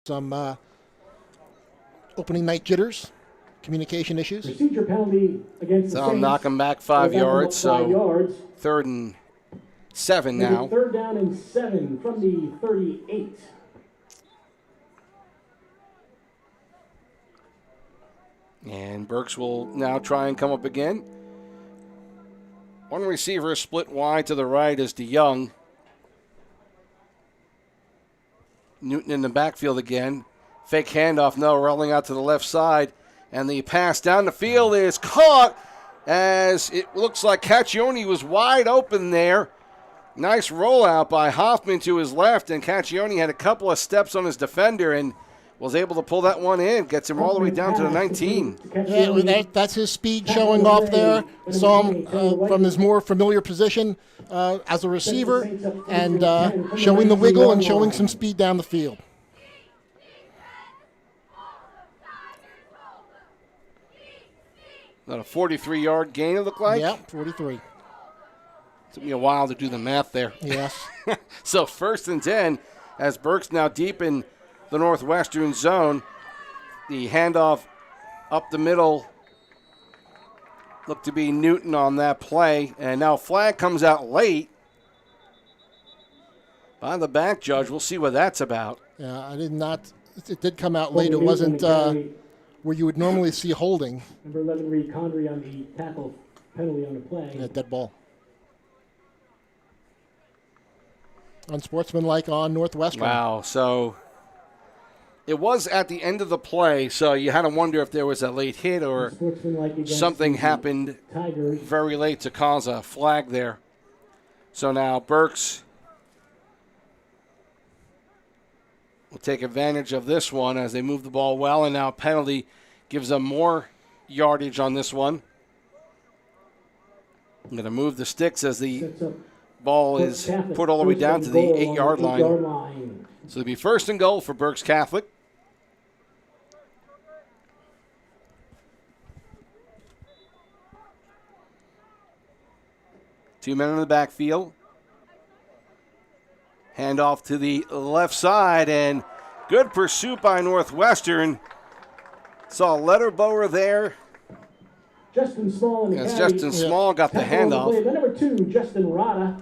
some opening night jitters, communication issues. Procedure penalty against the So Saints. knock him back 5 yards. So 5 yards. 3rd and 7 now. 3rd down and 7 from the 38. And Berks will now try and come up again. One receiver split wide to the right is DeYoung. Newton in the backfield again. Fake handoff, no, rolling out to the left side. And the pass down the field is caught as it looks like Caccione was wide open there. Nice rollout by Hoffman to his left, and Caccione had a couple of steps on his defender and was able to pull that one in. Gets him all the way down to the 19. Yeah, that's his speed showing off there. Saw him from his more familiar position as a receiver, and showing the wiggle and showing some speed down the field. About a 43-yard gain, it looked like? Yeah, 43. Took me a while to do the math there. Yes. So 1st and 10, as Berks now deep in the Northwestern zone. The handoff up the middle looked to be Newton on that play. And now flag comes out late by the back judge. We'll see what that's about. Yeah, it did come out late. It wasn't where you would normally see holding. Number 11, Reed Condry on the tackle penalty on the play. Yeah, dead ball. Unsportsmanlike on Northwestern. Wow, so it was at the end of the play, so you had to wonder if there was a late hit or something happened very late to cause a flag there. So now Berks will take advantage of this one as they move the ball well, and now penalty gives them more yardage on this one. I'm going to move the sticks as the ball is put all the way down to the 8-yard line. So it'll be 1st and goal for Berks Catholic. Two men in the backfield. Handoff to the left side, and good pursuit by Northwestern. Saw a letter blower there. Justin Small as Justin Small got the handoff. The number 2, Justin Rada.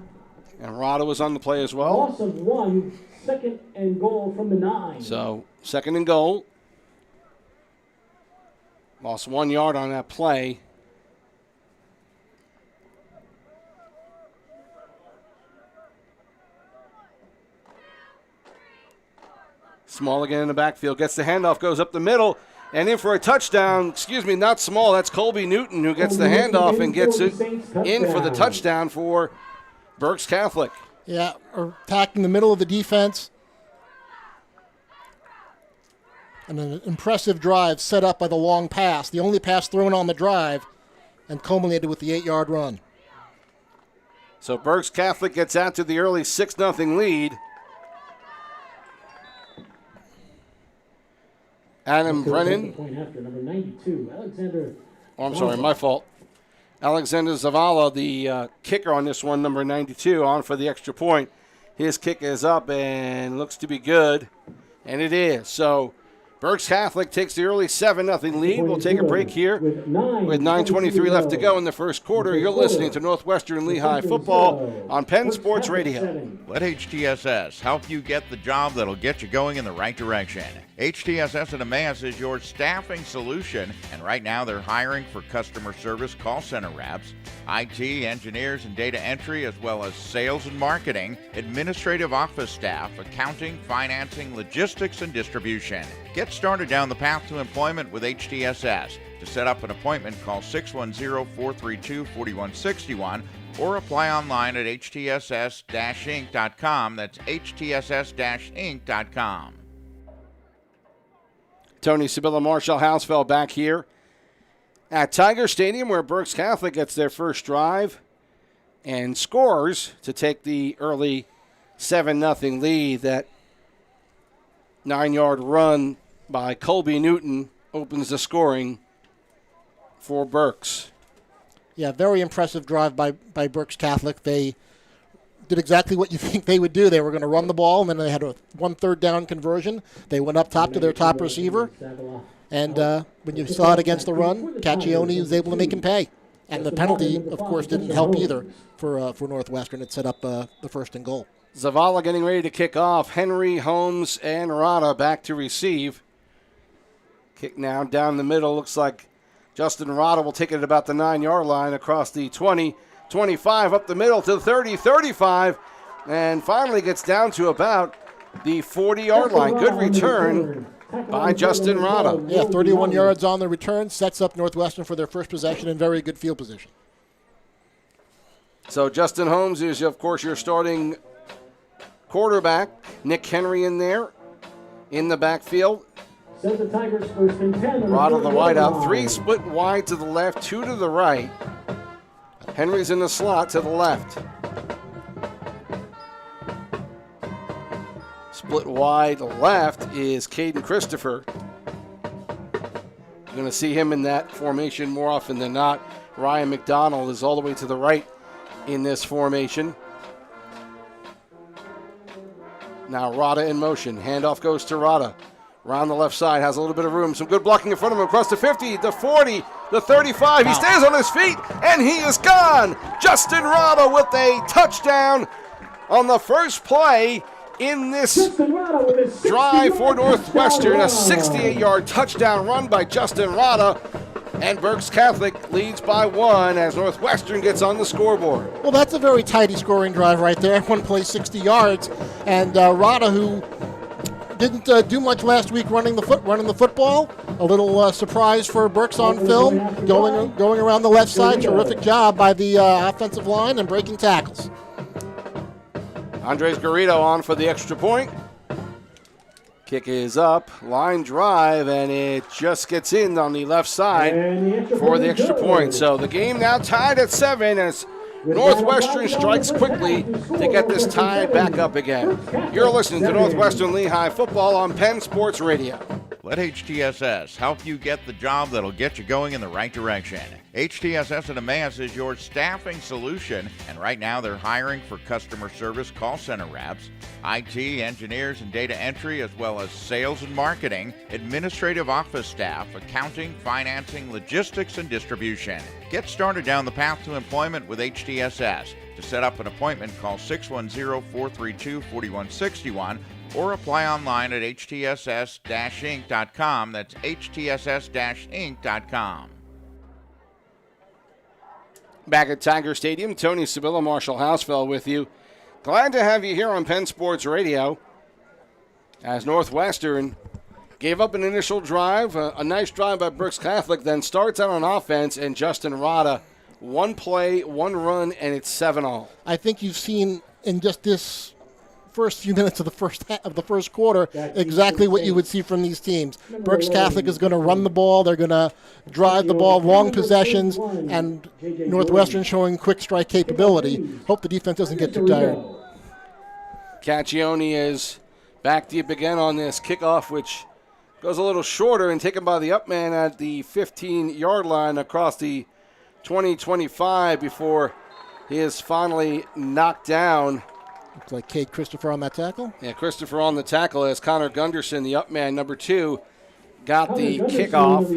And Rada was on the play as well. Loss of 1, 2nd and goal from the 9. So 2nd and goal. Lost 1 yard on that play. Small again in the backfield. Gets the handoff, goes up the middle, and in for a touchdown. Excuse me, not Small. That's Colby Newton who gets the handoff and gets it in for the touchdown for Berks Catholic. Yeah, attacking the middle of the defense. And an impressive drive set up by the long pass. The only pass thrown on the drive and culminated with the 8-yard run. So Berks Catholic gets out to the early 6-0 lead. Adam Brennan. Number 92, Alexander. Oh, I'm sorry, my fault. Alexander Zavala, the kicker on this one, number 92, on for the extra point. His kick is up and looks to be good, and it is. So Berks Catholic takes the early 7-0 lead. We'll take a break here with 9:23 left to go in the first quarter. You're listening to Northwestern Lehigh football on Penn Sports Radio. Let HTSS help you get the job that'll get you going in the right direction. HTSS at Emmaus is your staffing solution, and right now they're hiring for customer service call center reps, IT, engineers, and data entry, as well as sales and marketing, administrative office staff, accounting, financing, logistics, and distribution. Get started down the path to employment with HTSS. To set up an appointment, call 610-432-4161 or apply online at htss-inc.com. That's htss-inc.com. Tony Sibylla, Marshall Hausfeld back here at Tiger Stadium, where Berks Catholic gets their first drive and scores to take the early 7-0 lead. That 9-yard run by Colby Newton opens the scoring for Berks. Yeah, very impressive drive by Berks Catholic. They did exactly what you think they would do. They were going to run the ball, and then they had a 1 3rd down conversion. They went up top to their top receiver, and when you saw it against the run, Caccione was able to make him pay. And the penalty, of course, didn't help either for Northwestern. It set up the 1st and goal. Zavala getting ready to kick off. Henry, Holmes, and Rada back to receive. Kick now down the middle. Looks like Justin Rada will take it at about the 9-yard line across the 20, 25, up the middle to 30, 35, and finally gets down to about the 40-yard line. Good return by Justin Rada. Yeah, 31 yards on the return. Sets up Northwestern for their first possession in very good field position. So Justin Holmes is, of course, your starting quarterback. Nick Henry in there in the backfield. Send the Tigers 1st and 10. Rada the wideout. 3 split wide to the left, 2 to the right. Henry's in the slot to the left. Split wide left is Caden Christopher. You're going to see him in that formation more often than not. Ryan McDonald is all the way to the right in this formation. Now Rada in motion. Handoff goes to Rada. Around the left side, has a little bit of room. Some good blocking in front of him across the 50, the 40, the 35. He stays on his feet, and he is gone. Justin Rada with a touchdown on the first play in this drive for Northwestern. A 68-yard touchdown run by Justin Rada. And Berks Catholic leads by 1 as Northwestern gets on the scoreboard. Well, that's a very tidy scoring drive right there. One play, 60 yards. And Rada, who didn't do much last week running the football. A little surprise for Berks on film, going around the left side. Terrific job by the offensive line and breaking tackles. Andres Garrido on for the extra point. Kick is up, line drive, and it just gets in on the left side for the extra point. So the game now tied at 7 as Northwestern strikes quickly to get this tie back up again. You're listening to Northwestern Lehigh football on Penn Sports Radio. Let HTSS help you get the job that'll get you going in the right direction. HTSS at Emmaus is your staffing solution, and right now they're hiring for customer service call center reps, IT, engineers, and data entry, as well as sales and marketing, administrative office staff, accounting, financing, logistics, and distribution. Get started down the path to employment with HTSS. To set up an appointment, call 610-432-4161 or apply online at htss-inc.com. That's htss-inc.com. Back at Tiger Stadium, Tony Sabilla, Marshall Hausfeld with you. Glad to have you here on Penn Sports Radio as Northwestern gave up an initial drive, a nice drive by Berks Catholic, then starts out on offense, and Justin Rada, 1 play, 1 run, and it's 7-all. I think you've seen in just this first few minutes of the first quarter exactly what you would see from these teams. Berks Catholic is going to run the ball. They're going to drive the ball, long possessions, and Northwestern showing quick strike capability. Hope the defense doesn't get too tired. Caccione is back deep again on this kickoff, which goes a little shorter and taken by the up man at the 15-yard line across the 20-25 before he is finally knocked down. Looks like Cade Christopher on that tackle. Yeah, Christopher on the tackle as Connor Gunderson, the up man, number 2, got the kickoff.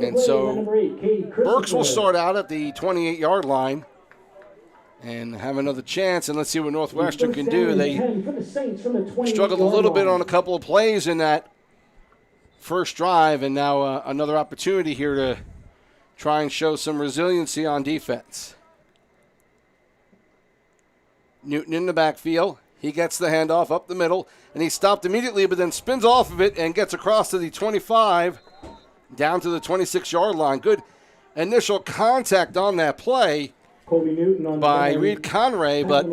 And so Berks will start out at the 28-yard line and have another chance. And let's see what Northwestern can do. They struggled a little bit on a couple of plays in that first drive, and now another opportunity here to try and show some resiliency on defense. Newton in the backfield. He gets the handoff up the middle, and he stopped immediately, but then spins off of it and gets across to the 25, down to the 26-yard line. Good initial contact on that play by Reed Conray, but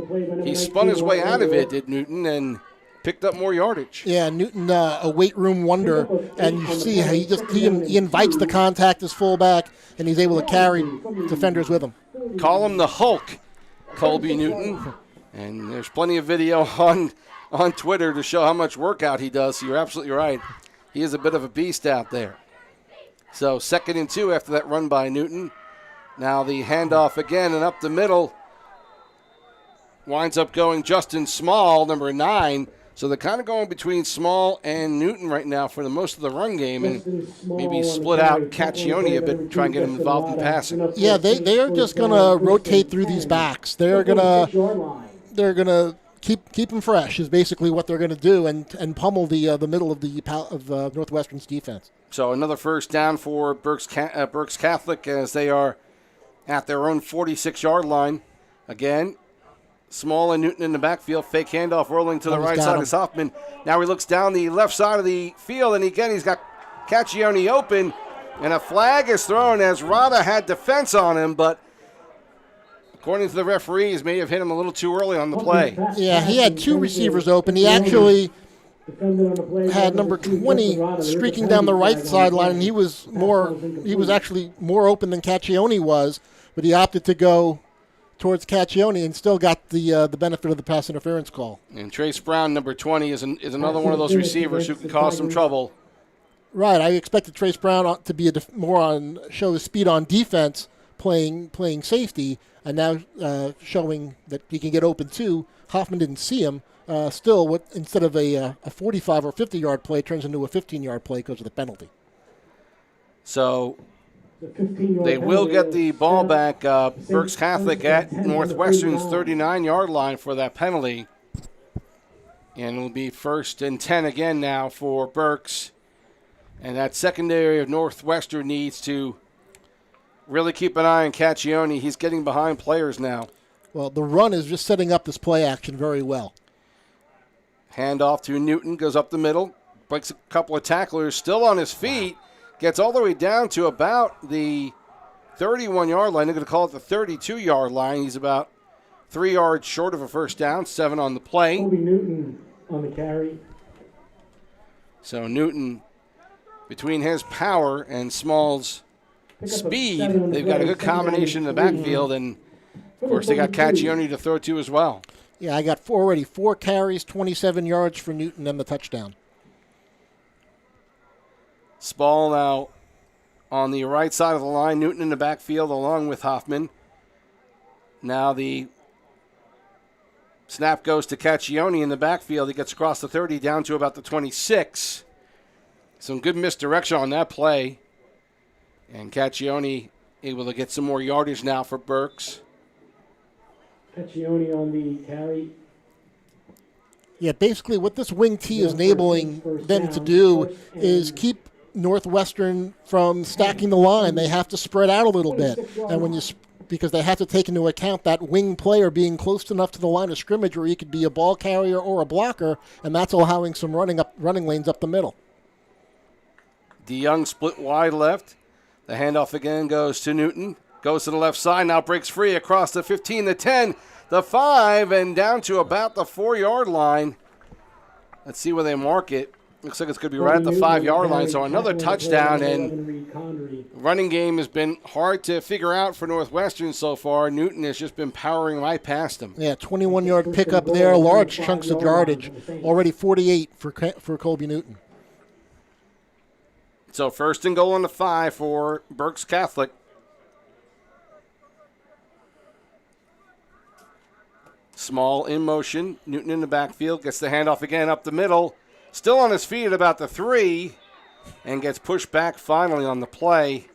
he spun his way out of it, did Newton, and picked up more yardage. Yeah, Newton, a weight room wonder, and you see how he invites the contact as fullback, and he's able to carry defenders with him. Call him the Hulk, Colby Newton. And there's plenty of video on Twitter to show how much workout he does. So you're absolutely right. He is a bit of a beast out there. So 2nd and 2 after that run by Newton. Now the handoff again and up the middle winds up going Justin Small, number 9. So they're kind of going between Small and Newton right now for the most of the run game, and maybe split out Caccione a bit, try and get him involved in passing. Yeah, they are just going to rotate through these backs. They're gonna keep them fresh is basically what they're going to do, and pummel the middle of Northwestern's defense. So another first down for Berks Catholic as they are at their own 46-yard line. Again, Small and Newton in the backfield. Fake handoff rolling to the right side is Hoffman. Now he looks down the left side of the field, and again he's got Caccione open, and a flag is thrown as Rada had defense on him, but according to the referees, may have hit him a little too early on the play. Yeah, he had 2 receivers open. He actually had number 20 streaking down the right sideline, and he was actually more open than Caccione was, but he opted to go towards Caccione and still got the benefit of the pass interference call. And Trace Brown, number 20, is another one of those receivers who can cause some trouble. Right, I expected Trace Brown to be show his speed on defense, playing safety, and now showing that he can get open too. Hoffman didn't see him. Still, instead of a 45 or 50-yard play, turns into a 15-yard play because of the penalty. So they will get the ball back. Berks Catholic at Northwestern's 39-yard line for that penalty. And it'll be 1st and 10 again now for Berks. And that secondary of Northwestern needs to really keep an eye on Caccione. He's getting behind players now. Well, the run is just setting up this play action very well. Handoff to Newton, goes up the middle, breaks a couple of tacklers, still on his feet, gets all the way down to about the 31-yard line. They're going to call it the 32-yard line. He's about 3 yards short of a first down, 7 on the play. Kobe Newton on the carry. So Newton, between his power and Small's speed, they've got a good combination in the backfield, and of course they got Caccione to throw to as well. Yeah, I got already 4 carries, 27 yards for Newton and the touchdown. Small now on the right side of the line, Newton in the backfield along with Hoffman. Now the snap goes to Caccione in the backfield. He gets across the 30 down to about the 26. Some good misdirection on that play. And Caccione able to get some more yardage now for Berks. Caccione on the carry. Yeah, basically what this wing T is enabling them to do is keep Northwestern from stacking the line. They have to spread out a little bit, and because they have to take into account that wing player being close enough to the line of scrimmage where he could be a ball carrier or a blocker, and that's allowing some running lanes up the middle. DeYoung split wide left. The handoff again goes to Newton. Goes to the left side, now breaks free across the 15, the 10, the 5, and down to about the 4-yard line. Let's see where they mark it. Looks like it's going to be right at the 5-yard line, so another touchdown. And running game has been hard to figure out for Northwestern so far. Newton has just been powering right past them. Yeah, 21-yard pickup there, large chunks of yardage. Already 48 for Colby Newton. So 1st and goal on the 5 for Berks Catholic. Small in motion. Newton in the backfield. Gets the handoff again up the middle. Still on his feet at about the 3. And gets pushed back finally on the play.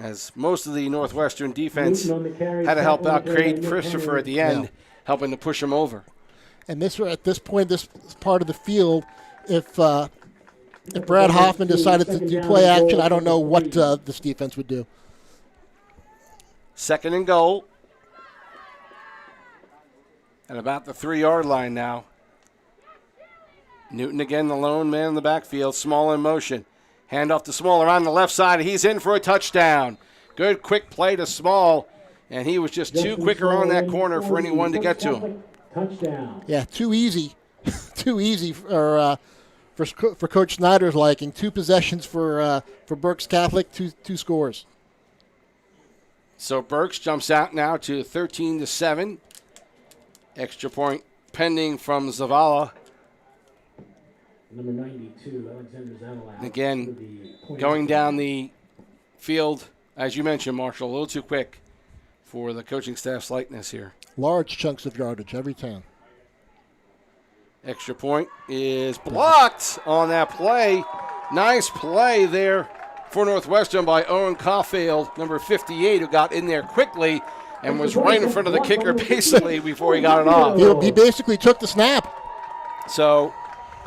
As most of the Northwestern defense had to help out Craig Christopher at the end, helping to push him over. And at this point, this part of the field, if Brad Hoffman decided to do play action, I don't know what this defense would do. 2nd and goal. At about the 3-yard line now. Newton again, the lone man in the backfield. Small in motion. Handoff to Small around the left side. He's in for a touchdown. Good quick play to Small. And he was just too quicker on that corner for anyone to get to him. Touchdown. Yeah, too easy. Too easy for Coach Snyder's liking. 2 possessions for Berks Catholic, two scores. So Berks jumps out now to 13-7. Extra point pending from Zavala. Number 92, Alexander Zavala. Again, going down the field, as you mentioned, Marshall, a little too quick for the coaching staff's likeness here. Large chunks of yardage every time. Extra point is blocked on that play. Nice play there for Northwestern by Owen Caulfield, number 58, who got in there quickly and was right in front of the kicker basically before he got it off. He basically took the snap. So,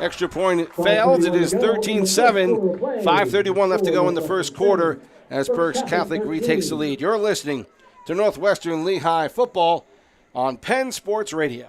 extra point failed. It is 13-7. 5:31 left to go in the first quarter as Berks Catholic retakes the lead. You're listening to Northwestern Lehigh football on Penn Sports Radio.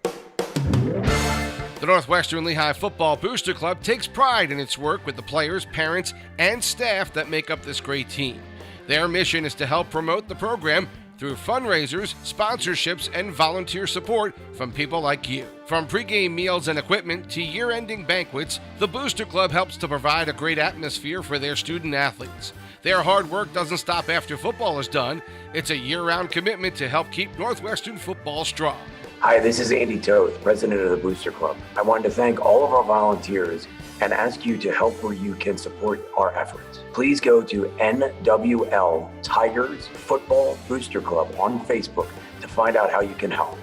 The Northwestern Lehigh Football Booster Club takes pride in its work with the players, parents, and staff that make up this great team. Their mission is to help promote the program through fundraisers, sponsorships, and volunteer support from people like you. From pregame meals and equipment to year-ending banquets, the Booster Club helps to provide a great atmosphere for their student athletes. Their hard work doesn't stop after football is done. It's a year-round commitment to help keep Northwestern football strong. Hi, this is Andy Toth, president of the Booster Club. I wanted to thank all of our volunteers and ask you to help where you can support our efforts. Please go to NWL Tigers Football Booster Club on Facebook to find out how you can help.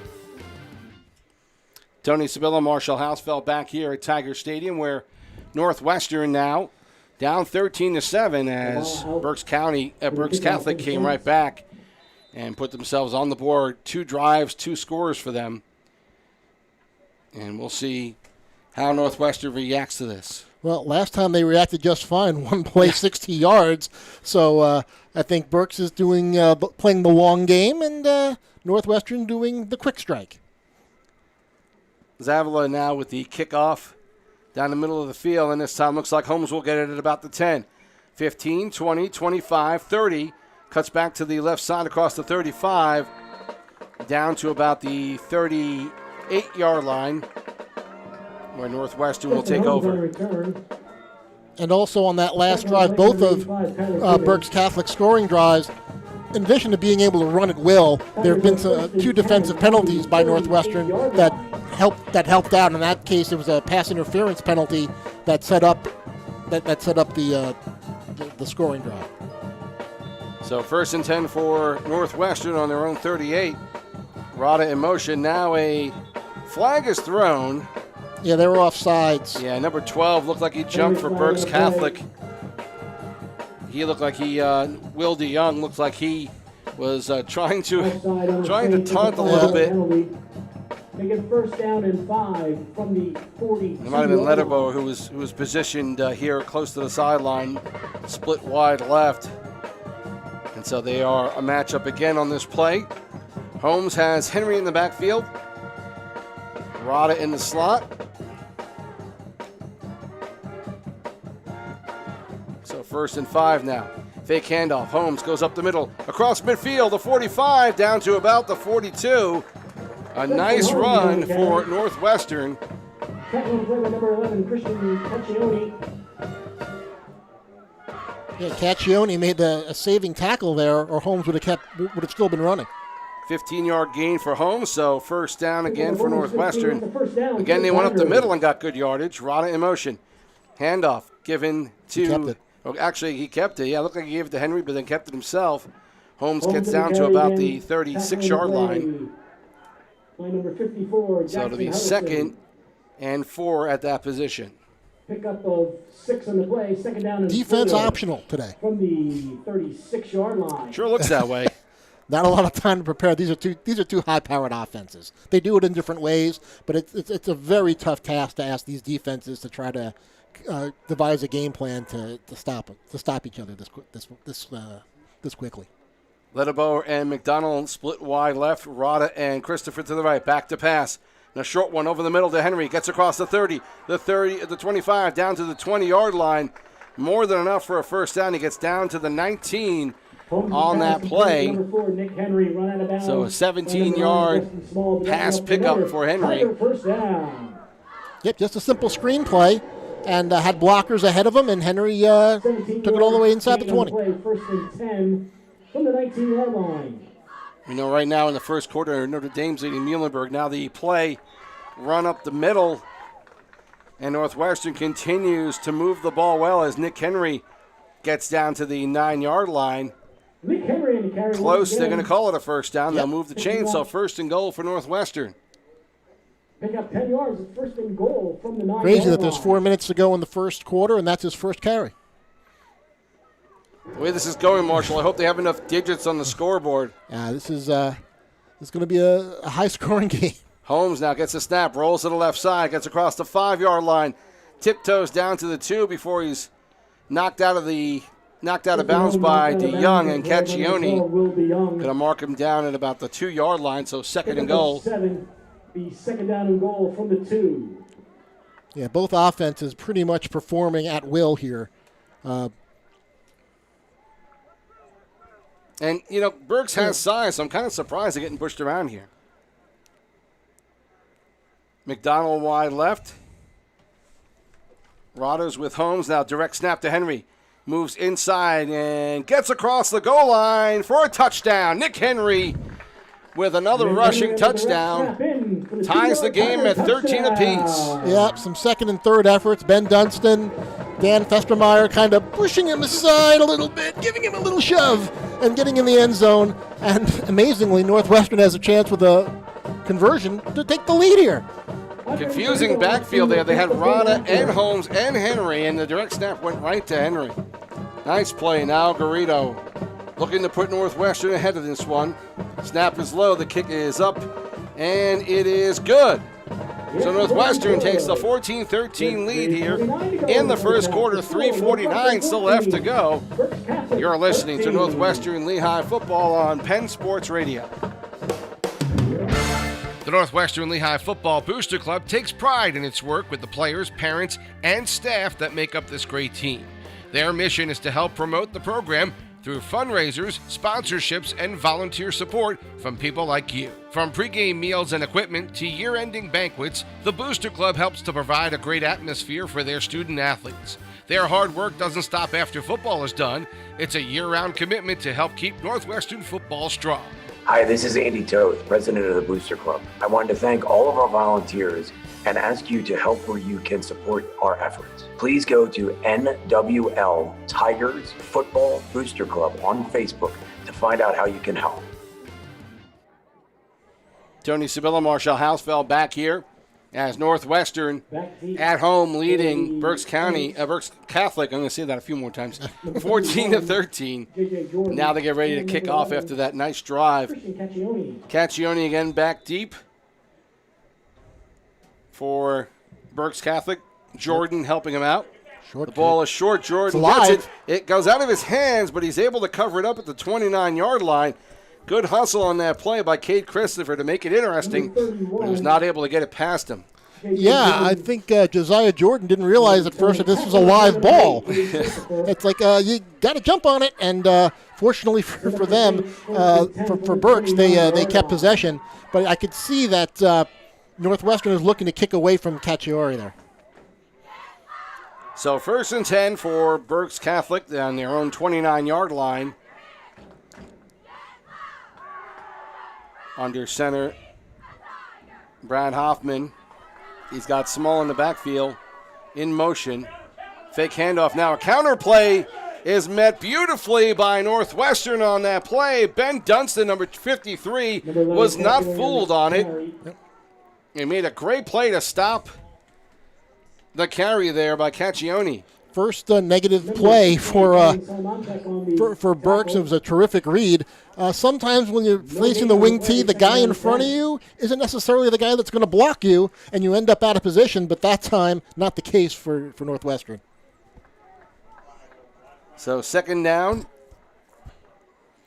Tony Sabilla, Marshall Hausfeld back here at Tiger Stadium, where Northwestern now down 13-7 as Berks Catholic came right back and put themselves on the board. 2 drives, 2 scores for them. And we'll see how Northwestern reacts to this. Well, last time they reacted just fine. One play, 60 yards. So I think Berks is playing the long game, and Northwestern doing the quick strike. Zavala now with the kickoff down the middle of the field, and this time looks like Holmes will get it at about the 10. 15, 20, 25, 30. Cuts back to the left side across the 35, down to about the 38-yard line, where Northwestern will take over. And also on that last drive, both of Berks Catholic scoring drives, in addition to being able to run at will, there have been 2 defensive penalties by Northwestern that helped out. In that case, it was a pass interference penalty that set up the scoring drive. So 1st and 10 for Northwestern on their own 38. Rada in motion. Now a flag is thrown. Yeah, they were offsides. Yeah, number 12 looked like he jumped for Berks Catholic. He looked like Will DeYoung looked like he was trying to taunt a little bit. Make it 1st down and 5 from the 40. It might have been Letterbo who was positioned here close to the sideline, split wide left. And so they are a matchup again on this play. Holmes has Henry in the backfield. Rada in the slot. So 1st and 5 now. Fake handoff. Holmes goes up the middle, across midfield, the 45, down to about the 42. A nice run for Northwestern. Tackle play by number 11, Christian Caccione. Yeah, Caccione made a saving tackle there, or Holmes would have still been running. 15-yard gain for Holmes, so 1st down again for Northwestern. Again, they went up the middle and got good yardage. Rada in motion. Handoff given to... He kept it. Oh, actually, he kept it. Yeah, it looked like he gave it to Henry, but then kept it himself. Holmes gets down to about the 36-yard line. Number 54, So to be 2nd and 4 at that position. Pickup of 6 on the play, 2nd down and Defense 4 optional today. from the 36-yard line. Sure looks that way. Not a lot of time to prepare. These are two high-powered offenses. They do it in different ways, but it's a very tough task to ask these defenses to try to devise a game plan to stop each other this quickly. Letterbo and McDonald split wide left. Rada and Christopher to the right. Back to pass. And a short one over the middle to Henry. Gets across the 30, the 25, down to the 20-yard line. More than enough for a 1st down. He gets down to the 19 on that play. Number 4, Nick Henry, run out of bounds. So a 17-yard pass pickup for Henry. 1st down. Yep, just a simple screen play, and had blockers ahead of him, and Henry took it all the way inside the 20. 1st and 10 from the 19-yard line. We know right now in the first quarter, Notre Dame's leading Muhlenberg. Now the play run up the middle, and Northwestern continues to move the ball well as Nick Henry gets down to the 9-yard line. Nick Henry in the carry. Close. once They're going again. to call it a first down. They'll Yep. move the chain. So 1st and goal for Northwestern. Pick up 10 yards. It's 1st and goal from the 9-yard Crazy that there's line. 4 minutes to go in the first quarter, and that's his first carry. The way this is going, Marshall, I hope they have enough digits on the scoreboard. This is going to be a high-scoring game. Holmes now gets a snap, rolls to the left side, gets across the 5-yard line, tiptoes down to the 2 before he's knocked out of bounds by DeYoung, and Caccione going to mark him down at about the 2-yard line, so 2nd and goal. 7, the 2nd down and goal from the 2. Yeah, both offenses pretty much performing at will here. And, Berks has size, so I'm kind of surprised they're getting pushed around here. McDonald wide left. Rottos with Holmes. Now direct snap to Henry. Moves inside and gets across the goal line for a touchdown. Nick Henry with another rushing touchdown. Ties the game at 13 apiece. Yep, some 2nd and 3rd efforts. Ben Dunstan, Dan Festermeyer kind of pushing him aside a little bit, giving him a little shove, and getting in the end zone. And amazingly, Northwestern has a chance with a conversion to take the lead here. Confusing backfield there. They had Rana and Holmes and Henry, and the direct snap went right to Henry. Nice play. Now Garrido looking to put Northwestern ahead of this one. Snap is low. The kick is up, and it is good. So Northwestern takes the 14-13 lead here in the first quarter. 3:49 still left to go. You're listening to Northwestern Lehigh football on Penn Sports Radio. The Northwestern Lehigh Football Booster Club takes pride in its work with the players, parents, and staff that make up this great team. Their mission is to help promote the program through fundraisers, sponsorships, and volunteer support from people like you. From pregame meals and equipment to year-ending banquets, the Booster Club helps to provide a great atmosphere for their student athletes. Their hard work doesn't stop after football is done. It's a year-round commitment to help keep Northwestern football strong. Hi, this is Andy Toth, president of the Booster Club. I wanted to thank all of our volunteers and ask you to help where you can support our efforts. Please go to NWL Tigers Football Booster Club on Facebook to find out how you can help. Tony Sabilla, Marshall Hausfeld back here as Northwestern at home leading Berks Catholic. I'm going to say that a few more times. 14-13. Now they get ready to kick off after that nice drive. Caccione again back deep for Berks Catholic. Jordan helping him out. The ball is short. Jordan gets it. It goes out of his hands, but he's able to cover it up at the 29-yard line. Good hustle on that play by Cade Christopher to make it interesting, but he was not able to get it past him. Yeah, I think Josiah Jordan didn't realize at first that this was a live ball. It's like you got to jump on it, and fortunately for them, for Berks, they kept possession. But I could see that Northwestern is looking to kick away from Caccione there. So 1st and 10 for Berks Catholic on their own 29-yard line. Under center, Brad Hoffman. He's got Small in the backfield, in motion. Fake handoff now. A counter play is met beautifully by Northwestern on that play. Ben Dunstan, number 53, was not fooled on it. He made a great play to stop the carry there by Caccione. First negative play for Berks. It was a terrific read. Sometimes when you're facing the wing tee, the guy in front of you isn't necessarily the guy that's going to block you, and you end up out of position, but that time, not the case for Northwestern. So 2nd down.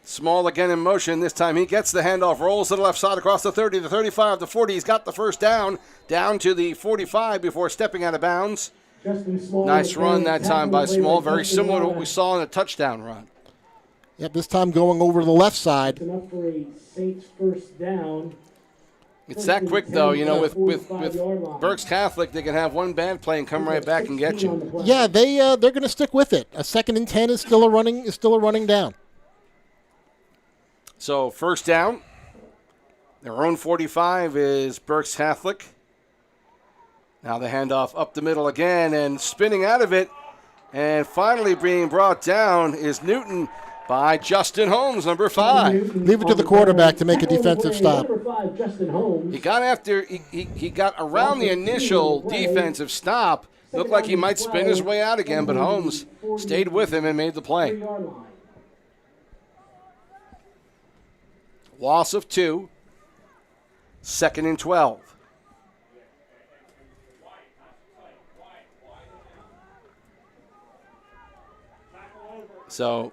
Small again in motion. This time he gets the handoff, rolls to the left side across the 30, the 35, the 40. He's got the first down to the 45 before stepping out of bounds. Nice run that time by Small, very similar to what we saw in the touchdown run. Yep, this time going over to the left side. Enough for a Saints first down. It's that quick, though. With Berks Catholic, they can have one bad play and come right back and get you. Yeah, they're going to stick with it. A 2nd and 10 is still a running down. So 1st down. Their own 45 is Berks Catholic. Now the handoff up the middle again and spinning out of it. And finally being brought down is Newton. by Justin Holmes, number 5. Leave it to the quarterback to make a defensive stop. Number 5, Justin Holmes. He got after, he got around the initial defensive stop. Looked like he might spin his way out again, but Holmes stayed with him and made the play. 3-yard line. Loss of 2. 2nd and 12. So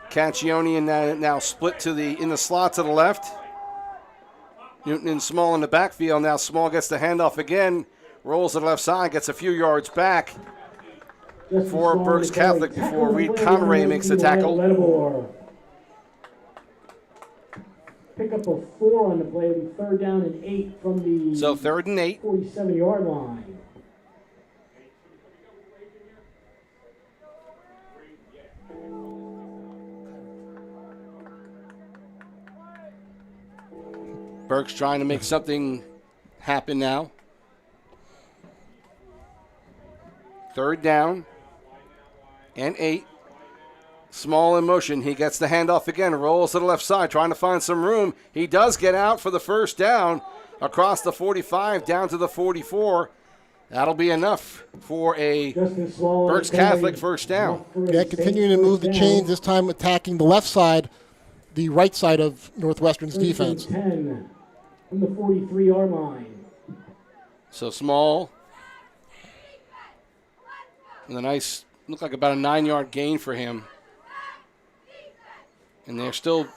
Caccione and now split to in the slot to the left. Newton and Small in the backfield. Now Small gets the handoff again. Rolls to the left side, gets a few yards back for Berks Catholic before Reed Conray makes the tackle. Pick up a 4 on the play. It'll be 3rd down and 8 from the So 3rd and 8. 47-yard line. Berks trying to make something happen now. 3rd down and 8. Small in motion. He gets the handoff again. Rolls to the left side, trying to find some room. He does get out for the first down across the 45 down to the 44. That'll be enough for a Berks Catholic first down. Yeah, continuing to move the chains, this time attacking the left side, the right side of Northwestern's defense. 10 from the 43-yard line. So Small. And a nice, looked like about a 9-yard gain for him. And they're still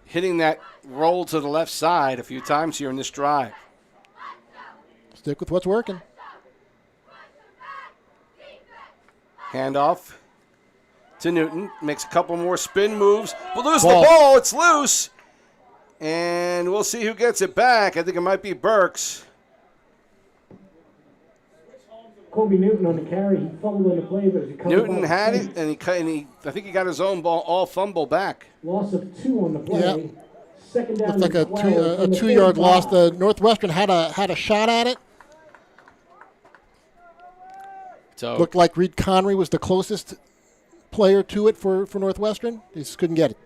hitting that roll to the left side a few times here in this drive. Stick with what's working. Handoff to Newton. Makes a couple more spin moves. But lose the ball. It's loose. And we'll see who gets it back. I think it might be Berks. Kobe Newton on the carry. He fumbled on the play, but Newton had it, and he I think he got his own ball all fumble back. Loss of 2 on the play. Yep. 2nd down. Looks like a 2-yard loss. The Northwestern had a shot at it. So Looked like Reed Conray was the closest player to it for Northwestern. He just couldn't get it.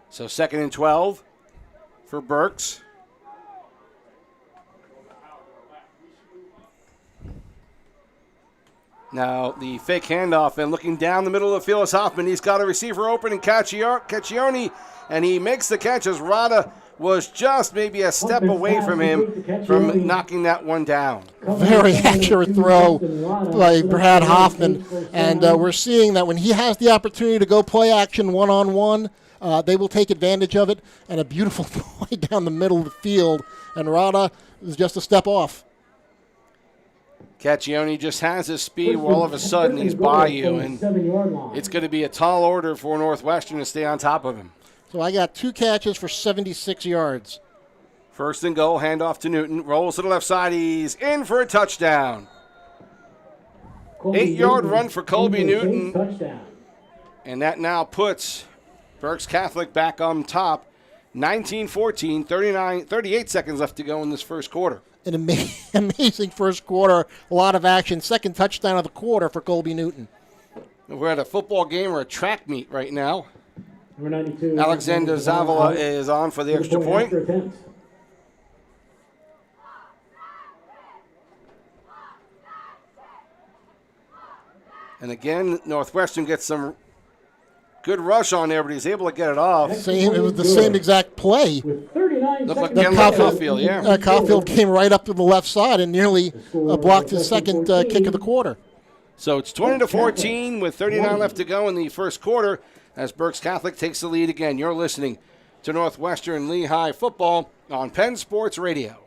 So 2nd and 12 for Berks. Now the fake handoff and looking down the middle of the field is Hoffman. He's got a receiver open in Caccione, and he makes the catch as Rada was just maybe a step away from him from knocking that one down. Very accurate throw by Brad Hoffman. And we're seeing that when he has the opportunity to go play action one-on-one, they will take advantage of it. And a beautiful play down the middle of the field. And Rada is just a step off. Caccione just has his speed where all of a sudden he's by you, and it's going to be a tall order for Northwestern to stay on top of him. So I got 2 catches for 76 yards. 1st and goal, handoff to Newton, rolls to the left side, he's in for a touchdown. 8-yard run for Colby Newton, and that now puts Berks Catholic back on top. 19-14, 38 seconds left to go in this first quarter. An amazing first quarter, a lot of action. 2nd touchdown of the quarter for Colby Newton. We're at a football game or a track meet right now. Number 92. Alexander Zavala is on for the extra point. And again, Northwestern gets some good rush on there, but he's able to get it off. It was the same exact play. Looked like Caulfield, yeah. Caulfield came right up to the left side and nearly blocked his 2nd kick of the quarter. So it's 20-14 with 39 left to go in the first quarter as Berks Catholic takes the lead again. You're listening to Northwestern Lehigh football on Penn Sports Radio.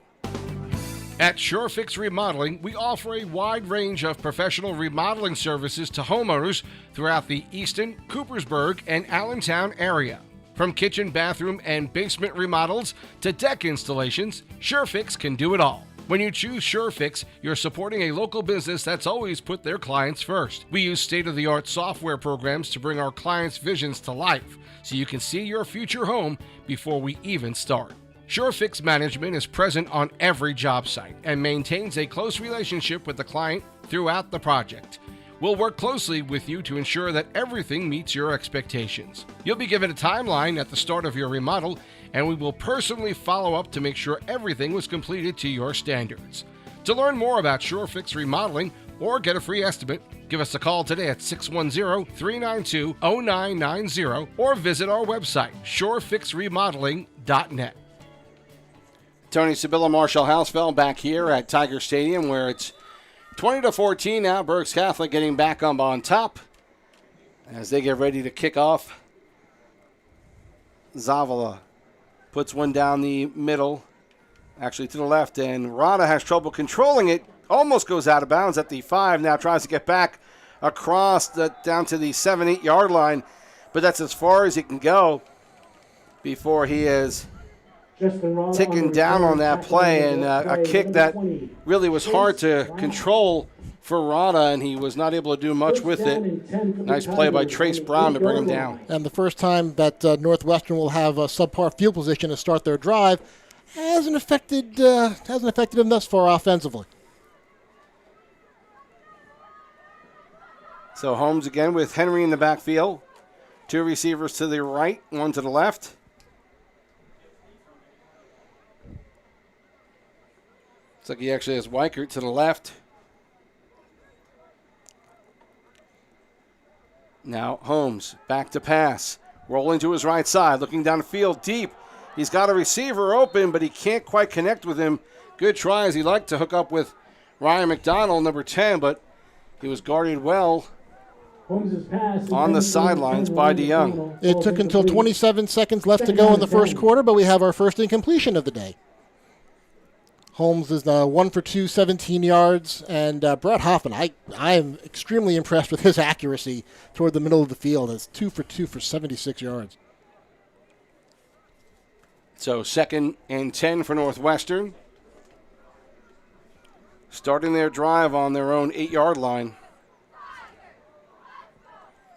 At SureFix Remodeling, we offer a wide range of professional remodeling services to homeowners throughout the Easton, Coopersburg, and Allentown area. From kitchen, bathroom, and basement remodels to deck installations, SureFix can do it all. When you choose SureFix, you're supporting a local business that's always put their clients first. We use state-of-the-art software programs to bring our clients' visions to life, so you can see your future home before we even start. SureFix Management is present on every job site and maintains a close relationship with the client throughout the project. We'll work closely with you to ensure that everything meets your expectations. You'll be given a timeline at the start of your remodel, and we will personally follow up to make sure everything was completed to your standards. To learn more about SureFix Remodeling or get a free estimate, give us a call today at 610-392-0990 or visit our website, surefixremodeling.net. Tony Sibylla, Marshall Hausfeld back here at Tiger Stadium, where it's 20-14 now. Berks Catholic getting back up on top as they get ready to kick off. Zavala puts one down the middle, actually to the left, and Rada has trouble controlling it. Almost goes out of bounds at the 5. Now tries to get back across down to the 7-8 yard line, but that's as far as he can go before he is ticking down on that play, and a kick that really was hard to control for Rada, and he was not able to do much with it. Nice play by Trace Brown to bring him down. And the first time that Northwestern will have a subpar field position to start their drive hasn't affected them thus far offensively. So Holmes again with Henry in the backfield. 2 receivers to the right, 1 to the left. Looks like he actually has Weichert to the left. Now Holmes back to pass. Rolling to his right side, looking down the field deep. He's got a receiver open, but he can't quite connect with him. Good try as he liked to hook up with Ryan McDonald, number 10, but he was guarded well on the sidelines by DeYoung. It took until 27 seconds left to go in the first quarter, but we have our first incompletion of the day. Holmes is 1 for 2, 17 yards, and Brett Hoffman, I am extremely impressed with his accuracy toward the middle of the field. It's 2 for 2 for 76 yards. So 2nd and 10 for Northwestern. Starting their drive on their own 8-yard line.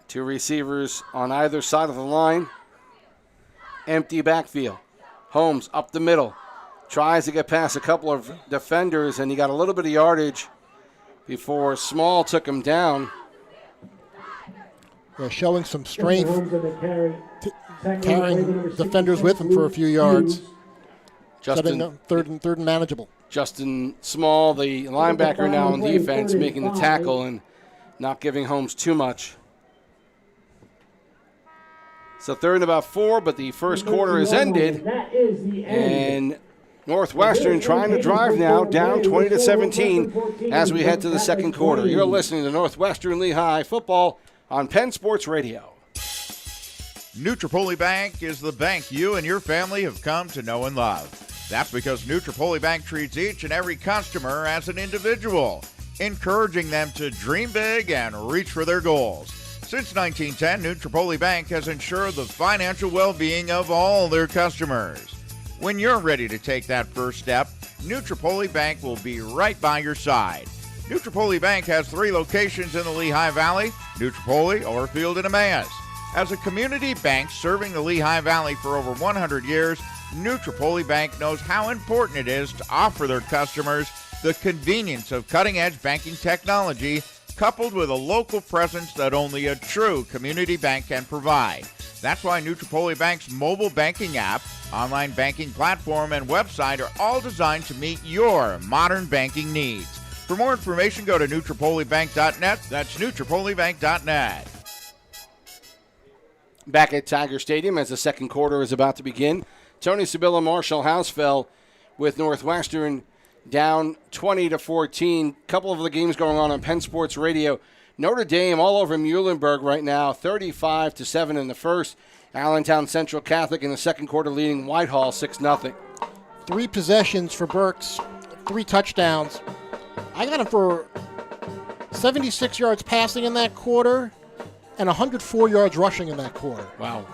2 receivers on either side of the line. Empty backfield. Holmes up the middle. Tries to get past a couple of defenders, and he got a little bit of yardage before Small took him down. Yeah, showing some strength, carrying defenders with him for a few yards. Setting up third and manageable. Justin Small, the linebacker now on defense, making the tackle and not giving Holmes too much. So 3rd and about 4, but the first quarter has ended, and Northwestern trying to drive now, down 20-17 as we head to the second quarter. You're listening to Northwestern Lehigh football on Penn Sports Radio. Nutropoli Bank is the bank you and your family have come to know and love. That's because Nutropoli Bank treats each and every customer as an individual, encouraging them to dream big and reach for their goals. Since 1910, Nutropoli Bank has ensured the financial well-being of all their customers. When you're ready to take that first step, Nutropoli Bank will be right by your side. Nutropoli Bank has 3 locations in the Lehigh Valley, Nutropoli, Orfield, and Emmaus. As a community bank serving the Lehigh Valley for over 100 years, Nutropoli Bank knows how important it is to offer their customers the convenience of cutting-edge banking technology coupled with a local presence that only a true community bank can provide. That's why Nutropoli Bank's mobile banking app, online banking platform, and website are all designed to meet your modern banking needs. For more information, go to NutropoliBank.net. That's NutropoliBank.net. Back at Tiger Stadium as the second quarter is about to begin. Tony Sibylla, Marshall Hausfeld with Northwestern down 20-14. Couple of the games going on Penn Sports Radio. Notre Dame all over Muhlenberg right now, 35-7 in the first. Allentown Central Catholic in the second quarter leading Whitehall 6-0. 3 possessions for Berks, 3 touchdowns. I got him for 76 yards passing in that quarter and 104 yards rushing in that quarter. Wow.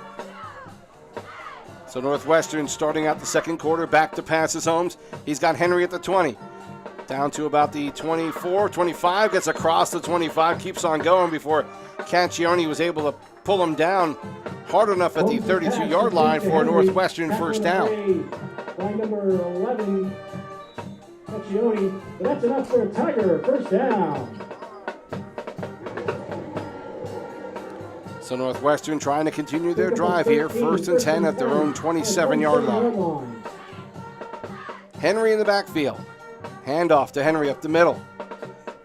So Northwestern starting out the second quarter, back to passes Holmes. He's got Henry at the 20. Down to about the 24, 25, gets across the 25, keeps on going before Caccione was able to pull him down hard enough at the 32-yard line for a Northwestern first down. By number 11, Caccione, but that's enough for a Tiger first down. So Northwestern trying to continue their drive here. 1st and 10 at their own 27-yard line. Henry in the backfield. Handoff to Henry up the middle.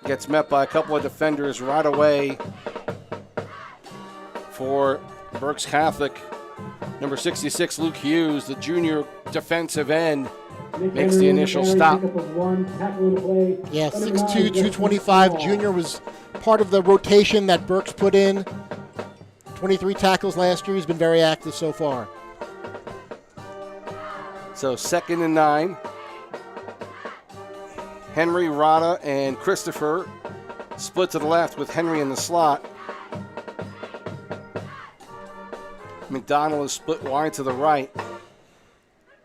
Gets met by a couple of defenders right away for Berks Catholic. Number 66, Luke Hughes, the junior defensive end, makes the initial stop. Yeah, 6'2", 225. Junior was part of the rotation that Berks put in. 23 tackles last year. He's been very active so far. So 2nd and 9. Henry, Rada, and Christopher split to the left with Henry in the slot. McDonald is split wide to the right.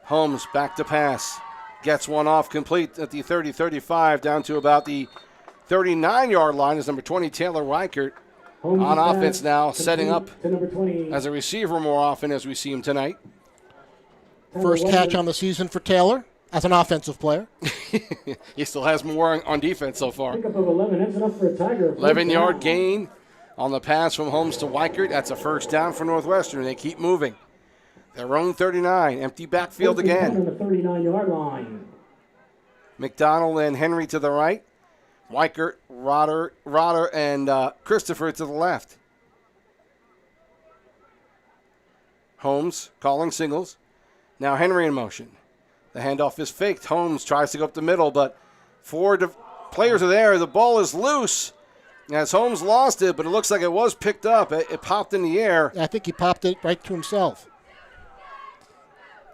Holmes back to pass. Gets one off complete at the 30-35 down to about the 39-yard line is number 20, Taylor Reichert. On offense now, setting up as a receiver more often as we see him tonight. First catch on the season for Taylor as an offensive player. He still has more on defense so far. Pickup of 11, that's enough for a Tiger. 11-yard gain on the pass from Holmes to Weichert. That's a first down for Northwestern. They keep moving. Their own 39, empty backfield again. On the 39-yard line. McDonald and Henry to the right. Weichert, Rotter, and Christopher to the left. Holmes calling signals. Now Henry in motion. The handoff is faked. Holmes tries to go up the middle, but four players are there. The ball is loose. As Holmes lost it, but it looks like it was picked up. It popped in the air. I think he popped it right to himself.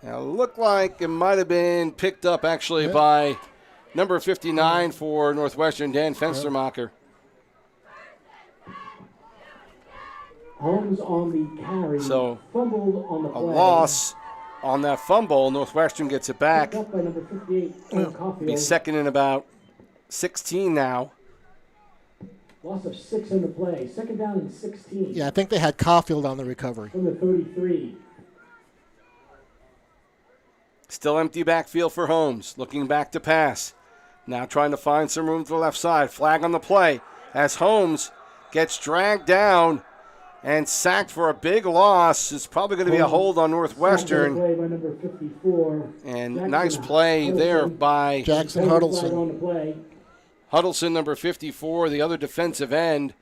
Now, it looked like it might have been picked up actually by number 59 for Northwestern, Dan Fenstermacher. Holmes on the carry. So, fumbled on the play. A loss on that fumble. Northwestern gets it back. Picked up by number 58, Caulfield. Be second and about 16 now. Loss of 6 on the play. Second down and 16. Yeah, I think they had Caulfield on the recovery. From the 33. Still empty backfield for Holmes. Looking back to pass. Now trying to find some room to the left side. Flag on the play as Holmes gets dragged down and sacked for a big loss. It's probably going to be a hold on Northwestern. Play by number 54. And Jackson nice play there by Jackson Huddleston. Huddleston, number 54, the other defensive end,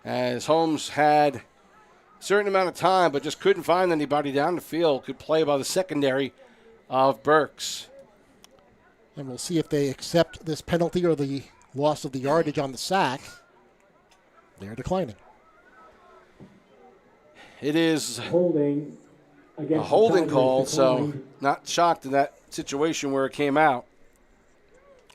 as Holmes had a certain amount of time but just couldn't find anybody down the field. Could play by the secondary of Berks. And we'll see if they accept this penalty or the loss of the yardage on the sack. They're declining. It is holding a holding call, so not shocked in that situation where it came out.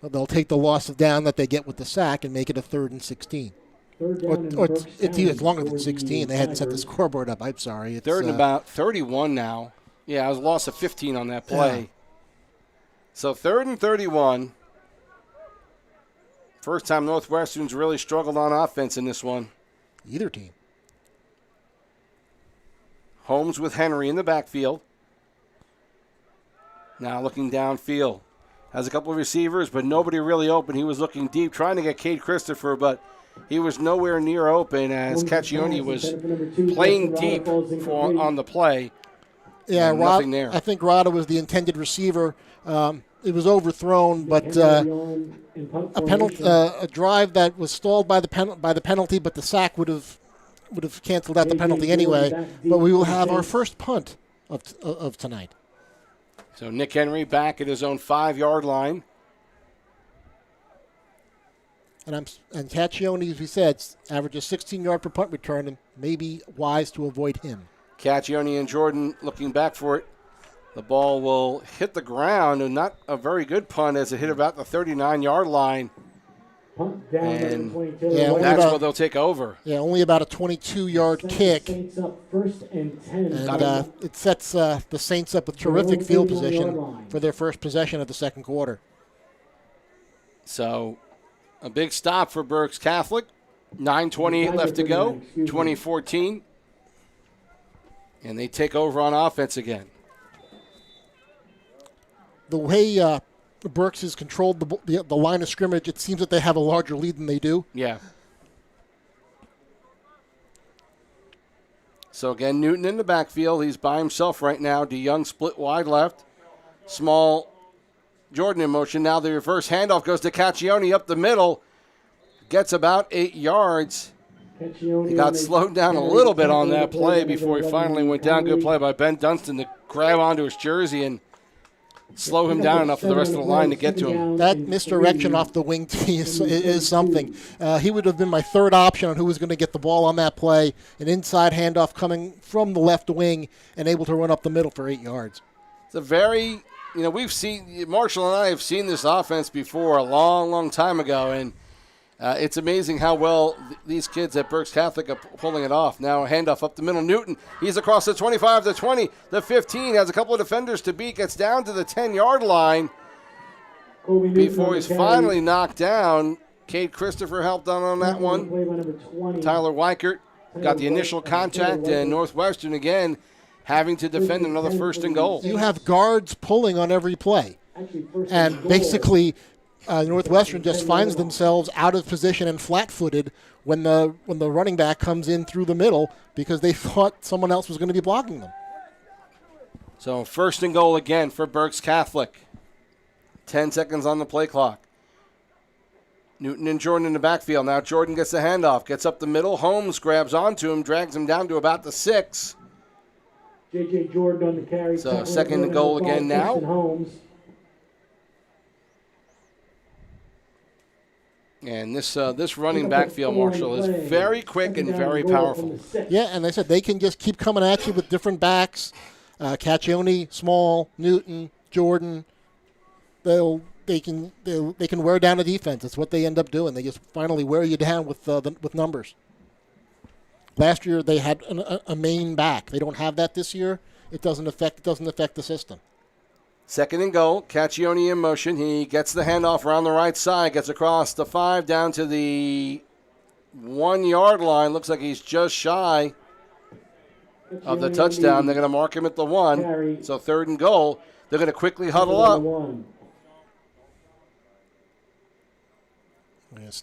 Well, they'll take the loss of down that they get with the sack and make it a 3rd and 16. Or it's longer than 16. They hadn't set the scoreboard up. I'm sorry. It's 3rd and about 31 now. Yeah, it was a loss of 15 on that play. Yeah. So 3rd and 31. First time Northwestern's really struggled on offense in this one. Either team. Holmes with Henry in the backfield. Now looking downfield. Has a couple of receivers, but nobody really open. He was looking deep, trying to get Cade Christopher, but he was nowhere near open as Caccione was playing deep on the play. Yeah, nothing there. I think Rada was the intended receiver. It was overthrown, but a drive that was stalled by the penalty, but the sack would have canceled out the penalty anyway. But we will have our first punt of tonight. So Nick Henry back at his own 5-yard line. And Caccione, as we said, averages 16-yard per punt return, and may be wise to avoid him. Caccione and Jordan looking back for it. The ball will hit the ground, and not a very good punt as it hit about the 39-yard line. And that's what they'll take over. Yeah, only about a 22-yard kick. And it sets the Saints up with terrific field position for their first possession of the second quarter. So a big stop for Berks Catholic. 9:28 left to go, 2014. And they take over on offense again. The way Berks has controlled the line of scrimmage, it seems that they have a larger lead than they do. Yeah. So again, Newton in the backfield. He's by himself right now. DeYoung split wide left. Small Jordan in motion. Now the reverse handoff goes to Caccione up the middle. Gets about 8 yards. He got slowed down a little bit on that play before he finally went down. Good play by Ben Dunstan to grab onto his jersey and slow him down enough for the rest of the line to get to him. That misdirection off the wing tee is something. He would have been my third option on who was going to get the ball on that play. An inside handoff coming from the left wing and able to run up the middle for 8 yards. It's a very, we've seen, Marshall and I have seen this offense before a long, long time ago, and it's amazing how well these kids at Berks Catholic are pulling it off. Now a handoff up the middle. Newton, he's across the 25, the 20, the 15, has a couple of defenders to beat, gets down to the 10-yard line before he's finally knocked down. Cade Christopher helped on that one. Tyler Weichert got the initial contact, and Northwestern again having to defend another 1st and goal. You have guards pulling on every play, and basically Northwestern just finds themselves out of position and flat-footed when the running back comes in through the middle because they thought someone else was going to be blocking them. So 1st and goal again for Berks Catholic. 10 seconds on the play clock. Newton and Jordan in the backfield. Now Jordan gets the handoff, gets up the middle. Holmes grabs onto him, drags him down to about the 6. J.J. Jordan on the carry. So 2nd and goal again now. Holmes. And this running backfield, Marshall, is very quick and very powerful. Yeah, and they said they can just keep coming at you with different backs. Caccione, Small, Newton, Jordan. They can wear down a defense. That's what they end up doing. They just finally wear you down with numbers. Last year they had a main back. They don't have that this year. It doesn't affect the system. 2nd and goal. Caccione in motion. He gets the handoff around the right side. Gets across the 5 down to the 1-yard line. Looks like he's just shy of the touchdown. They're going to mark him at the 1. So 3rd and goal. They're going to quickly huddle up.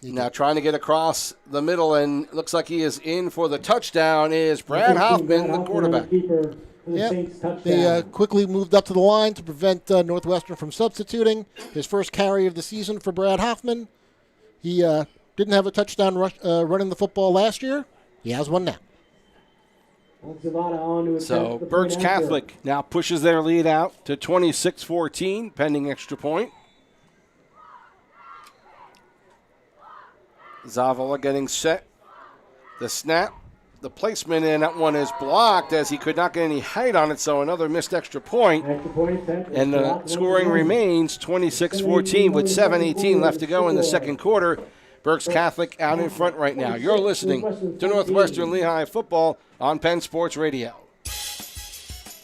Now trying to get across the middle, and looks like he is in for the touchdown is Brad Hoffman, the quarterback. Yeah, they quickly moved up to the line to prevent Northwestern from substituting. His first carry of the season for Brad Hoffman. He didn't have a touchdown running the football last year. He has one now. So Berks Catholic now pushes their lead out to 26-14, pending extra point. Zavala getting set. The snap. The placement in that one is blocked as he could not get any height on it, so another missed extra point. And the scoring remains 26-14 with 7:18 left to go in the 2nd quarter. Berks Catholic out in front right now. You're listening to Northwestern Lehigh football on Penn Sports Radio.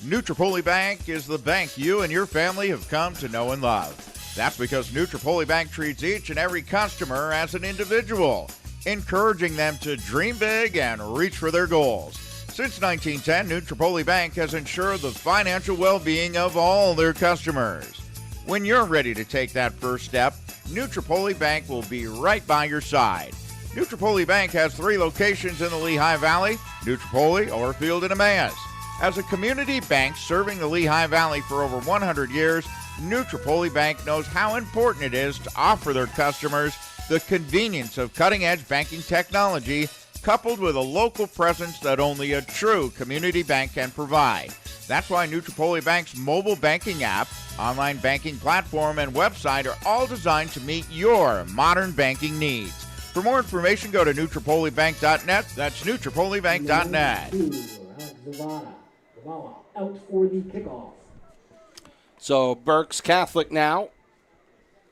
Nutropoli Bank is the bank you and your family have come to know and love. That's because Nutropoli Bank treats each and every customer as an individual, encouraging them to dream big and reach for their goals. Since 1910, Nutropoli Bank has ensured the financial well-being of all their customers. When you're ready to take that first step, Nutropoli Bank will be right by your side. Nutropoli Bank has 3 locations in the Lehigh Valley: Nutropoli, Orfield, and Emmaus. As a community bank serving the Lehigh Valley for over 100 years, Nutropoli Bank knows how important it is to offer their customers the convenience of cutting-edge banking technology coupled with a local presence that only a true community bank can provide. That's why Nutropoli Bank's mobile banking app, online banking platform, and website are all designed to meet your modern banking needs. For more information, go to NutropoliBank.net. That's NutropoliBank.net. Out for the kickoff. So Berks Catholic now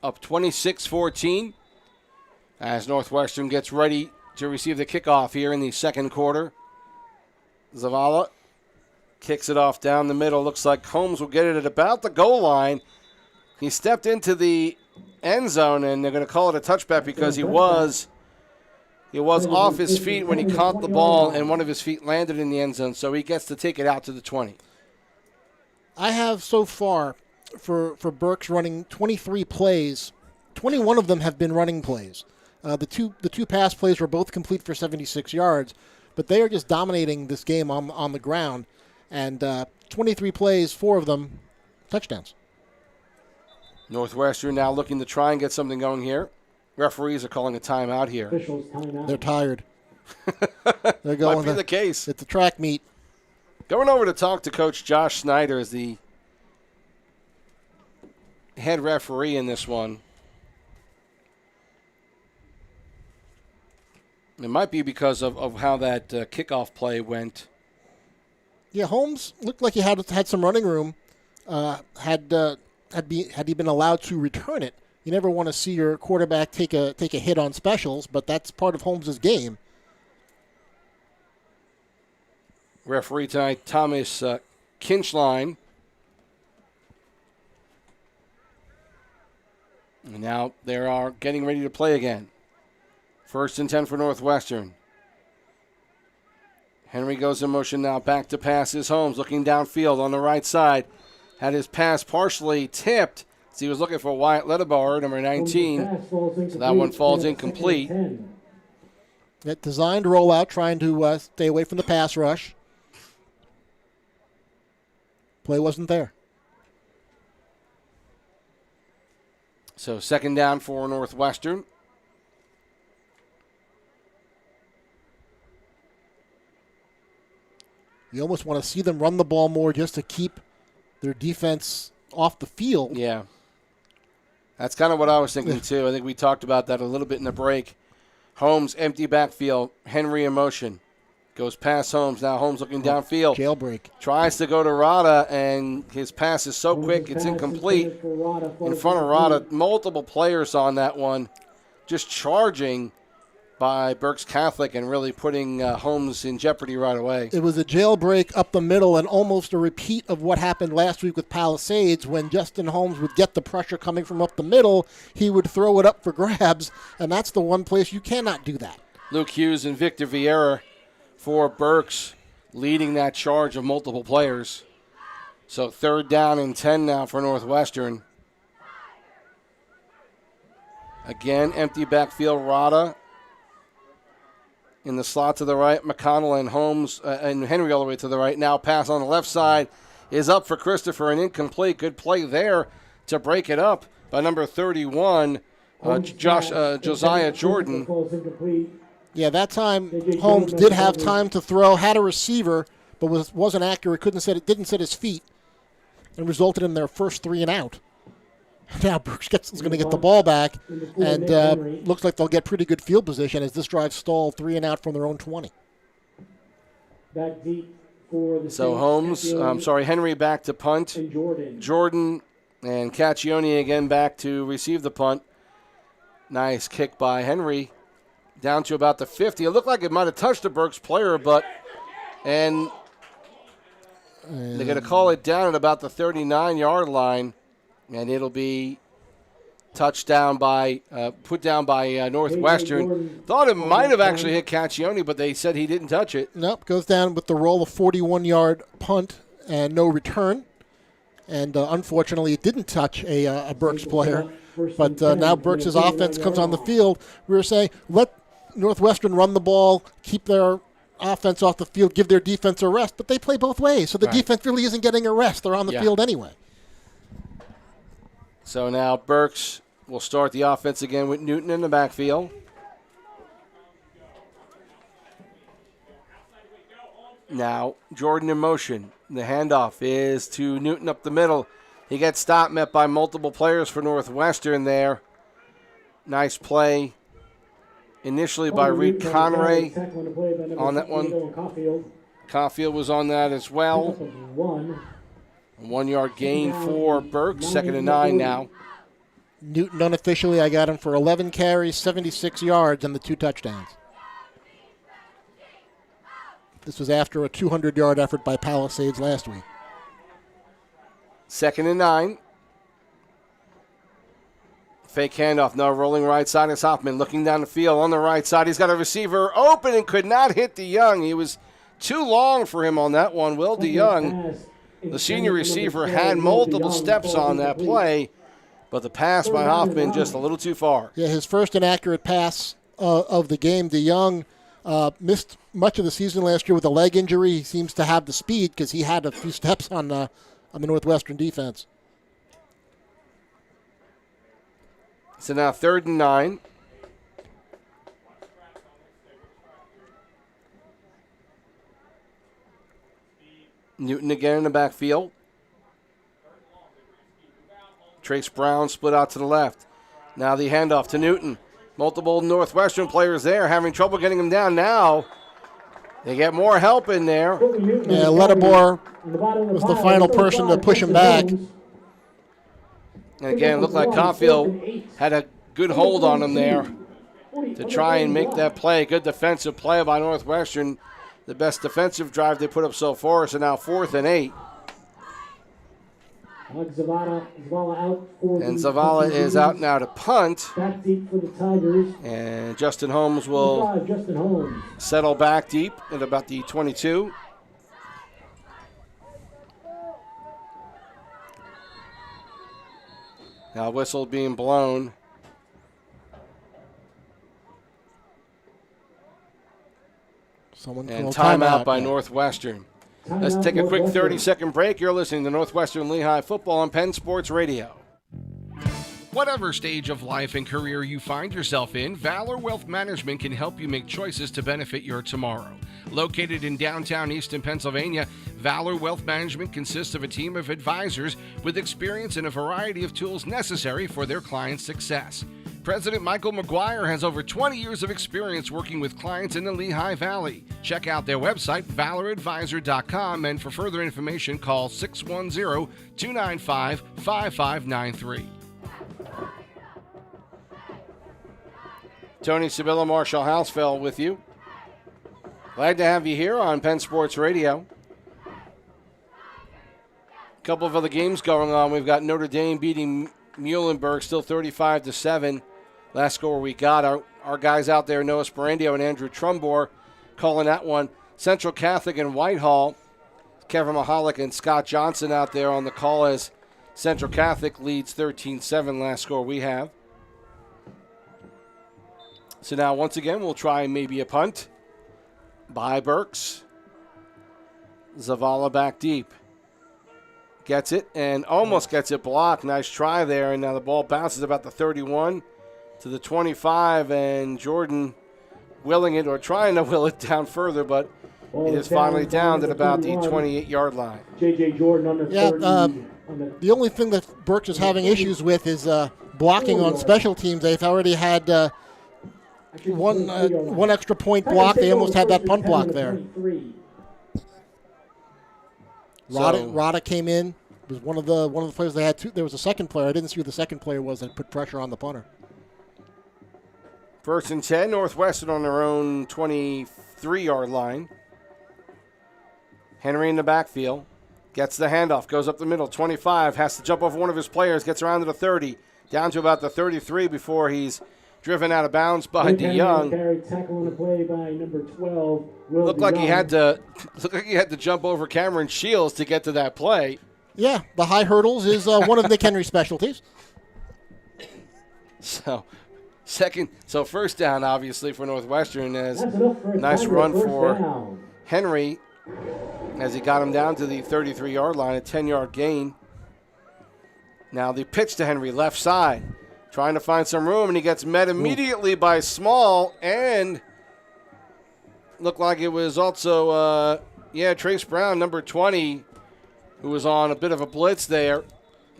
up 26-14 as Northwestern gets ready to receive the kickoff here in the 2nd quarter. Zavala kicks it off down the middle. Looks like Holmes will get it at about the goal line. He stepped into the end zone, and they're going to call it a touchback because he was off his feet when he caught the ball, and one of his feet landed in the end zone, so he gets to take it out to the 20. I have so far for Berks running 23 plays. 21 of them have been running plays. The two pass plays were both complete for 76 yards, but they are just dominating this game on the ground. And 23 plays, 4 of them touchdowns. Northwestern now looking to try and get something going here. Referees are calling a timeout here. Officials timeout. They're tired. They're going. Might be the case. It's a track meet. Going over to talk to Coach Josh Snyder as the head referee in this one. It might be because of how that kickoff play went. Yeah, Holmes looked like he had some running room. Had he been allowed to return it, you never want to see your quarterback take a hit on specials, but that's part of Holmes' game. Referee tonight, Thomas Kinchline. And now they are getting ready to play again. 1st and 10 for Northwestern. Henry goes in motion now. Back to pass is Holmes looking downfield on the right side. Had his pass partially tipped. So he was looking for Wyatt Ledebar, number 19. So that one falls incomplete. That designed rollout, trying to stay away from the pass rush. Play wasn't there. So 2nd down for Northwestern. You almost want to see them run the ball more just to keep their defense off the field. Yeah. That's kind of what I was thinking, too. I think we talked about that a little bit in the break. Holmes, empty backfield. Henry in motion. Goes past Holmes. Now Holmes looking downfield. Jailbreak. Tries to go to Rada, and his pass is so quick, it's incomplete. In front of Rada, multiple players on that one. Just charging by Berks Catholic and really putting Holmes in jeopardy right away. It was a jailbreak up the middle and almost a repeat of what happened last week with Palisades when Justin Holmes would get the pressure coming from up the middle. He would throw it up for grabs, and that's the one place you cannot do that. Luke Hughes and Victor Vieira for Berks leading that charge of multiple players. So 3rd down and 10 now for Northwestern. Again, empty backfield. Rada in the slot to the right. McConnell and Holmes and Henry all the way to the right. Now pass on the left side is up for Christopher and incomplete. Good play there to break it up by number 31, Josiah Jordan. Yeah, that time Holmes did have time to throw, had a receiver, but wasn't accurate, didn't set his feet, and resulted in their first 3 and out. Now Berks is going to get the ball back, and looks like they'll get pretty good field position as this drive stalled 3 and out from their own 20. Back deep for the So Henry back to punt. Jordan and Caccione again back to receive the punt. Nice kick by Henry. Down to about the 50. It looked like it might have touched a Berks player, and they're going to call it down at about the 39-yard line. And it'll be put down by Northwestern. Thought it might have actually hit Caccione, but they said he didn't touch it. Nope, goes down with the roll of 41-yard punt and no return. And unfortunately, it didn't touch a Berks player. But now Berks' offense comes on the field. We were saying, let Northwestern run the ball, keep their offense off the field, give their defense a rest. But they play both ways, so the defense really isn't getting a rest. They're on the field anyway. So now Berks will start the offense again with Newton in the backfield. Now Jordan in motion. The handoff is to Newton up the middle. He gets stopped, met by multiple players for Northwestern there. Nice play initially by Reed Conray on that one. Caulfield was on that as well. 1-yard gain for Berks, 2nd and 9 now. Newton unofficially, I got him for 11 carries, 76 yards, and the 2 touchdowns. This was after a 200-yard effort by Palisades last week. 2nd and 9. Fake handoff, now rolling right side is Hoffman, looking down the field on the right side. He's got a receiver open and could not hit DeYoung. He was too long for him on that one. Will DeYoung, the senior receiver, had multiple steps on that play, but the pass by Hoffman just a little too far. Yeah, his first inaccurate pass of the game. DeYoung Missed much of the season last year with a leg injury. He seems to have the speed because he had a few steps on the Northwestern defense. So now 3rd and 9. Newton again in the backfield. Trace Brown split out to the left. Now the handoff to Newton. Multiple Northwestern players there having trouble getting him down. Now they get more help in there. Yeah, Lettermore was the final person to push him back. And again, it looked like Caulfield had a good hold on him there to try and make that play. Good defensive play by Northwestern. The best defensive drive they put up so far. So now 4th and 8. And Zavala is out now to punt. Back deep for the Tigers. And Justin Holmes will settle back deep at about the 22. Now whistle being blown. And timeout by Northwestern. Let's take a quick 30-second break. You're listening to Northwestern Lehigh Football on Penn Sports Radio. Whatever stage of life and career you find yourself in, Valor Wealth Management can help you make choices to benefit your tomorrow. Located in downtown Easton, Pennsylvania, Valor Wealth Management consists of a team of advisors with experience in a variety of tools necessary for their clients' success. President Michael McGuire has over 20 years of experience working with clients in the Lehigh Valley. Check out their website, valoradvisor.com, and for further information, call 610-295-5593. Tony Sabilla, Marshall Hausfeld with you. Glad to have you here on Penn Sports Radio. A couple of other games going on. We've got Notre Dame beating Muhlenberg, still 35-7. Last score we got. Our guys out there, Noah Sparandio and Andrew Trumbore, calling that one. Central Catholic and Whitehall. Kevin Mahalik and Scott Johnson out there on the call as Central Catholic leads 13-7 last score we have. So now once again we'll try maybe a punt by Berks. Zavala back deep. Gets it and almost gets it blocked. Nice try there. And now the ball bounces about the 31 to the 25. And Jordan willing it or trying to will it down further, but it is finally down at about the 28-yard line. J.J. Jordan on the 30. The only thing that Berks is having issues with is blocking on special teams. They've already had one extra point block. They almost had that punt block there. Rada came in. Was one of the players they had. There was a second player. I didn't see who the second player was that put pressure on the punter. 1st and 10, Northwestern on their own 23-yard line. Henry in the backfield. Gets the handoff, goes up the middle, 25, has to jump over one of his players, gets around to the 30, down to about the 33 before he's driven out of bounds by DeYoung. Tackle on the play by number 12. Looked like he had to jump over Cameron Shields to get to that play. Yeah, the high hurdles is one of Nick Henry's specialties. So first down, obviously, for Northwestern. As nice run for Henry as he got him down to the 33-yard line, a 10-yard gain. Now the pitch to Henry, left side, trying to find some room, and he gets met immediately by Small, and looked like it was also, Trace Brown, number 20, who was on a bit of a blitz there.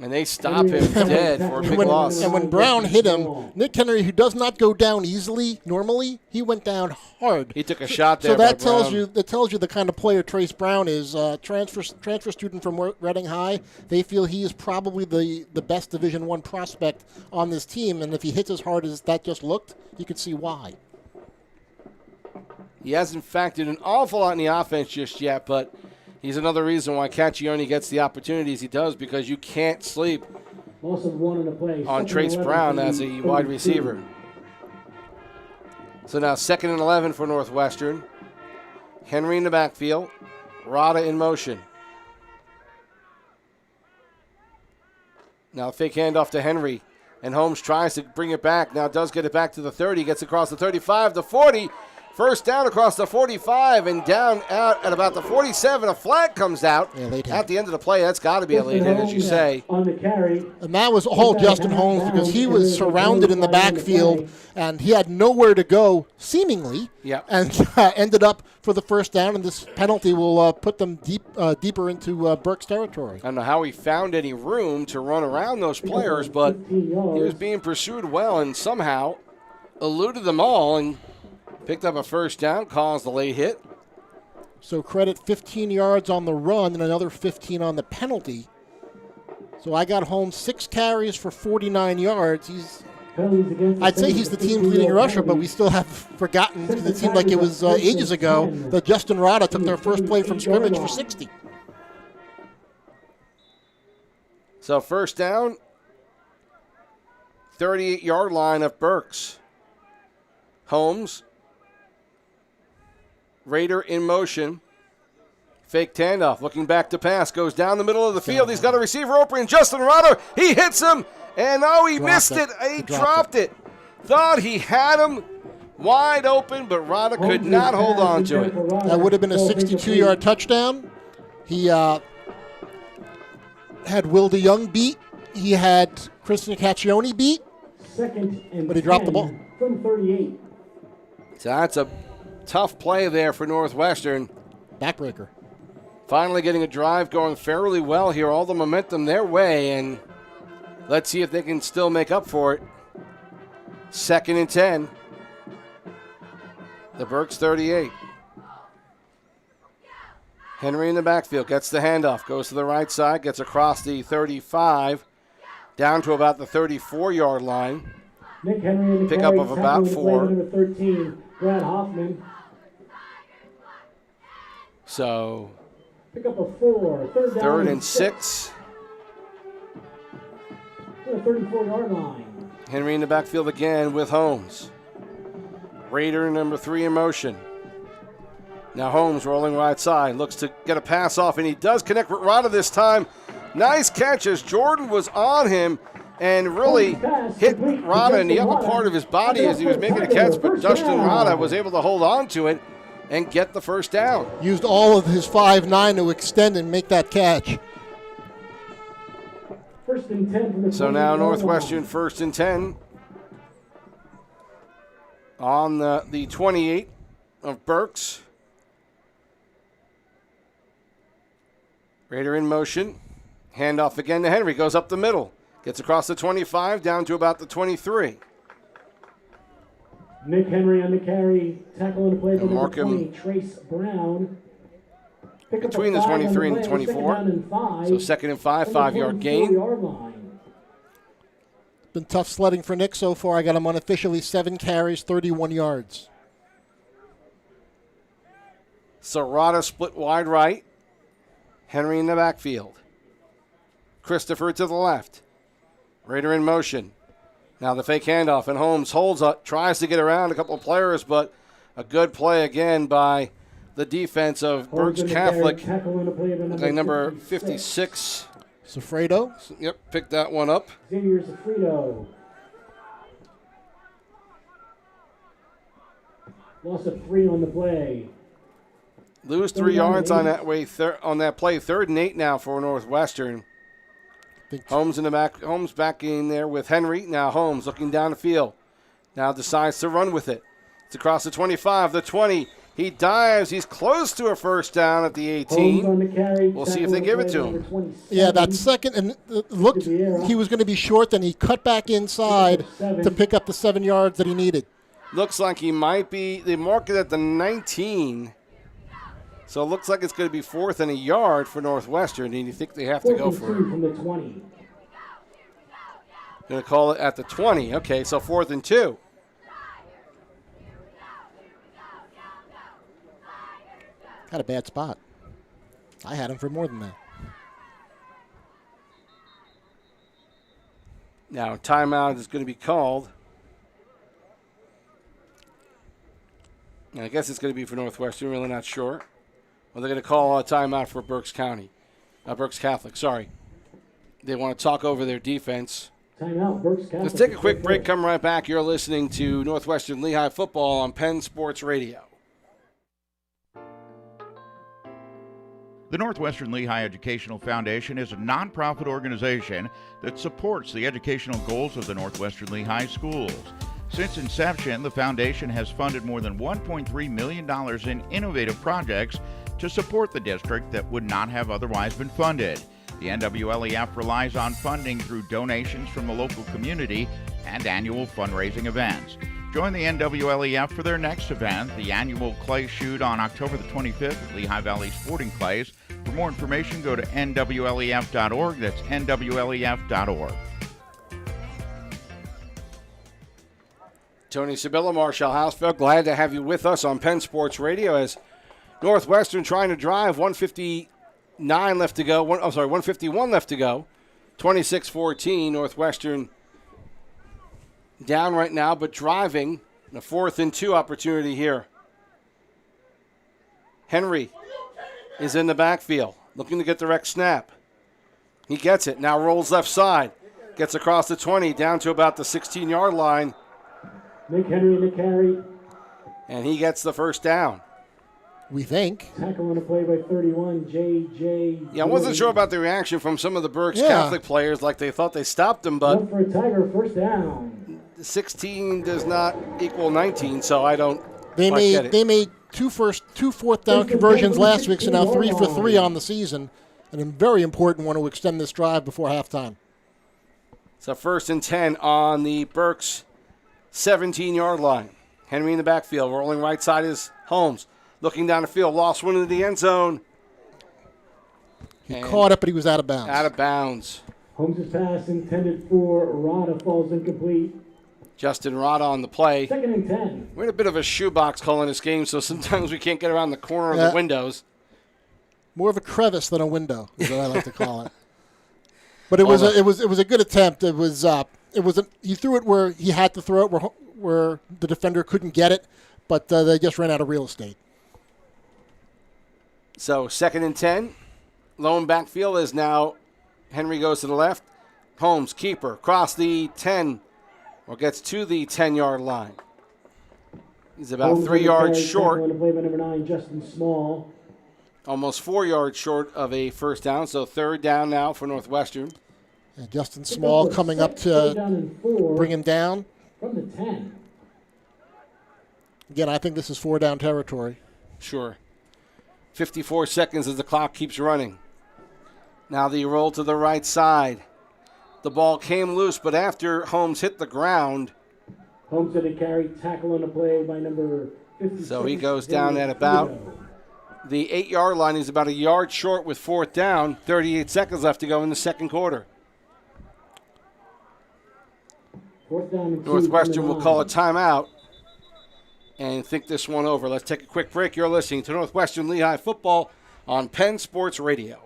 And they stop him dead for a big loss. And when Brown hit him, Nick Henry, who does not go down easily normally, he went down hard. He took a shot there. So that tells you the kind of player Trace Brown is. Transfer student from Reading High. They feel he is probably the best Division I prospect on this team. And if he hits as hard as that just looked, you could see why. He hasn't factored an awful lot in the offense just yet, but he's another reason why Caccione gets the opportunities he does, because you can't sleep on Trace Brown as a wide receiver. So now 2nd and 11 for Northwestern. Henry in the backfield. Rada in motion. Now fake handoff to Henry. And Holmes tries to bring it back. Now does get it back to the 30. Gets across the 35, the 40. First down across the 45 and down out at about the 47. A flag comes out Yeah, late hit. at the end of the play. That's got to be a late hit, as you say. On the carry. And that was all Justin Holmes because he was surrounded in the backfield and he had nowhere to go, seemingly, Yeah. and ended up for the first down. And this penalty will put them deeper into Berks territory. I don't know how he found any room to run around those players, but he was being pursued well and somehow eluded them all and picked up a first down, caused the late hit. So credit 15 yards on the run and another 15 on the penalty. So I got Holmes 6 carries for 49 yards. I'd say he's the team's leading rusher, but we still have forgotten because it seemed like it was ages ago that Justin Rada took their first play from scrimmage for 60. So first down, 38-yard line of Berks. Holmes. Raider in motion. Fake handoff, looking back to pass, goes down the middle of the field. He's got a receiver open, Justin Rada. He hits him, and he missed it. He dropped it. Thought he had him wide open, but Rada could not hold on to it. That would have been a 62-yard touchdown. He had Will DeYoung beat. He had Christian Caccione beat, but he dropped the ball. From 38. So that's a tough play there for Northwestern. Backbreaker. Finally getting a drive going fairly well here. All the momentum their way, and let's see if they can still make up for it. 2nd and 10. The Berks 38. Henry in the backfield gets the handoff, goes to the right side, gets across the 35, down to about the 34-yard line. Nick Henry in the Pickup carry, of about tackling 4. Number 13, Brad Hoffman. So Pick up a 4. Third down. 3rd and 6. To the 34-yard line. Henry in the backfield again with Holmes. Raider number 3 in motion. Now Holmes rolling right side, looks to get a pass off, and he does connect with Rada this time. Nice catch as Jordan was on him and really hit Rada in the upper part of his body as he was making a catch, but Justin Rada was able to hold on to it and get the first down. Used all of his 5'9" to extend and make that catch. 1st and 10 from the So now 20-yard Northwestern line. 1st and 10 on the 28 of Berks. Raider in motion. Handoff again to Henry. Goes up the middle. Gets across the 25 down to about the 23. Nick Henry on the carry, tackle and play by number Markham 20, Trace Brown. Pick up between a the 5 on 23 and the play, 24. 2nd down and 5. So 2nd and 5, From the 5-yard gain. 24-yard line. Been tough sledding for Nick so far. I got him unofficially 7 carries, 31 yards. Serrata split wide right. Henry in the backfield. Christopher to the left. Raider in motion. Now the fake handoff, and Holmes holds up, tries to get around a couple of players, but a good play again by the defense of Berks Catholic. Tackle and play by Okay, number 56. Sofredo. Yep, picked that one up. Xavier Sofredo. Loss of 3 on the play. Lose 3 yards on that on that play. 3rd and 8 now for Northwestern. Holmes in the back. Holmes back in there with Henry. Now Holmes looking down the field. Now decides to run with it. It's across the 25, the 20. He dives. He's close to a first down at the 18. On the carry, We'll see if they give it to him. Yeah, that second, and looked, he was going to be short, then he cut back inside to pick up the 7 yards that he needed. Looks like he might be, they mark it at the 19. So it looks like it's going to be 4th and a yard for Northwestern, and you think they have to go for it. From the 20. Going to call it at the 20. Okay, so 4th and 2. Got a bad spot. I had him for more than that. Now, timeout is going to be called. And I guess it's going to be for Northwestern, really not sure. Well, they're going to call a timeout for Berks Catholic, sorry. They want to talk over their defense. Timeout, Berks Catholic. Let's take a quick break. Come right back. You're listening to Northwestern Lehigh football on Penn Sports Radio. The Northwestern Lehigh Educational Foundation is a nonprofit organization that supports the educational goals of the Northwestern Lehigh schools. Since inception, the foundation has funded more than $1.3 million in innovative projects to support the district that would not have otherwise been funded. The NWLEF relies on funding through donations from the local community and annual fundraising events. Join the NWLEF for their next event, the annual Clay Shoot on October the 25th at Lehigh Valley Sporting Clays. For more information, go to nwlef.org. That's nwlef.org. Tony Sabilla, Marshall Hausfeld, glad to have you with us on Penn Sports Radio as Northwestern trying to drive. 151 left to go. 26-14. Northwestern down right now, but driving. A 4th and 2 opportunity here. Henry is in the backfield, looking to get the direct snap. He gets it. Now rolls left side. Gets across the 20, down to about the 16-yard line. Nick Henry in the carry. And he gets the first down. We think. Tackle on a play by 31, J.J. Yeah, I wasn't sure about the reaction from some of the Berks Catholic players, like they thought they stopped him, but One for a Tiger, first down. 16 does not equal 19, so I don't They quite get it. made two fourth down conversions last week, so now 3 for 3 on the season, and a very important one to extend this drive before halftime. So 1st and 10 on the Berks 17-yard line. Henry in the backfield, rolling right side is Holmes. Looking down the field, lost one into the end zone. He caught it, but he was out of bounds. Out of bounds. Holmes' pass intended for Rada falls incomplete. Justin Rada on the play. 2nd and 10. We're in a bit of a shoebox call in this game, so sometimes we can't get around the corner of the windows. More of a crevice than a window, is what I like to call it. But it was a good attempt. He threw it where he had to throw it, where the defender couldn't get it, but they just ran out of real estate. So 2nd and 10. Lone backfield is now Henry goes to the left. Holmes, keeper, cross the 10, or gets to the 10-yard line. He's about Holmes 3 yards tackle short. on a play by number 9, Justin Small. Almost 4 yards short of a first down, so 3rd down now for Northwestern. And Justin Small coming up to bring him down. From the 10. Again, I think this is 4 down territory. Sure. 54 seconds as the clock keeps running. Now the roll to the right side. The ball came loose, but after Holmes hit the ground. Holmes had a carry, tackle on the play by number 56. So he goes down at about the 8-yard line. He's about a yard short with 4th down. 38 seconds left to go in the second quarter. 4th down and 2 Northwestern will call a timeout and think this one over. Let's take a quick break. You're listening to Northwestern Lehigh football on Penn Sports Radio.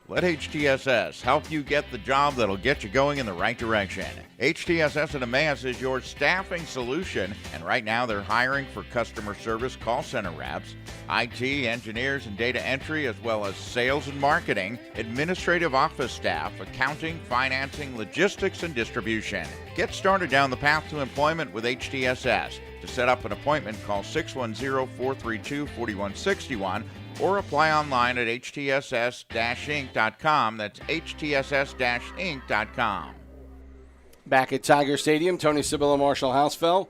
Let HTSS help you get the job that'll get you going in the right direction. HTSS at Emmaus is your staffing solution, and right now they're hiring for customer service call center reps, IT, engineers, and data entry, as well as sales and marketing, administrative office staff, accounting, financing, logistics, and distribution. Get started down the path to employment with HTSS. To set up an appointment, call 610-432-4161 or apply online at htss-inc.com. That's htss-inc.com. Back at Tiger Stadium, Tony Sabilla, Marshall Hausfeld.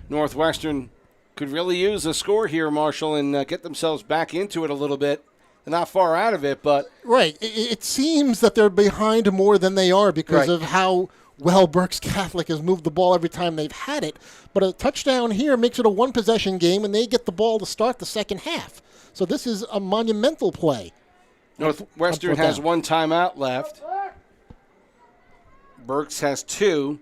Northwestern could really use a score here, Marshall, and get themselves back into it a little bit. They're not far out of it, but... Right. It seems that they're behind more than they are because of how well Berks Catholic has moved the ball every time they've had it. But a touchdown here makes it a one-possession game, and they get the ball to start the second half. So this is a monumental play. Northwestern has 1 timeout left. Berks has 2.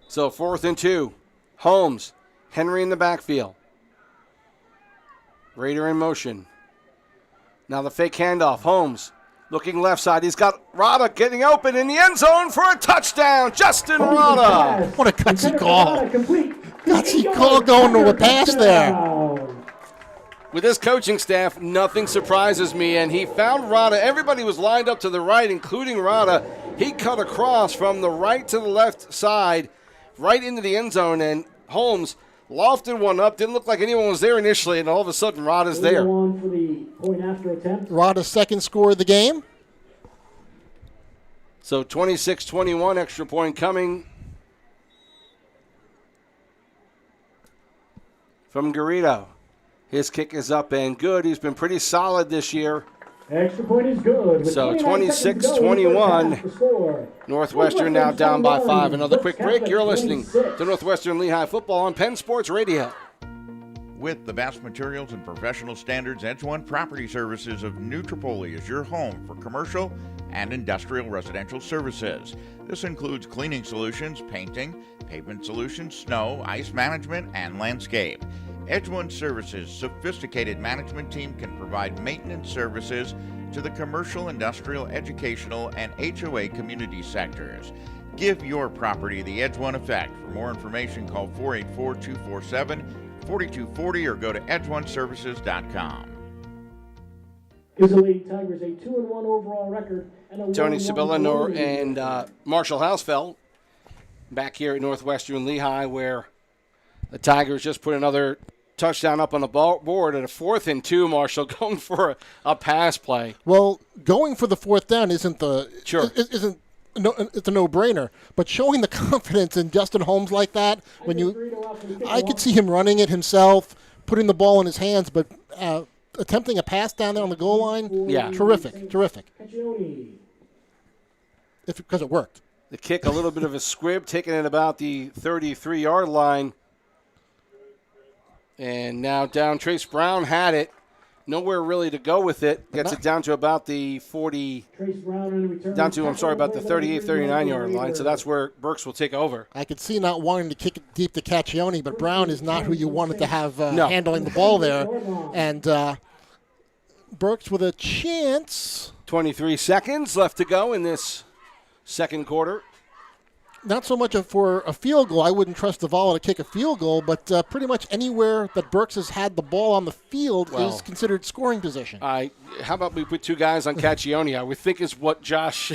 So 4th and 2. Holmes. Henry in the backfield. Raider in motion. Now the fake handoff. Holmes looking left side. He's got Rada getting open in the end zone for a touchdown. Justin Rada. What a gutsy call. Gutsy call going to a pass there. With this coaching staff, nothing surprises me, and he found Rada. Everybody was lined up to the right, including Rada. He cut across from the right to the left side, right into the end zone, and Holmes lofted one up. Didn't look like anyone was there initially, and all of a sudden Rod is there. On for the point after attempt. Rada's second score of the game. So 26-21, extra point coming from Garrido. His kick is up and good. He's been pretty solid this year. Extra point is good. With So 29 seconds to go in the first half, the 26-21. score. Northwestern now down by 5. Another Berks quick break. Catholic You're listening 26. to Northwestern Lehigh football on Penn Sports Radio. With the best materials and professional standards, Edge One Property Services of New Tripoli is your home for commercial and industrial residential services. This includes cleaning solutions, painting, pavement solutions, snow, ice management, and landscape. Edge One Services' sophisticated management team can provide maintenance services to the commercial, industrial, educational, and HOA community sectors. Give your property the Edge One effect. For more information, call 484-247-4240 or go to edgeoneservices.com. Gives the Lady Tigers a 2-1 overall record and a Tony 1-1 Sabella preliminary and record. Marshall Hausfeld back here at Northwestern Lehigh, where the Tigers just put another touchdown up on the board at a 4th and 2. Marshall going for a pass play. Well, going for the fourth down isn't Sure. isn't no, it's a no-brainer. But showing the confidence in Justin Holmes like that, I could see him running it himself, putting the ball in his hands, but attempting a pass down there on the goal line, Yeah. terrific. Caccione. Because it worked. The kick, a little bit of a squib, taken at about the 33-yard line. And now down, Trace Brown had it. Nowhere really to go with it. Gets it down to about the 40, Trace Brown in return. down to, about the 38, 39-yard line. So that's where Berks will take over. I could see not wanting to kick it deep to Caccione, but Brown is not who you wanted to have No. handling the ball there. And Berks with a chance. 23 seconds left to go in this second quarter. Not so much for a field goal. I wouldn't trust Zavala to kick a field goal, but pretty much anywhere that Berks has had the ball on the field is considered scoring position. How about we put two guys on Caccione? I would think is what Josh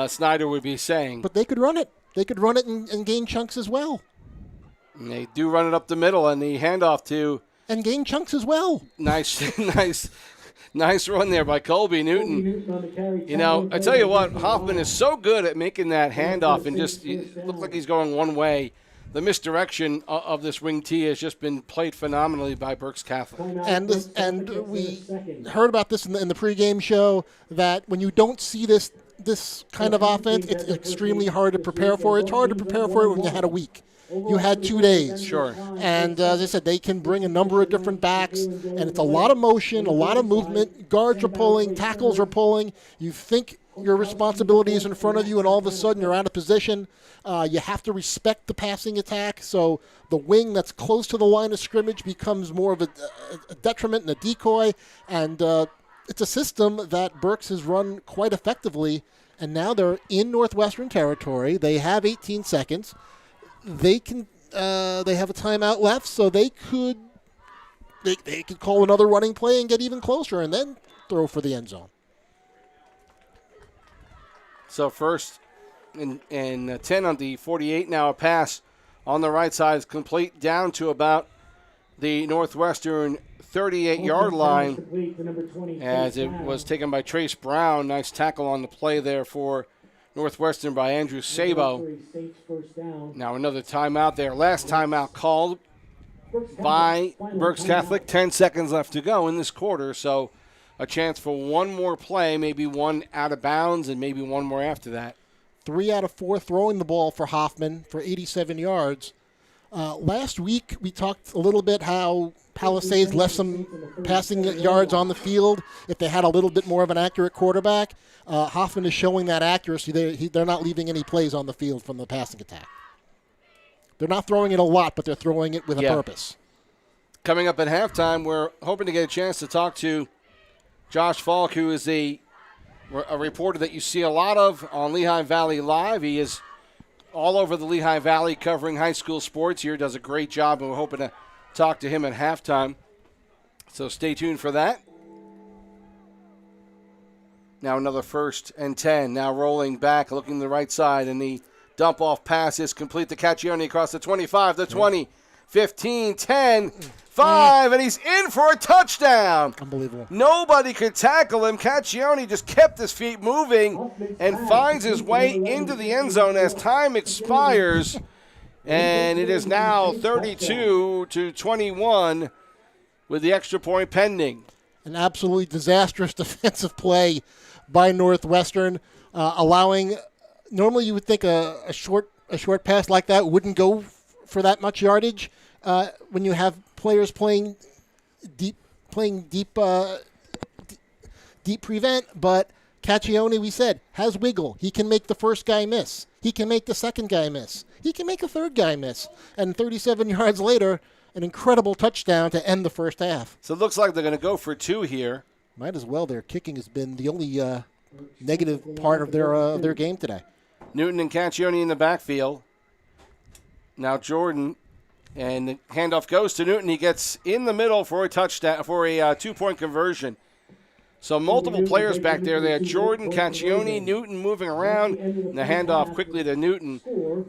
Snyder would be saying. But they could run it. They could run it and gain chunks as well. And they do run it up the middle, and the handoff to And gain chunks as well. Nice run there by Colby Newton. You know, I tell you what, Hoffman is so good at making that handoff and just look like he's going one way. The misdirection of this wing T has just been played phenomenally by Berks Catholic. And we heard about this in the pregame show, that when you don't see this kind of offense, it's extremely hard to prepare for. It's hard to prepare for it when you had a week. You had 2 days. Sure. And as I said, they can bring a number of different backs, and it's a lot of motion, a lot of movement. Guards are pulling, tackles are pulling. You think your responsibility is in front of you, and all of a sudden you're out of position. You have to respect the passing attack, so the wing that's close to the line of scrimmage becomes more of a detriment and a decoy. And it's a system that Berks has run quite effectively, and now they're in Northwestern territory. They have 18 seconds. They can. They have a timeout left, so they could call another running play and get even closer, and then throw for the end zone. So first and 10 on the 48. Now a pass on the right side is complete down to about the Northwestern 38-yard line, as it was taken by Trace Brown. Nice tackle on the play there for Northwestern by Andrew Sabo. Now another timeout there. Last timeout called by Berks Catholic. 10 seconds left to go in this quarter, so a chance for one more play, maybe one out of bounds and maybe one more after that. 3 out of 4 throwing the ball for Hoffman for 87 yards. Last week we talked a little bit how Palisades left some passing yards on the field if they had a little bit more of an accurate quarterback. Hoffman is showing that accuracy. They're not leaving any plays on the field from the passing attack. They're not throwing it a lot, but they're throwing it with a purpose. Coming up at halftime, we're hoping to get a chance to talk to Josh Falk, who is a reporter that you see a lot of on Lehigh Valley Live. He is all over the Lehigh Valley covering high school sports here, does a great job, and we're hoping to talk to him at halftime. So stay tuned for that. Now another 1st and 10. Now rolling back, looking to the right side, and the dump-off pass is complete to Caccione across the 25, the 20, 15, 10, 5, and he's in for a touchdown. Unbelievable. Nobody could tackle him. Caccione just kept his feet moving and finds his way into the end zone as time expires. And it is now 32-21 with the extra point pending. An absolutely disastrous defensive play by Northwestern, allowing. Normally, you would think a short pass like that wouldn't go for that much yardage when you have players playing deep prevent. But Caccione, we said, has wiggle. He can make the first guy miss. He can make the second guy miss. He can make a third guy miss. And 37 yards later, an incredible touchdown to end the first half. So it looks like they're going to go for 2 here. Might as well. Their kicking has been the only negative part of their game today. Newton and Caccione in the backfield. Now Jordan, and the handoff goes to Newton. He gets in the middle for a touchdown, for a 2-point conversion. So multiple players back there. They had Jordan, Caccione, Newton moving around. And the handoff quickly to Newton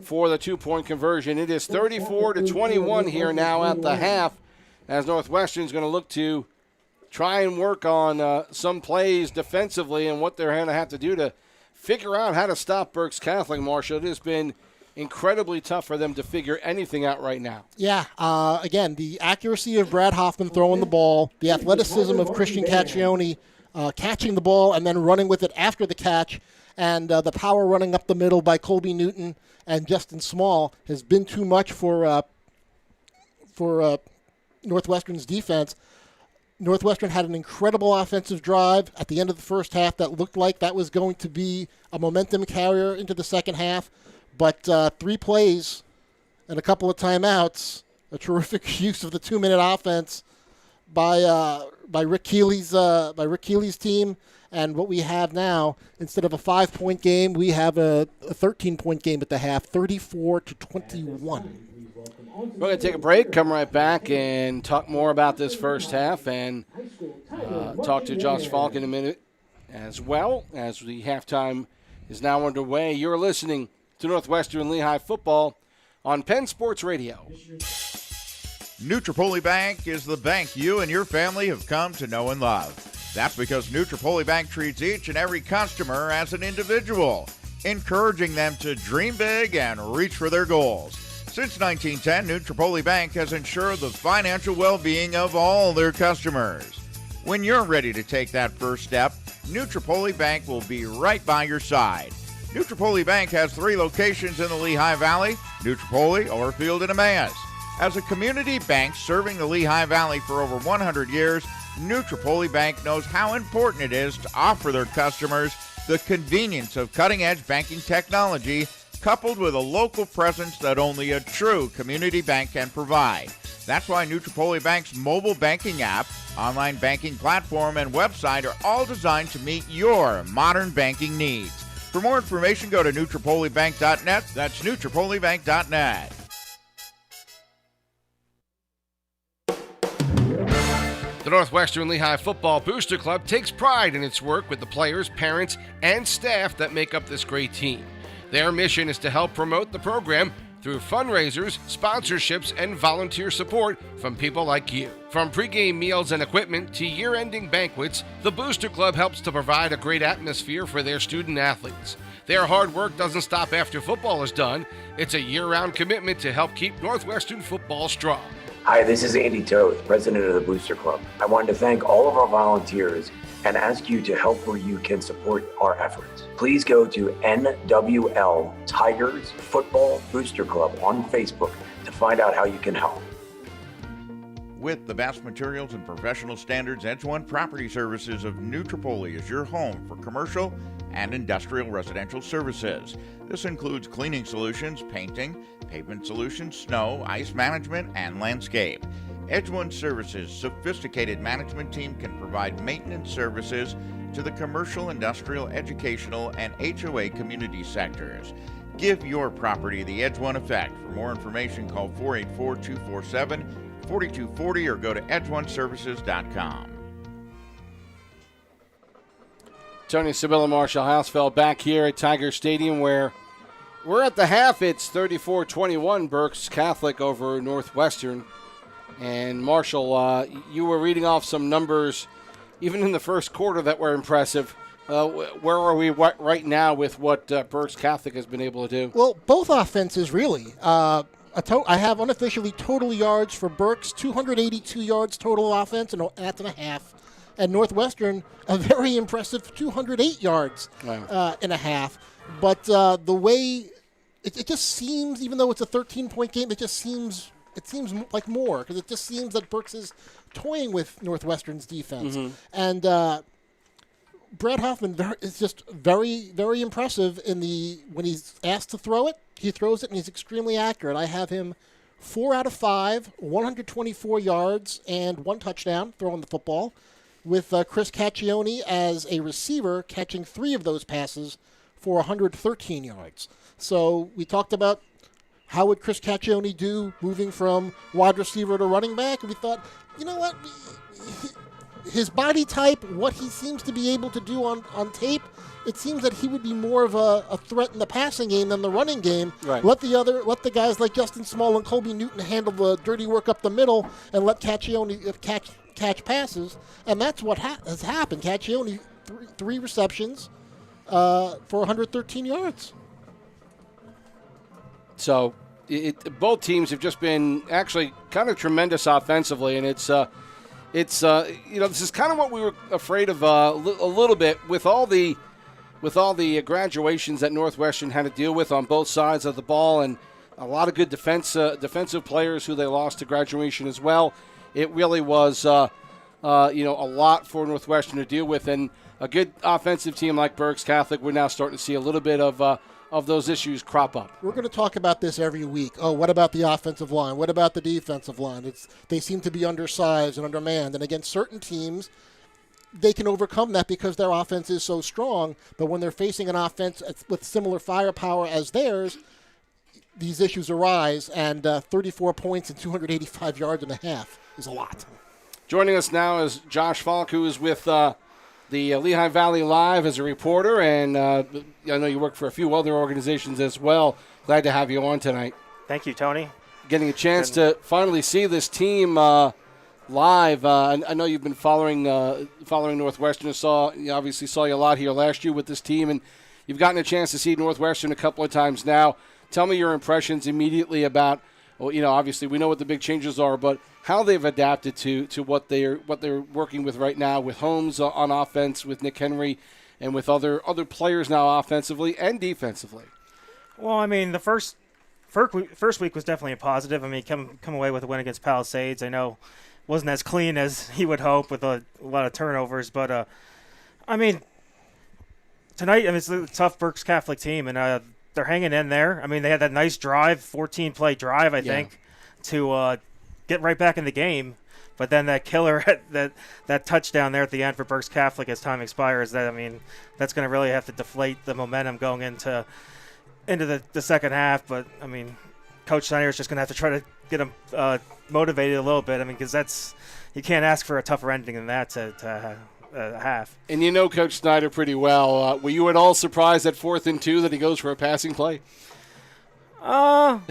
for the 2-point conversion. It is 34-21 here now at the half, as Northwestern's going to look to try and work on some plays defensively and what they're going to have to do to figure out how to stop Berks Catholic, Marshall. It has been incredibly tough for them to figure anything out right now. Yeah, again, the accuracy of Brad Hoffman throwing the ball, the athleticism of Christian Caccione catching the ball and then running with it after the catch, and the power running up the middle by Colby Newton and Justin Small has been too much for Northwestern's defense. Northwestern had an incredible offensive drive at the end of the first half that looked like that was going to be a momentum carrier into the second half. But 3 plays and a couple of timeouts, a terrific use of the 2-minute offense by Rick Keeley's team. And what we have now, instead of a 5-point game, we have a 13-point game at the half, 34-21. We're going to take a break, come right back, and talk more about this first half, and talk to Josh Falk in a minute as well, as the halftime is now underway. You're listening to Northwestern Lehigh football on Penn Sports Radio. Nutropoli Bank is the bank you and your family have come to know and love. That's because Nutropoli Bank treats each and every customer as an individual, encouraging them to dream big and reach for their goals. Since 1910, Nutropoli Bank has ensured the financial well-being of all their customers. When you're ready to take that first step, Nutropoli Bank will be right by your side. Nutropoli Bank has 3 locations in the Lehigh Valley, Nutropoli, Orfield, and Emmaus. As a community bank serving the Lehigh Valley for over 100 years, Nutropoli Bank knows how important it is to offer their customers the convenience of cutting-edge banking technology coupled with a local presence that only a true community bank can provide. That's why Nutropoli Bank's mobile banking app, online banking platform, and website are all designed to meet your modern banking needs. For more information, go to NutropoliBank.net. That's NutropoliBank.net. The Northwestern Lehigh Football Booster Club takes pride in its work with the players, parents, and staff that make up this great team. Their mission is to help promote the program through fundraisers, sponsorships, and volunteer support from people like you. From pregame meals and equipment to year-ending banquets, the Booster Club helps to provide a great atmosphere for their student athletes. Their hard work doesn't stop after football is done. It's a year-round commitment to help keep Northwestern football strong. Hi, this is Andy Toth, president of the Booster Club. I wanted to thank all of our volunteers and ask you to help where you can support our efforts. Please go to NWL Tigers Football Booster Club on Facebook to find out how you can help. With the best materials and professional standards, Edge One Property Services of Nutropoli is your home for commercial and industrial residential services. This includes cleaning solutions, painting, pavement solutions, snow, ice management, and landscape. Edge One Services' sophisticated management team can provide maintenance services to the commercial, industrial, educational, and HOA community sectors. Give your property the Edge One effect. For more information, call 484-247-4240 or go to edgeoneservices.com. Tony Sibylla, Marshall Hausfeld back here at Tiger Stadium, where we're at the half. It's 34-21, Berks Catholic over Northwestern. And Marshall, you were reading off some numbers, even in the first quarter, that were impressive. Where are we right now with what Berks Catholic has been able to do? Well, both offenses, really. I have unofficially total yards for Berks, 282 yards total offense, and that's and a half. And Northwestern, a very impressive 208 yards and a half. But the way it just seems, even though it's a 13-point game, it seems like more, because it just seems that Berks is toying with Northwestern's defense. Mm-hmm. And Brad Hoffman is just very, very impressive when he's asked to throw it. He throws it, and he's extremely accurate. I have him 4 out of 5, 124 yards, and 1 touchdown throwing the football, with Chris Caccione as a receiver catching 3 of those passes for 113 yards. So we talked about how would Chris Caccione do moving from wide receiver to running back, and we thought, you know what, his body type, what he seems to be able to do on tape, it seems that he would be more of a threat in the passing game than the running game. Right. Let the guys like Justin Small and Colby Newton handle the dirty work up the middle, and let Caccione catch passes, and that's what has happened. Caccione, 3 receptions for 113 yards. So both teams have just been actually kind of tremendous offensively, and it's this is kind of what we were afraid of a little bit with all the graduations that Northwestern had to deal with on both sides of the ball, and a lot of good defensive players who they lost to graduation as well. It really was a lot for Northwestern to deal with, and a good offensive team like Berks Catholic, we're now starting to see a little bit of those issues crop up. We're going to talk about this every week. Oh, what about the offensive line? What about the defensive line? They seem to be undersized and undermanned, and against certain teams, they can overcome that because their offense is so strong. But when they're facing an offense with similar firepower as theirs, these issues arise, and 34 points and 285 yards and a half is a lot. Joining us now is Josh Falk, who is with the Lehigh Valley Live as a reporter, and I know you work for a few other organizations as well. Glad to have you on tonight. Thank you, Tony. Getting a chance to finally see this team live. I know you've been following Northwestern. Obviously saw you a lot here last year with this team, and you've gotten a chance to see Northwestern a couple of times now. Tell me your impressions immediately about, obviously we know what the big changes are, but how they've adapted to what they're working with right now with Holmes on offense, with Nick Henry, and with other players now offensively and defensively. Well, I mean, the first week was definitely a positive. I mean, come away with a win against Palisades. I know it wasn't as clean as he would hope with a lot of turnovers, but I mean, tonight, it's a tough Berks Catholic team, and they're hanging in there. I mean, they had that nice drive, 14-play drive, I think, to get right back in the game. But then that killer, that touchdown there at the end for Berks Catholic as time expires, that's going to really have to deflate the momentum going into the second half. But, I mean, Coach Snyder is just going to have to try to get them motivated a little bit. I mean, because you can't ask for a tougher ending than that to half. And you know Coach Snyder pretty well. Were you at all surprised at 4th and 2 that he goes for a passing play? Yeah,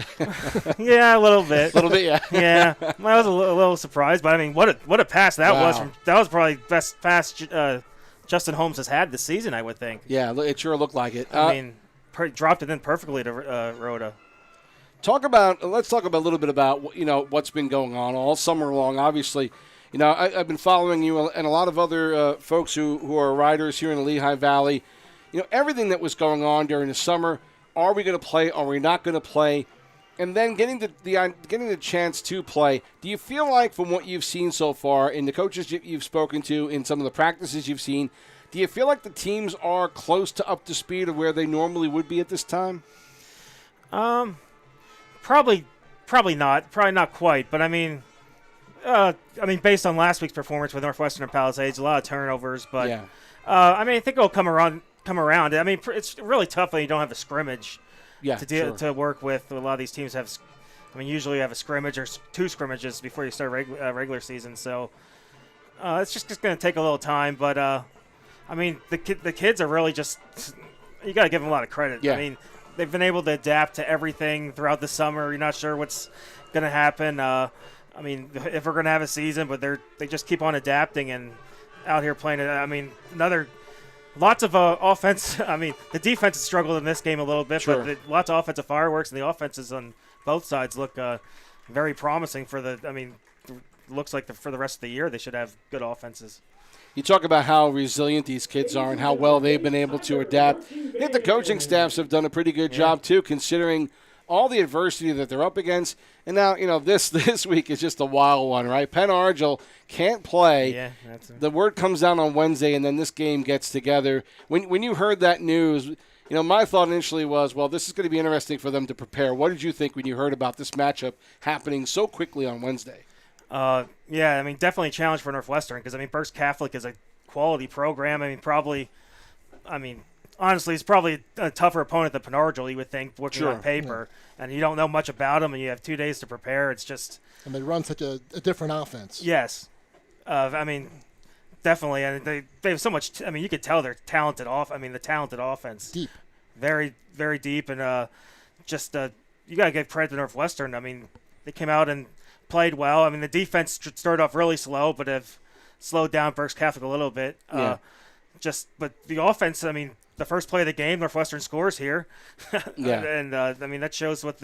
a little bit. A little bit, yeah. Yeah, I was a little surprised, but I mean, what a pass that was! That was probably the best pass Justin Holmes has had this season, I would think. Yeah, it sure looked like it. I mean, dropped it in perfectly to Rhoda. Let's talk about a little bit about what's been going on all summer long. Obviously, I've been following you and a lot of other folks who are writers here in the Lehigh Valley. Everything that was going on during the summer. Are we going to play? Are we not going to play? And then getting the chance to play. Do you feel like, from what you've seen so far, in the coaches you've spoken to, in some of the practices you've seen, do you feel like the teams are close to up to speed of where they normally would be at this time? Probably not. Probably not quite. But I mean, based on last week's performance with Northwestern and Palisades, a lot of turnovers. But yeah. I think it'll come around. I mean, it's really tough when you don't have a scrimmage to work with. A lot of these teams have, usually you have a scrimmage or 2 scrimmages before you start regular season. So it's just going to take a little time. But I mean, the kids are really just – you got to give them a lot of credit. Yeah. I mean, they've been able to adapt to everything throughout the summer. You're not sure what's going to happen. I mean, if we're going to have a season, but they just keep on adapting and out here playing it. I mean, lots of offense. I mean, the defense has struggled in this game a little bit, Sure. but lots of offensive fireworks, and the offenses on both sides look very promising for the – I mean, looks like for the rest of the year they should have good offenses. You talk about how resilient these kids are and how well they've been able to adapt. I think the coaching staffs have done a pretty good job, too, considering all the adversity that they're up against. And now, this week is just a wild one, right? Penn Argyle can't play. Yeah, the word comes down on Wednesday, and then this game gets together. When you heard that news, my thought initially was, well, this is going to be interesting for them to prepare. What did you think when you heard about this matchup happening so quickly on Wednesday? Yeah, I mean, definitely a challenge for Northwestern because, I mean, Berks Catholic is a quality program. Honestly, it's probably a tougher opponent than Penn Argyle, you would think, working on paper. Yeah. And you don't know much about them, and you have 2 days to prepare. It's just – And they run such a different offense. Yes. I mean, definitely. And they have so much – I mean, you could tell they're talented the talented offense. Deep. Very, very deep. And you got to give credit to Northwestern. I mean, they came out and – played well. I mean, the defense started off really slow, but have slowed down Berks Catholic a little bit. Yeah. But the offense, I mean, the first play of the game, Northwestern scores here. Yeah. And, I mean, that shows what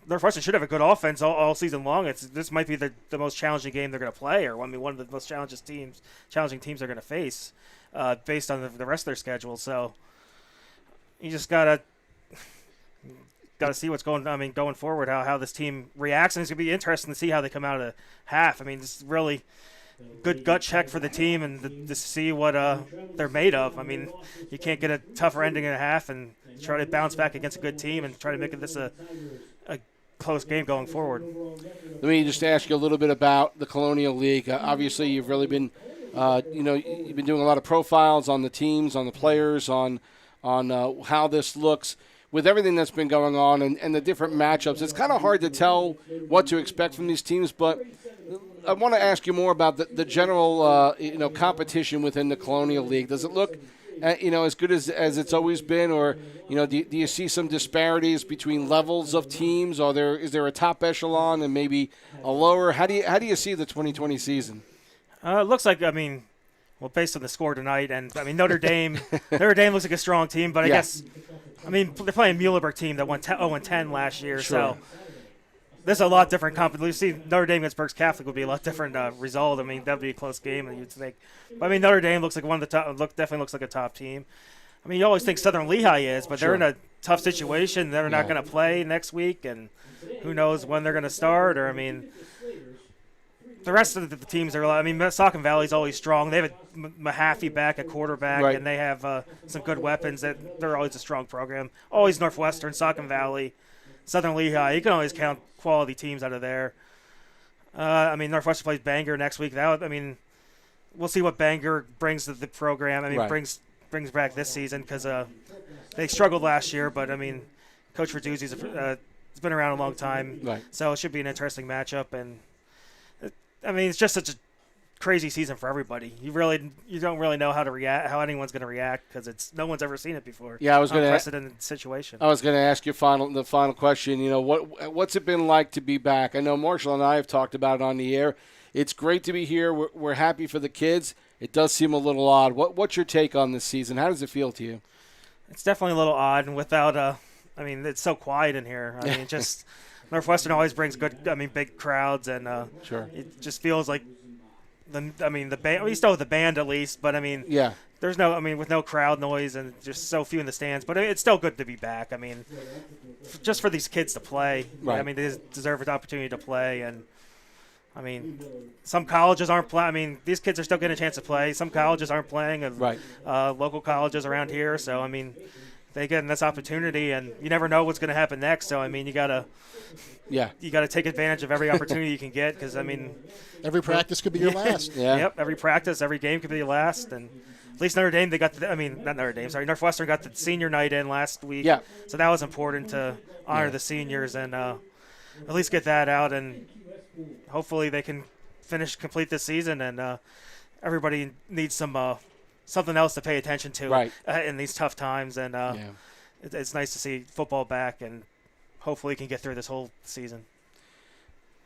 Northwestern should have a good offense all season long. This might be the most challenging game they're going to play, or one of the most challenging teams they're going to face based on the rest of their schedule. So you just got to see what's going forward, how this team reacts, and it's going to be interesting to see how they come out of the half. I mean, this is really good gut check for the team and to see what they're made of. I mean, you can't get a tougher ending in a half and try to bounce back against a good team and try to make this a close game going forward. Let me just ask you a little bit about the Colonial League. Obviously, you've really been, you've been doing a lot of profiles on the teams, on the players, on how this looks. With everything that's been going on and the different matchups, it's kind of hard to tell what to expect from these teams. But I want to ask you more about the general, competition within the Colonial League. Does it look, as good as it's always been, or do you see some disparities between levels of teams? Is there a top echelon and maybe a lower? How do you see the 2020 season? It looks like based on the score tonight, and I mean Notre Dame looks like a strong team, but I guess. I mean, they're playing Muhlenberg team that went 0-10 last year, Sure. so there's a lot different competition. You see Notre Dame against Berks Catholic would be a lot different result. I mean, that would be a close game, you'd think. But I mean, Notre Dame looks like one of the top. Definitely looks like a top team. I mean, you always think Southern Lehigh is, but they're in a tough situation. They're not going to play next week, and who knows when they're going to start. Or I mean, the rest of the teams are. I mean, Saucon Valley's always strong. They have a Mahaffey back at quarterback, right. and they have some good weapons. They're always a strong program. Always Northwestern, Saucon Valley, Southern Lehigh. You can always count quality teams out of there. I mean, Northwestern plays Bangor next week. We'll see what Bangor brings to the program. I mean, right. brings back this season because they struggled last year. But I mean, Coach Verduzzi's has been around a long time, Right. so it should be an interesting matchup. And I mean, it's just such a crazy season for everybody. You don't really know how anyone's going to react because no one's ever seen it before. Yeah, I was going to unprecedented situation. I was going to ask you the final question. What's it been like to be back? I know Marshall and I have talked about it on the air. It's great to be here. We're happy for the kids. It does seem a little odd. What's your take on this season? How does it feel to you? It's definitely a little odd, and without I mean, it's so quiet in here. I mean, just Northwestern always brings big crowds, and Sure. It just feels like the band. We still have the band at least, but I mean, Yeah. there's with no crowd noise and just so few in the stands. But it's still good to be back. I mean, just for these kids to play. Right. I mean, they deserve an opportunity to play, and I mean, some colleges aren't playing. I mean, these kids are still getting a chance to play. Some colleges aren't playing, Right. Local colleges around here. So I mean, they get this opportunity, and you never know what's going to happen next. So I mean, you gotta take advantage of every opportunity you can get because I mean, every practice could be your last. Yeah. Yep, every practice, every game could be your last, and at least Notre Dame not Notre Dame. Sorry, Northwestern got the senior night in last week. Yeah. So that was important to honor the seniors and at least get that out, and hopefully they can complete this season. And everybody needs some something else to pay attention to Right. In these tough times. And it's nice to see football back, and hopefully he can get through this whole season.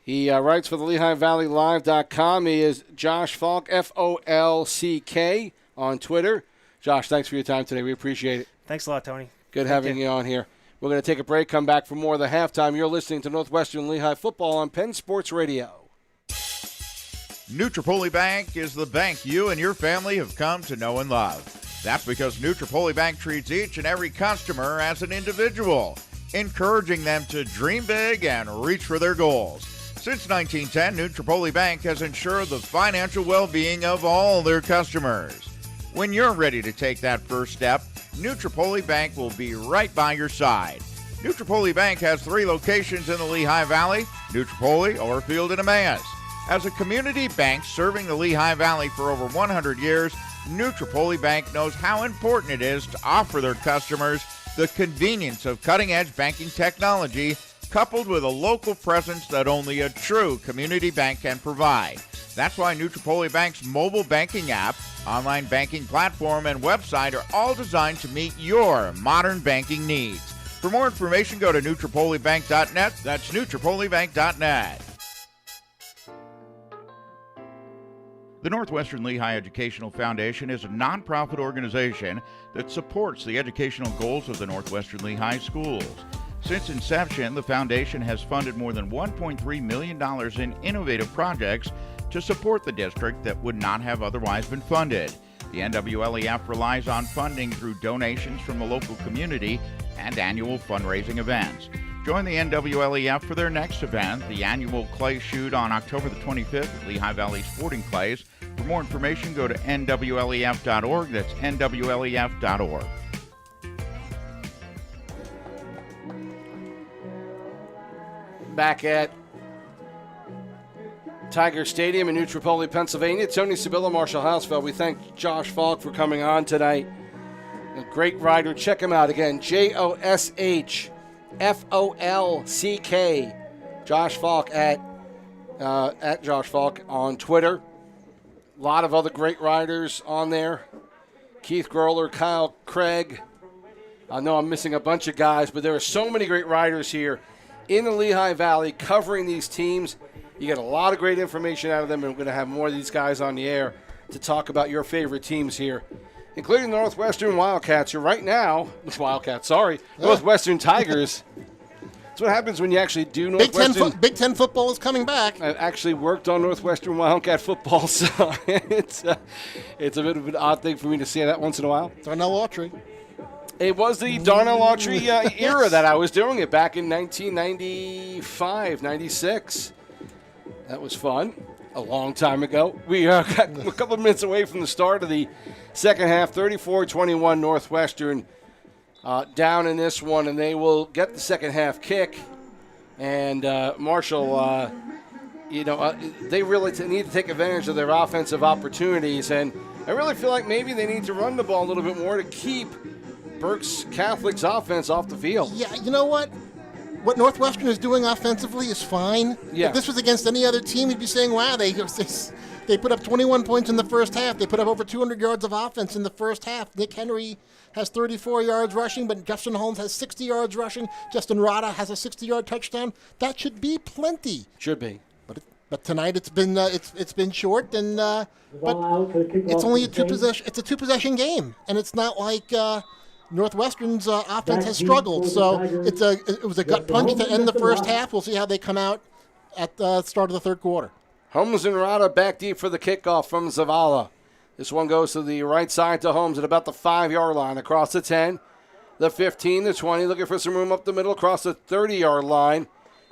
He writes for the LehighValleyLive.com. He is Josh Falk, Folck, on Twitter. Josh, thanks for your time today. We appreciate it. Thanks a lot, Tony. Good having you on here. We're going to take a break, come back for more of the halftime. You're listening to Northwestern Lehigh Football on Penn Sports Radio. Nutropoli Bank is the bank you and your family have come to know and love. That's because Nutropoli Bank treats each and every customer as an individual, encouraging them to dream big and reach for their goals. Since 1910, Nutropoli Bank has ensured the financial well-being of all their customers. When you're ready to take that first step, Nutropoli Bank will be right by your side. Nutropoli Bank has 3 locations in the Lehigh Valley, Nutropoli, Orfield, and Emmaus. As a community bank serving the Lehigh Valley for over 100 years, Nutropoli Bank knows how important it is to offer their customers the convenience of cutting-edge banking technology coupled with a local presence that only a true community bank can provide. That's why Nutropoli Bank's mobile banking app, online banking platform, and website are all designed to meet your modern banking needs. For more information, go to NutropoliBank.net. That's NutropoliBank.net. The Northwestern Lehigh Educational Foundation is a nonprofit organization that supports the educational goals of the Northwestern Lehigh schools. Since inception, the foundation has funded more than $1.3 million in innovative projects to support the district that would not have otherwise been funded. The NWLEF relies on funding through donations from the local community and annual fundraising events. Join the NWLEF for their next event, the annual Clay Shoot on October the 25th at Lehigh Valley Sporting Clays. For more information, go to nwlef.org. That's nwlef.org. Back at Tiger Stadium in Nutropoli, Pennsylvania. Tony Sabilla, Marshall Hausfeld. We thank Josh Falk for coming on tonight. A great rider. Check him out again. JoshFolck. Josh Falk at Josh Falk on Twitter. A lot of other great riders on there. Keith Groller, Kyle Craig. I know I'm missing a bunch of guys, but there are so many great riders here in the Lehigh Valley covering these teams. You get a lot of great information out of them, and we're going to have more of these guys on the air to talk about your favorite teams here, including the Northwestern Wildcats, who right now, Northwestern Tigers. That's what happens when you actually do Northwestern. Big Ten football is coming back. I've actually worked on Northwestern Wildcat football, so it's a bit of an odd thing for me to say that once in a while. Darnell Autry. It was the Darnell Autry era that I was doing it back in 1995, 96. That was fun. A long time ago. We got a couple of minutes away from the start of the second half. 34-21 Northwestern down in this one, and they will get the second half kick. And Marshall, they really need to take advantage of their offensive opportunities. And I really feel like maybe they need to run the ball a little bit more to keep Berks Catholic's offense off the field. Yeah, you know what? What Northwestern is doing offensively is fine. Yeah. If this was against any other team, you'd be saying, wow, they put up 21 points in the first half. They put up over 200 yards of offense in the first half. Nick Henry has 34 yards rushing, but Justin Holmes has 60 yards rushing. Justin Rada has a 60-yard touchdown. That should be plenty. Should be. But tonight it's been short, and but it's only a two-possession game, and it's not like Northwestern's offense has struggled, so it was a gut punch to end the first half. We'll see how they come out at the start of the third quarter. Holmes and Rada back deep for the kickoff from Zavala. This one goes to the right side to Holmes at about the 5-yard line, across the 10, the 15, the 20, looking for some room up the middle, across the 30-yard line.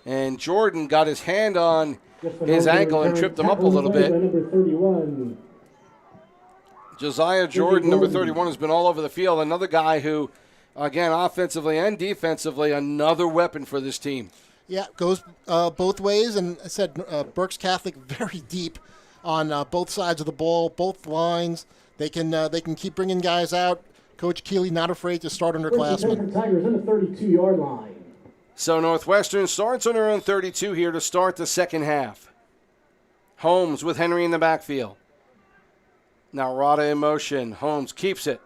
And Jordan got his hand on his ankle and tripped him up a little bit. Josiah Jordan, number 31, has been all over the field. Another guy who, again, offensively and defensively, another weapon for this team. Yeah, goes both ways. And I said Berks Catholic very deep on both sides of the ball, both lines. They can keep bringing guys out. Coach Keeley not afraid to start underclassmen. Tigers in the 32-yard line. So Northwestern starts on their own 32 here to start the second half. Holmes with Henry in the backfield. Now Rada in motion. Holmes keeps it.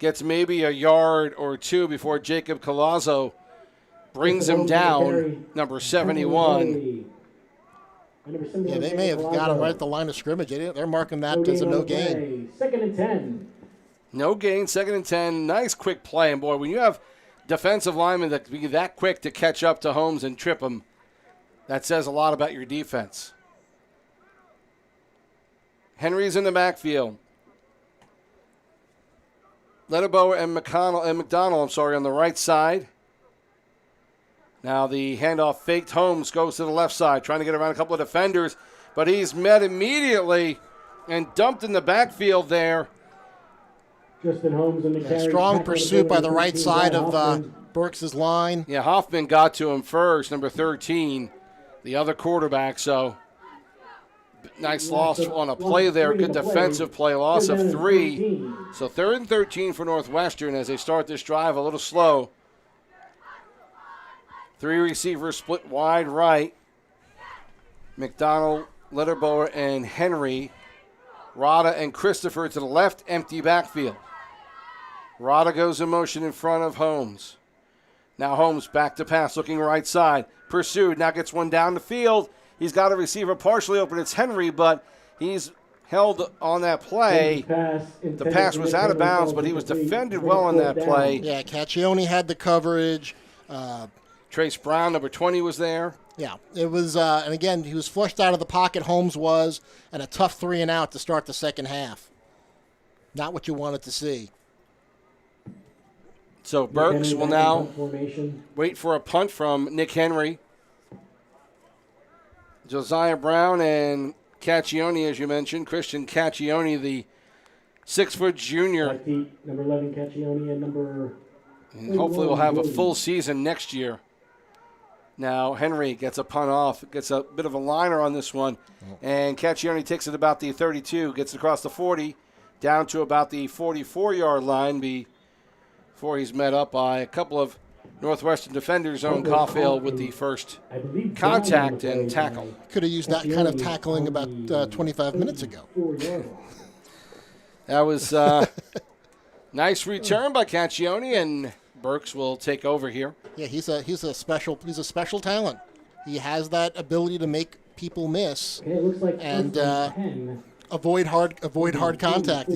Gets maybe a yard or two before Jacob Colazzo brings him down. Number 71. Yeah, they may have got him right at the line of scrimmage. They're marking that as a no gain. 2nd and 10. No gain, 2nd and 10. Nice quick play. And boy, when you have defensive linemen that be that quick to catch up to Holmes and trip him, that says a lot about your defense. Henry's in the backfield. Letterbow and McDonald, on the right side. Now the handoff faked. Holmes goes to the left side, trying to get around a couple of defenders, but he's met immediately and dumped in the backfield there. Justin Holmes in the carry. Strong pursuit by the right side of Berks' line. Yeah, Hoffman got to him first, number 13, the other quarterback. So nice loss on a play there. Good defensive play, loss of 3. So 3rd and 13 for Northwestern as they start this drive a little slow. 3 receivers split wide right. McDonald, Letterbow, and Henry. Rada and Christopher to the left, empty backfield. Rada goes in motion in front of Holmes. Now Holmes back to pass, looking right side. Pursued, now gets one down the field. He's got a receiver partially open. It's Henry, but he's held on that play. The pass was out of bounds, but he was defended well on that play. Yeah, Caccione had the coverage. Trace Brown, number 20, was there. Yeah, it was, and again, he was flushed out of the pocket, Holmes was, and a tough 3 and out to start the second half. Not what you wanted to see. So Berks will now wait for a punt from Nick Henry. Josiah Brown and Caccione, as you mentioned. Christian Caccione, the 6-foot junior. Number 11, Caccione, and number... And hopefully we'll have a full season next year. Now Henry gets a punt off, gets a bit of a liner on this one, and Caccione takes it about the 32, gets it across the 40, down to about the 44-yard line before he's met up by a couple of Northwestern defenders. Owen Caulfield with the first contact and tackle. Could have used that kind of tackling about 25 minutes ago. That was nice return by Caccione, and Berks will take over here. Yeah, he's a special talent. He has that ability to make people miss and avoid hard contact.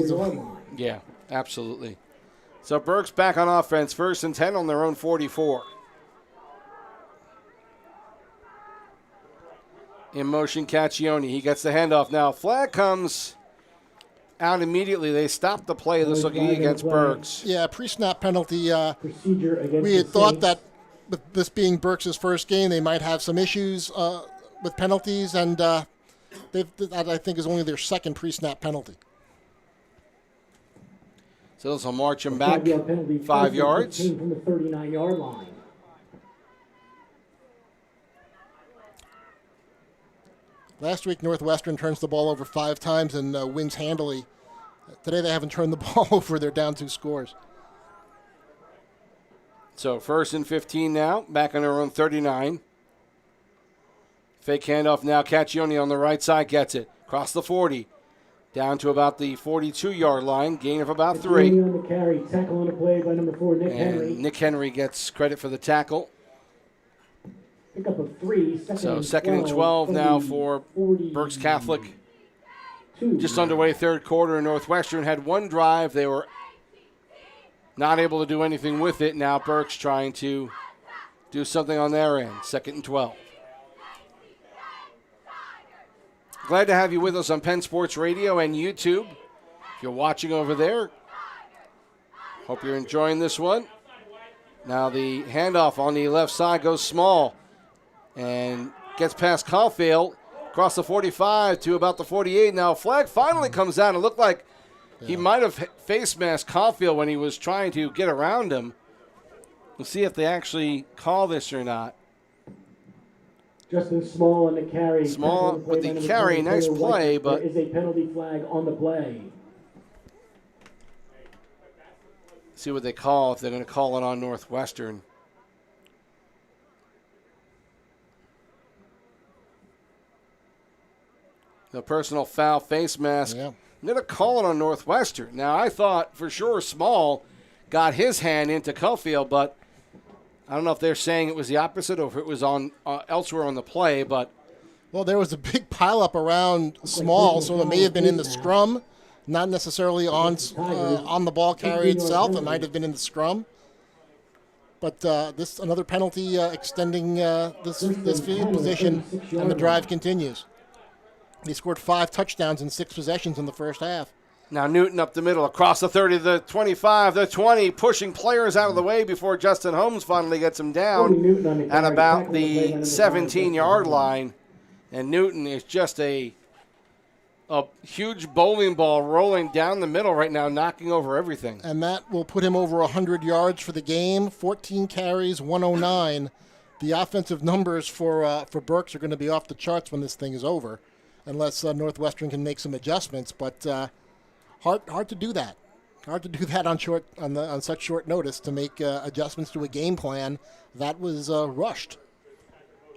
Yeah, absolutely. So Berks back on offense, 1st and 10 on their own 44. In motion, Caccione. He gets the handoff now. Flag comes out immediately. They stopped the play. This looking against Berks. Yeah, pre-snap penalty. We had thought that with this being Berks' first game, they might have some issues with penalties, and that I think is only their second pre-snap penalty. So this will march him back 5 yards. From the 39-yard line. Last week, Northwestern turns the ball over 5 times and wins handily. Today, they haven't turned the ball over. They're down 2 scores. So 1st and 15 now, back on their own 39. Fake handoff now. Caccione on the right side gets it. Across the 40. Down to about the 42-yard line. Gain of about 3. On the carry. Tackle on the play by number 4, Nick Henry. Nick Henry gets credit for the tackle. Pick up of 3. So 2nd and 12 now for Berks Catholic. Just underway 3rd quarter. Northwestern had 1 drive. They were not able to do anything with it. Now Berks trying to do something on their end. 2nd and 12. Glad to have you with us on Penn Sports Radio and YouTube. If you're watching over there, hope you're enjoying this one. Now the handoff on the left side goes small and gets past Caulfield, across the 45 to about the 48. Now a flag finally comes out. It looked like he might have face masked Caulfield when he was trying to get around him. We'll see if they actually call this or not. Justin Small on the carry. Small with the carry, nice play, but there is a penalty flag on the play. See what they call, if they're going to call it on Northwestern. The personal foul face mask. Yeah. I'm going to call it on Northwestern. Now, I thought for sure Small got his hand into Cuffield, but I don't know if they're saying it was the opposite or if it was on elsewhere on the play. But Well, there was a big pileup around Small, so it may have been in the scrum, not necessarily on the ball carrier itself. It might have been in the scrum. But this another penalty extending this field position, and the drive continues. They scored 5 touchdowns in 6 possessions in the first half. now Newton up the middle, across the 30, the 25, the 20, pushing players out of the way before Justin Holmes finally gets him down at about the 17-yard line. And Newton is just a huge bowling ball rolling down the middle right now, knocking over everything. And that will put him over 100 yards for the game, 14 carries, 109. The offensive numbers for Berks are going to be off the charts when this thing is over, unless Northwestern can make some adjustments. But hard to do that. Hard to do that on such short notice to make adjustments to a game plan that was rushed.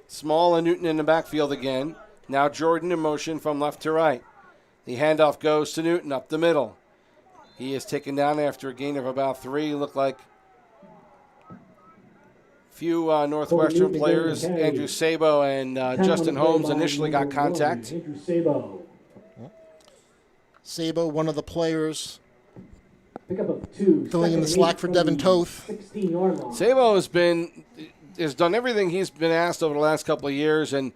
Small and Newton in the backfield again. Now Jordan in motion from left to right. The handoff goes to Newton up the middle. He is taken down after a gain of about 3. Looked like few Northwestern players, Andrew Sabo and Justin Holmes, initially got contact. Sabo, one of the players Pickup of 2. filling in the slack for Devin Toth. 16-yard line. Sabo has done everything he's been asked over the last couple of years, and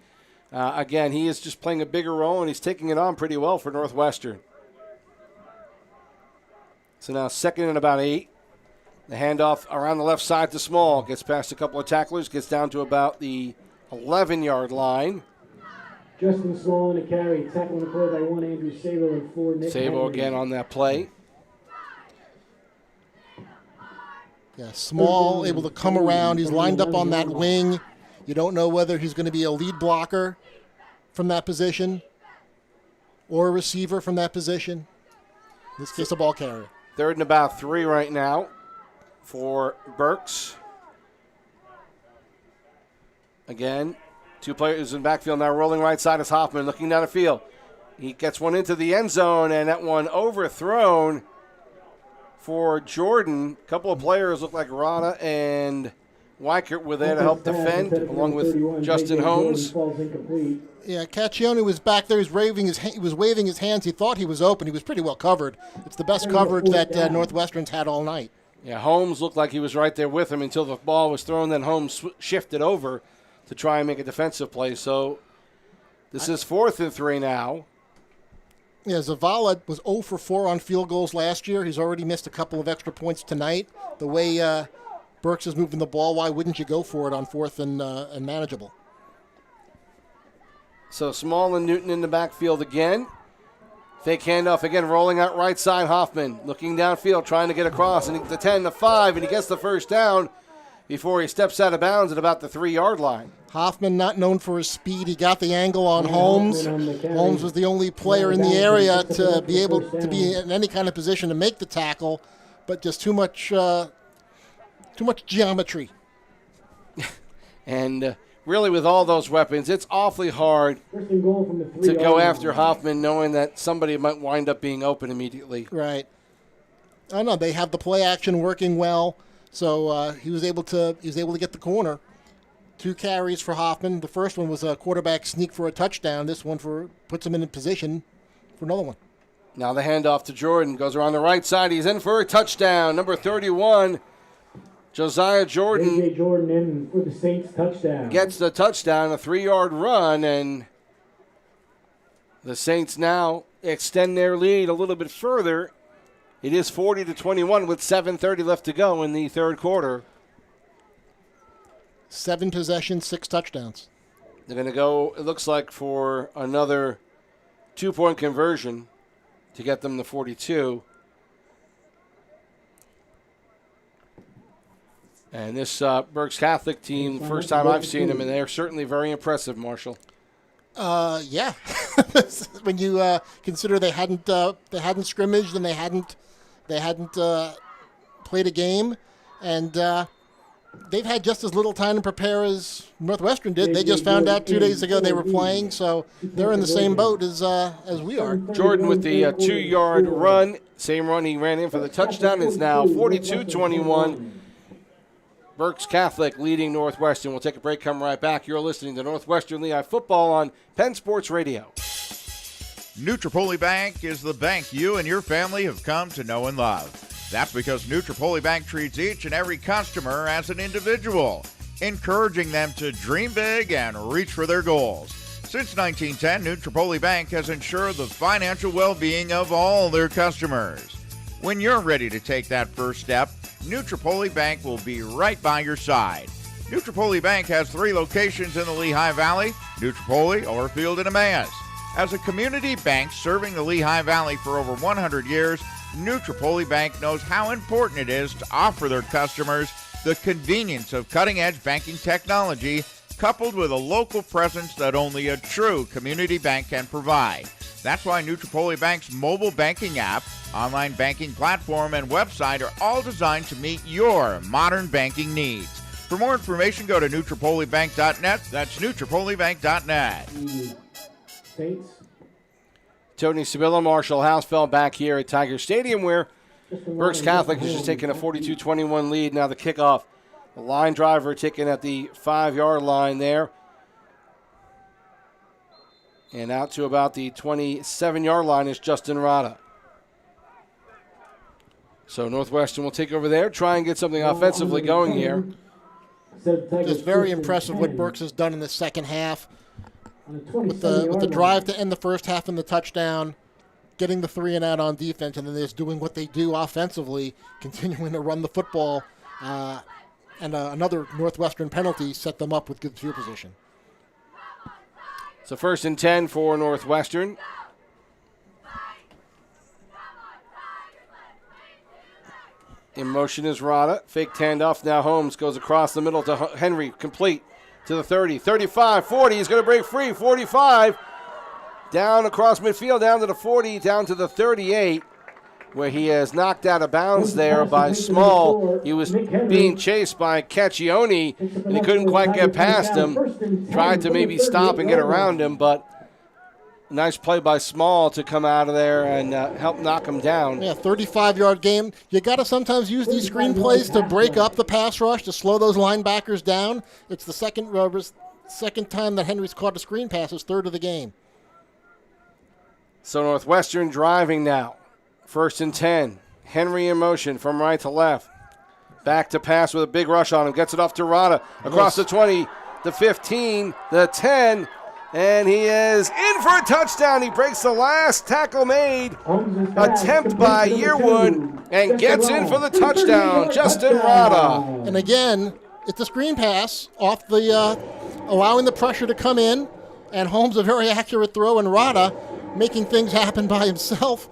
again, he is just playing a bigger role, and he's taking it on pretty well for Northwestern. So now 2nd and about 8. The handoff around the left side to Small. Gets past a couple of tacklers, gets down to about the 11-yard line. Justin Small in a carry, tackling the play by 1 Andrew Sabo and 4 Nick Sabo Henry. again on that play. Yeah, Small able to come around. He's lined up on that wing. You don't know whether he's going to be a lead blocker from that position or a receiver from that position. In this case, a ball carrier. 3rd and about 3 right now for Berks. Again, 2 players in the backfield now. Rolling right side is Hoffman looking down the field. He gets one into the end zone, and that one overthrown for Jordan. A couple of players look like Rada and Weichert were there to help defend, along with Justin Holmes. Yeah, Caccione was back there. He was waving his hands. He thought he was open. He was pretty well covered. It's the best coverage that Northwestern's had all night. Yeah, Holmes looked like he was right there with him until the ball was thrown. Then Holmes shifted over to try and make a defensive play. So this is 4th and 3 now. Yeah, Zavala was 0 for 4 on field goals last year. He's already missed a couple of extra points tonight. The way Berks is moving the ball, why wouldn't you go for it on 4th and manageable? So Small and Newton in the backfield again. Fake handoff again, rolling out right side. Hoffman looking downfield, trying to get across, and the 10, the 5, and he gets the first down before he steps out of bounds at about the 3-yard line. Hoffman not known for his speed. He got the angle on Holmes. Holmes was the only player in the area to be able to be in any kind of position to make the tackle, but just too much geometry. And really, with all those weapons, it's awfully hard to go after Hoffman, knowing that somebody might wind up being open immediately. Right. I know they have the play action working well, so he was able to get the corner. 2 carries for Hoffman. The first one was a quarterback sneak for a touchdown. This one puts him in a position for another one. Now the handoff to Jordan goes around the right side. He's in for a touchdown. Number 31, Josiah Jordan. J.J. Jordan in for the Saints touchdown. Gets the touchdown, a 3-yard run, and the Saints now extend their lead a little bit further. It is 40-21 with 7:30 left to go in the 3rd quarter. 7 possessions, 6 touchdowns. They're going to go, it looks like, for another 2-point conversion to get them to 42. And this Berks Catholic team, first time I've seen them, and they're certainly very impressive, Marshall. Yeah. When you consider they hadn't scrimmaged and they hadn't played a game, and they've had just as little time to prepare as Northwestern did. They just found out 2 days ago they were playing, so they're in the same boat as we are. Jordan with the 2-yard run. Same run he ran in for the touchdown. It's now 42-21. Berks Catholic leading Northwestern. We'll take a break, come right back. You're listening to Northwestern Lehigh football on Penn Sports Radio. Nutropoli Bank is the bank you and your family have come to know and love. That's because Nutropoli Bank treats each and every customer as an individual, encouraging them to dream big and reach for their goals. Since 1910, Nutropoli Bank has ensured the financial well-being of all their customers. When you're ready to take that first step, Nutropoli Bank will be right by your side. Nutropoli Bank has 3 locations in the Lehigh Valley: Nutropoli, Orfield, and Emmaus. As a community bank serving the Lehigh Valley for over 100 years, Nutropoli Bank knows how important it is to offer their customers the convenience of cutting-edge banking technology, coupled with a local presence that only a true community bank can provide. That's why Nutropoli Bank's mobile banking app, online banking platform, and website are all designed to meet your modern banking needs. For more information, go to NutropoliBank.net. That's NutropoliBank.net. Saints. Tony Sibylla, Marshall Hausfeld back here at Tiger Stadium, where Berks Catholic has just taken a 42-21 lead. Now the kickoff. The line driver taken at the 5-yard line there. And out to about the 27-yard line is Justin Rada. So Northwestern will take over there, try and get something offensively going here. Just very impressive what Berks has done in the second half. With the drive to end the first half and the touchdown, getting the 3 and out on defense, and then just doing what they do offensively, continuing to run the football, and another Northwestern penalty set them up with good field position. So 1st and 10 for Northwestern. In motion is Rada. Fake handoff. Now Holmes goes across the middle to Henry. Complete to the 30, 35, 40. He's going to break free. 45. Down across midfield, down to the 40, down to the 38, where he has knocked out of bounds there by Small. He was being chased by Caccione, and he couldn't quite get past him. Tried to maybe stop and get around him, but nice play by Small to come out of there and help knock him down. Yeah, 35-yard game. You got to sometimes use these screen plays to break up the pass rush, to slow those linebackers down. It's the second time that Henry's caught a screen pass, his 3rd of the game. So Northwestern driving now. 1st and 10. Henry in motion from right to left. Back to pass with a big rush on him. Gets it off to Rada. Across the 20, the 15, the 10. And he is in for a touchdown. He breaks the last tackle made. Attempt by Yearwood and gets in for the touchdown. Justin Rada. And again, it's a screen pass off the, allowing the pressure to come in. And Holmes a very accurate throw, and Rada making things happen by himself.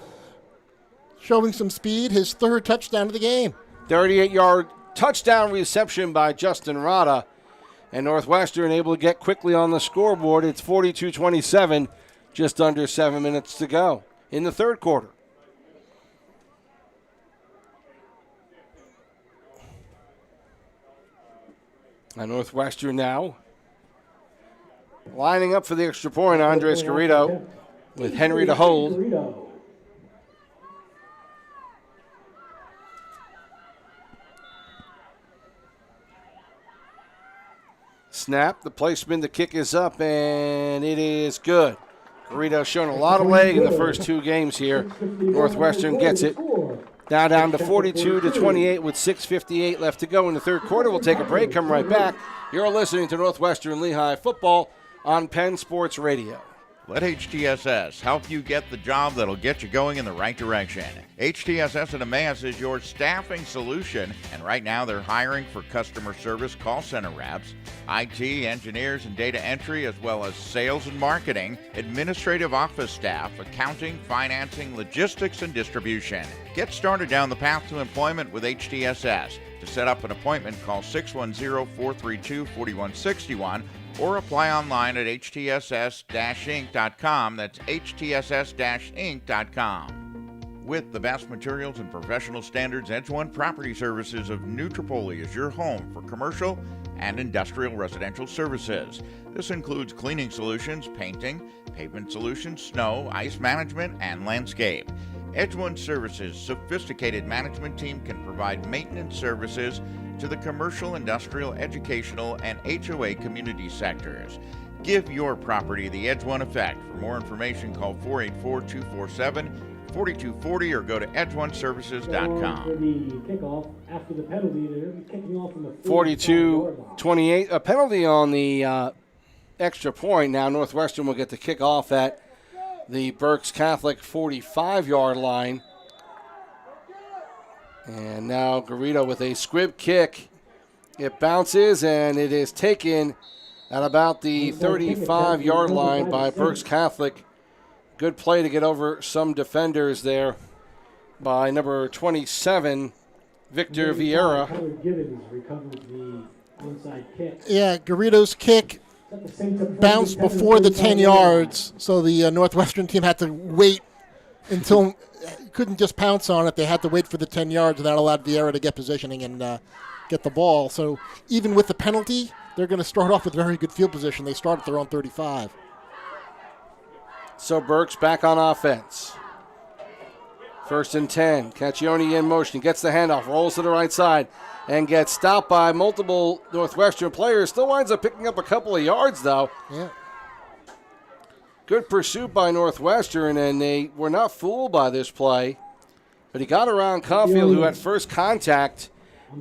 Showing some speed, his 3rd touchdown of the game. 38-yard touchdown reception by Justin Rada. And Northwestern able to get quickly on the scoreboard. It's 42-27, just under 7 minutes to go in the 3rd quarter. And Northwestern now lining up for the extra point. Andres Garrido with Henry to hold. Snap, the placement, the kick is up, and it is good. Garrido showing a lot of leg in the first 2 games here. Northwestern gets it. Now down to 42-28 with 6:58 left to go in the 3rd quarter. We'll take a break, come right back. You're listening to Northwestern Lehigh football on Penn Sports Radio. Let HTSS help you get the job that'll get you going in the right direction. HTSS in Emmaus is your staffing solution, and right now they're hiring for customer service call center reps, IT, engineers, and data entry, as well as sales and marketing, administrative office staff, accounting, financing, logistics, and distribution. Get started down the path to employment with HTSS. To set up an appointment, call 610-432-4161 or apply online at htss-inc.com. That's htss-inc.com. With the best materials and professional standards, Edge One Property Services of New Tripoli is your home for commercial and industrial residential services. This includes cleaning solutions, painting, pavement solutions, snow, ice management, and landscape. Edge One Services' sophisticated management team can provide maintenance services to the commercial, industrial, educational, and HOA community sectors. Give your property the Edge One effect. For more information, call 484-247-4240 or go to edgeoneservices.com. For the kickoff, after the penalty, they're kicking off from the 42-28. A penalty on the extra point. Now Northwestern will get the kickoff at the Berks Catholic 45-yard line. And now Garrido with a squib kick. It bounces, and it is taken at about the 35-yard line by Berks Catholic. Good play to get over some defenders there by number 27, Victor Vieira. Yeah, Garrido's kick bounced before the 10 yards, so the Northwestern team had to wait until couldn't just pounce on it. They had to wait for the 10 yards, and that allowed Vieira to get positioning and get the ball. So even with the penalty, they're going to start off with very good field position. They start at their own 35. So Berks back on offense. 1st and 10. Caccione in motion, gets the handoff, rolls to the right side, and gets stopped by multiple Northwestern players. Still winds up picking up a couple of yards, though. Yeah. Good pursuit by Northwestern, and they were not fooled by this play. But he got around Caulfield, who had first contact,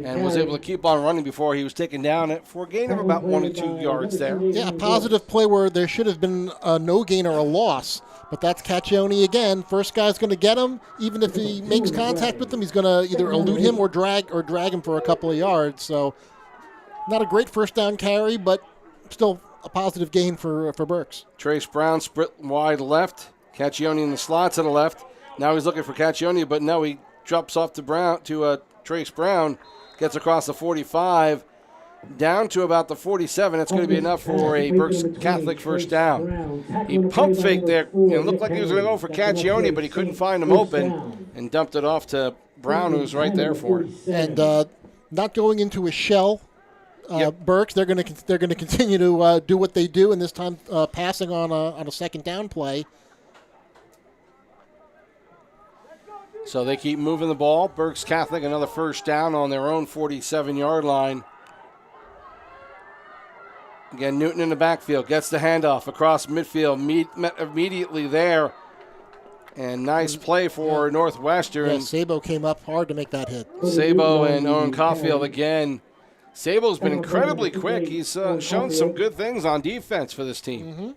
and was able to keep on running before he was taken down for a gain of about 1 or 2 yards there. Yeah, a positive play where there should have been no gain or a loss. But that's Caccione again. First guy's going to get him. Even if he makes contact with him, he's going to either elude him or drag him for a couple of yards. So not a great first down carry, but still a positive gain for Berks. Trace Brown split wide left. Caccione in the slot to the left. Now he's looking for Caccione, but no, he drops off to Trace Brown. Gets across the 45, down to about the 47. That's going to be enough for a Berks Catholic first down. He pump faked there. It looked like he was going to go for Caccione, but he couldn't find him open and dumped it off to Brown, who was right there for it. And not going into a shell. Berks, they're going to continue to do what they do, and this time passing on a second down play. So they keep moving the ball. Berks Catholic another first down on their own 47-yard line. Again, Newton in the backfield gets the handoff across midfield, met immediately there. And nice play for Northwestern. Yeah, Sabo came up hard to make that hit. Sabo and Owen Caulfield again. Sabo's been incredibly quick. He's shown some good things on defense for this team. Mm-hmm.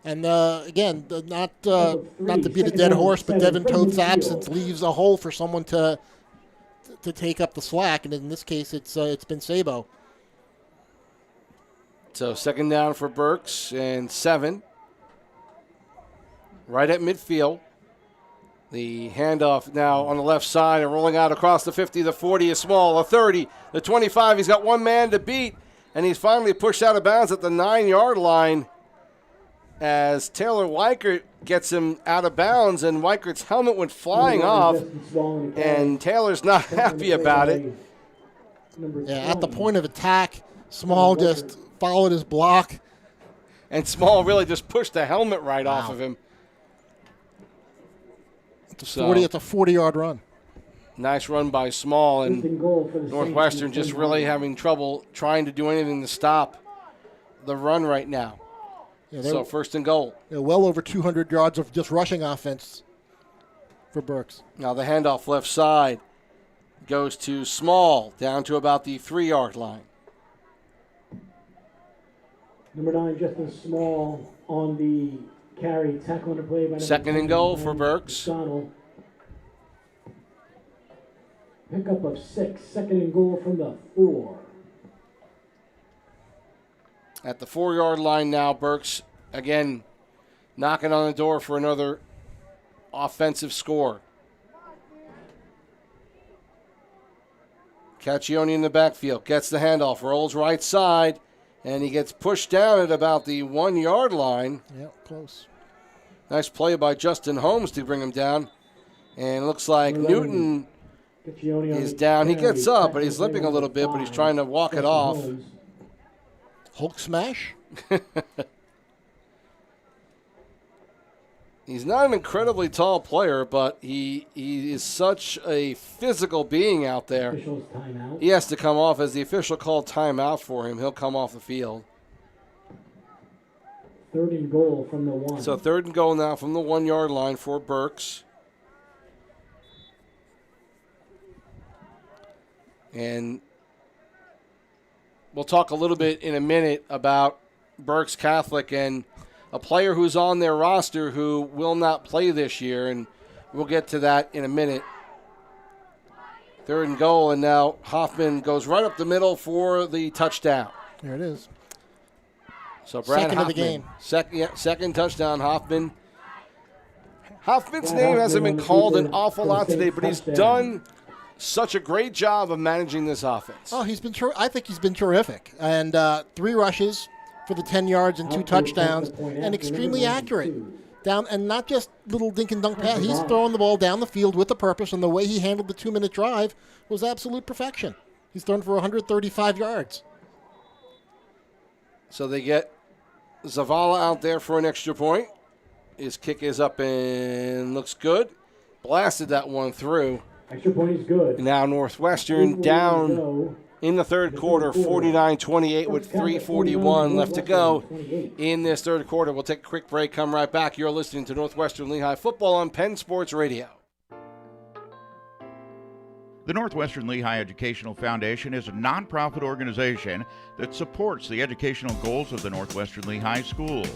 And again, not to beat a dead horse, but Devin Toth's absence leaves a hole for someone to take up the slack, and in this case, it's been Sabo. So second down for Berks and 7. Right at midfield. The handoff now on the left side and rolling out across the 50. The 40 is small. The 30, the 25. He's got one man to beat, and he's finally pushed out of bounds at the 9-yard line as Taylor Weichert gets him out of bounds, and Weichert's helmet went flying off, and Taylor's not happy about it. Yeah, at the point of attack, Small just followed his block. And Small really just pushed the helmet right off of him. It's a 40-yard run. Nice run by Small, and Northwestern just really having trouble trying to do anything to stop the run right now. Yeah, so 1st and goal. Well over 200 yards of just rushing offense for Berks. Now the handoff left side goes to Small, down to about the 3-yard line. Number 9, Justin Small on the carry, tackle on the play by 2nd and goal for Berks. Donald. Pickup of 6, 2nd and goal from the 4. At the 4-yard line now, Berks again knocking on the door for another offensive score. Caccione in the backfield, gets the handoff, rolls right side, and he gets pushed down at about the 1-yard line. Yeah, close. Nice play by Justin Holmes to bring him down. And it looks like Newton is down. He gets up, but he's limping a little bit, but he's trying to walk it off. Hulk smash? He's not an incredibly tall player, but he is such a physical being out there. He has to come off as the official called timeout for him. He'll come off the field. 3rd and goal from the 1. So 3rd and goal now from the 1 yard line for Berks. And we'll talk a little bit in a minute about Berks Catholic and a player who's on their roster who will not play this year, and we'll get to that in a minute. 3rd and goal, and now Hoffman goes right up the middle for the touchdown. There it is. So Brad Second Hoffman, of the game. Second touchdown, Hoffman. Hoffman's name hasn't been called an awful lot today, but he's done such a great job of managing this offense. Oh, I think he's been terrific. And 3 rushes for the 10 yards and 2 touchdowns, and extremely accurate. Down, and not just little dink and dunk pass. He's throwing the ball down the field with a purpose, and the way he handled the 2-minute drive was absolute perfection. He's thrown for 135 yards. So they get Zavala out there for an extra point. His kick is up and looks good. Blasted that one through. Extra point is good. Now Northwestern down in the 3rd quarter, 49-28 with 3:41 left to go in this 3rd quarter. We'll take a quick break, come right back. You're listening to Northwestern Lehigh football on Penn Sports Radio. The Northwestern Lehigh Educational Foundation is a nonprofit organization that supports the educational goals of the Northwestern Lehigh schools.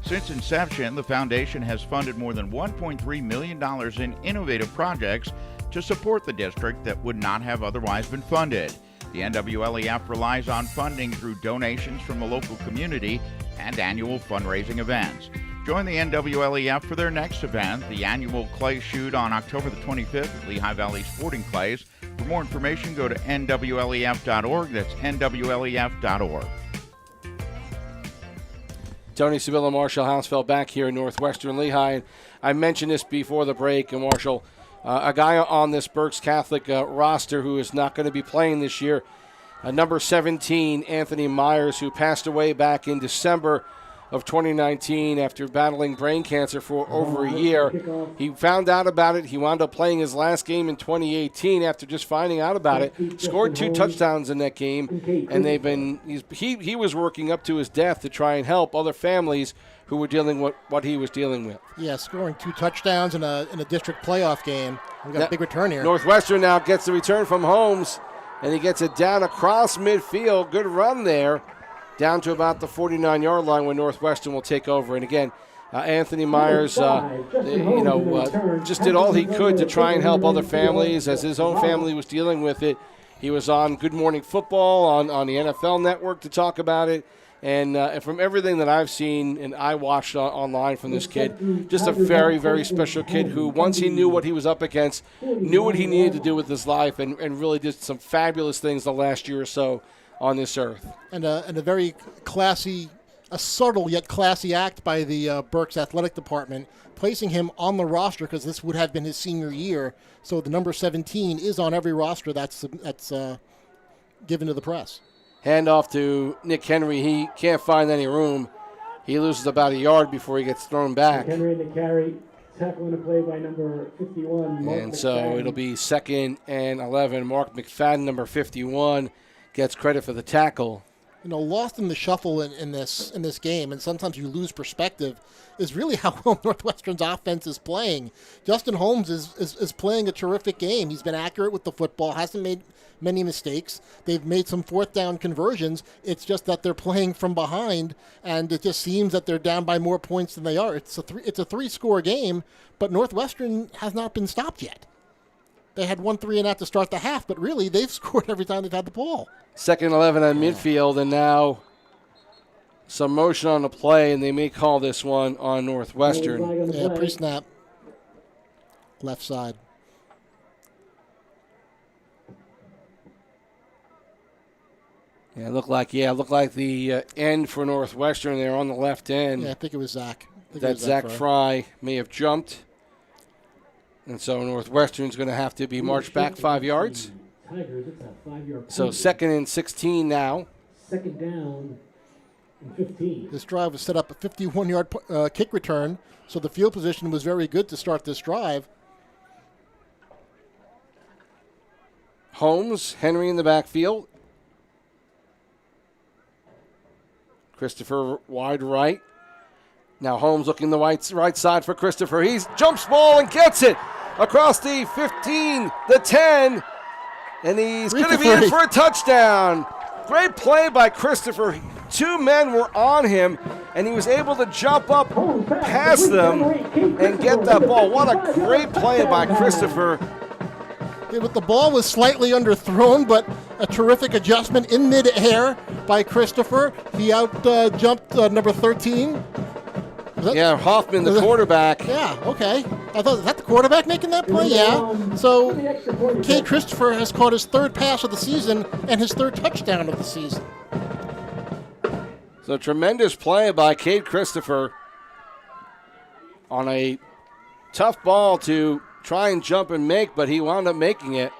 Since inception, the foundation has funded more than $1.3 million in innovative projects to support the district that would not have otherwise been funded. The NWLEF relies on funding through donations from the local community and annual fundraising events. Join the NWLEF for their next event, the annual Clay Shoot on October the 25th at Lehigh Valley Sporting Clays. For more information, go to nwlef.org. That's nwlef.org. Tony Sevilla, Marshall Hausfeld back here in Northwestern Lehigh. And I mentioned this before the break, and Marshall, a guy on this Berks Catholic roster who is not going to be playing this year, number 17, Anthony Myers, who passed away back in December of 2019 after battling brain cancer for over a year. He found out about it. He wound up playing his last game in 2018 after just finding out about it. Scored 2 touchdowns in that game, and he was working up to his death to try and help other families who were dealing with what he was dealing with. Yeah, scoring 2 touchdowns in a district playoff game. We got a big return here. Northwestern now gets the return from Holmes, and he gets it down across midfield. Good run there, down to about the 49-yard line where Northwestern will take over. And again, Anthony Myers, just did all he could to try and help other families as his own family was dealing with it. He was on Good Morning Football on the NFL Network to talk about it. And from everything that I've seen and I watched online from this kid, just a very, very special kid who, once he knew what he was up against, knew what he needed to do with his life, and really did some fabulous things the last year or so on this earth. And a very classy, a subtle yet classy act by the Berks Athletic Department, placing him on the roster because this would have been his senior year. So the number 17 is on every roster that's given to the press. Handoff to Nick Henry. He can't find any room. He loses about a yard before he gets thrown back. Henry in the carry, tackling the play by number 51, Mark And McFadden. so it'll be 2nd and 11. Mark McFadden, number 51, gets credit for the tackle. Lost in the shuffle in this game, and sometimes you lose perspective, is really how well Northwestern's offense is playing. Justin Holmes is playing a terrific game. He's been accurate with the football, hasn't made many mistakes. They've made some 4th down conversions. It's just that they're playing from behind, and it just seems that they're down by more points than they are. It's a 3-score game, but Northwestern has not been stopped yet. They had 1 3-and-out to start the half, but really they've scored every time they've had the ball. 2nd and 11 on midfield, and now some motion on the play, and they may call this one on Northwestern. Yeah, pre-snap. Left side. Yeah, it looked like the end for Northwestern there on the left end. Yeah, I think it was Zach. That Zach Fry may have jumped. And so Northwestern's going to have to be marched back 5 yards. Tigers, it's a 5-yard So penalty. 2nd and 16 now. Second down and 15. This drive was set up a 51-yard kick return, so the field position was very good to start this drive. Holmes, Henry in the backfield. Christopher wide right. Now Holmes looking the right side for Christopher. He jumps ball and gets it across the 15, the 10, and he's going to be in for a touchdown. Great play by Christopher. 2 men were on him, and he was able to jump up past them and get that ball. What a great play by Christopher. The ball was slightly underthrown, but a terrific adjustment in midair by Christopher. He out-jumped number 13. Yeah, Hoffman, the quarterback. Yeah, okay. I thought, is that the quarterback making that play? Yeah. So, Cade Christopher has caught his 3rd pass of the season and his 3rd touchdown of the season. So, tremendous play by Cade Christopher on a tough ball to try and jump and make, but he wound up making it.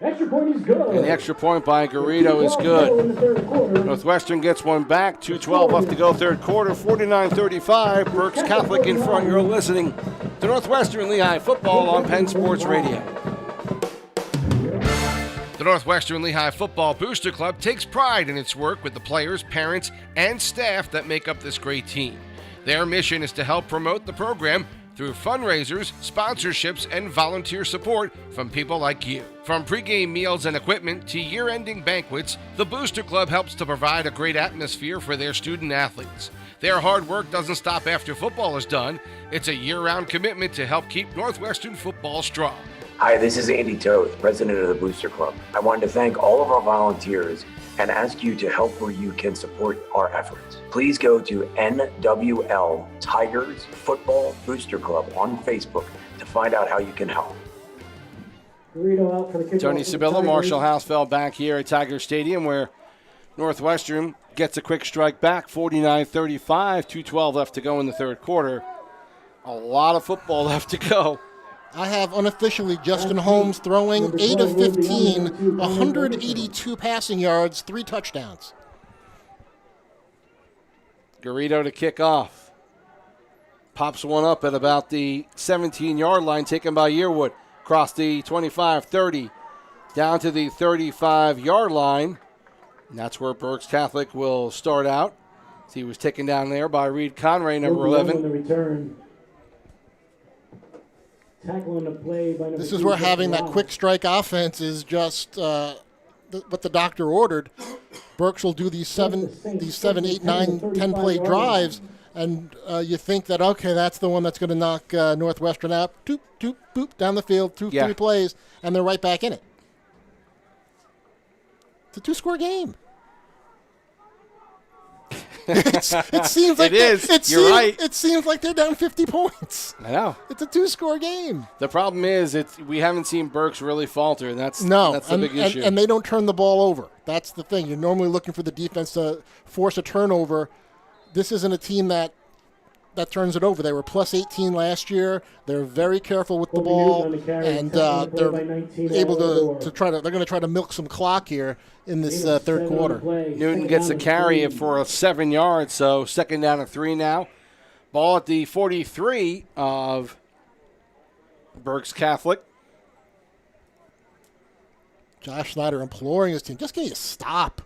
Extra point is good. And the extra point by Garrido is good. Northwestern gets one back. 2:12 left to go, 3rd quarter. 49-35. Berks Catholic in front. You're listening to Northwestern Lehigh football on Penn Sports Radio. The Northwestern Lehigh Football Booster Club takes pride in its work with the players, parents, and staff that make up this great team. Their mission is to help promote the program through fundraisers, sponsorships, and volunteer support from people like you. From pregame meals and equipment to year-ending banquets, the Booster Club helps to provide a great atmosphere for their student athletes. Their hard work doesn't stop after football is done. It's a year-round commitment to help keep Northwestern football strong. Hi, this is Andy Toth, president of the Booster Club. I wanted to thank all of our volunteers and ask you to help where you can support our efforts. Please go to NWL Tigers Football Booster Club on Facebook to find out how you can help. Out for the kickoff. Tony Sabilla, Marshall Hausfeld back here at Tiger Stadium, where Northwestern gets a quick strike back, 49-35, 2:12 left to go in the 3rd quarter. A lot of football left to go. I have unofficially Justin Holmes throwing 8 of 15, 182 passing yards, 3 touchdowns. Garrido to kick off. Pops one up at about the 17-yard line, taken by Yearwood. Across the 25, 30, down to the 35-yard line. And that's where Berks Catholic will start out. He was taken down there by Reed Conray, number 11. The return. Tackle on the play by number This is 2, where having that Wow. quick strike offense is just what the doctor ordered. Berks will do these 7, 8, 9, 10 play drives, and you think that, okay, that's the one that's going to knock Northwestern out. Doop, doop, boop, down the field, 3 plays, and they're right back in it. It's a 2-score game. It seems like It is. You're right. It seems like they're down 50 points. I know. It's a 2-score game. The problem is we haven't seen Berks really falter, and that's the big issue. And they don't turn the ball over. That's the thing. You're normally looking for the defense to force a turnover. This isn't a team that turns it over. They were plus 18 last year. They're very careful with the ball, and they're able to try to. They're going to try to milk some clock here in this 3rd quarter. Newton gets the carry for a 7 yards, so 2nd down and 3 now. Ball at the 43 of Berks Catholic. Josh Snyder imploring his team, just get you stop.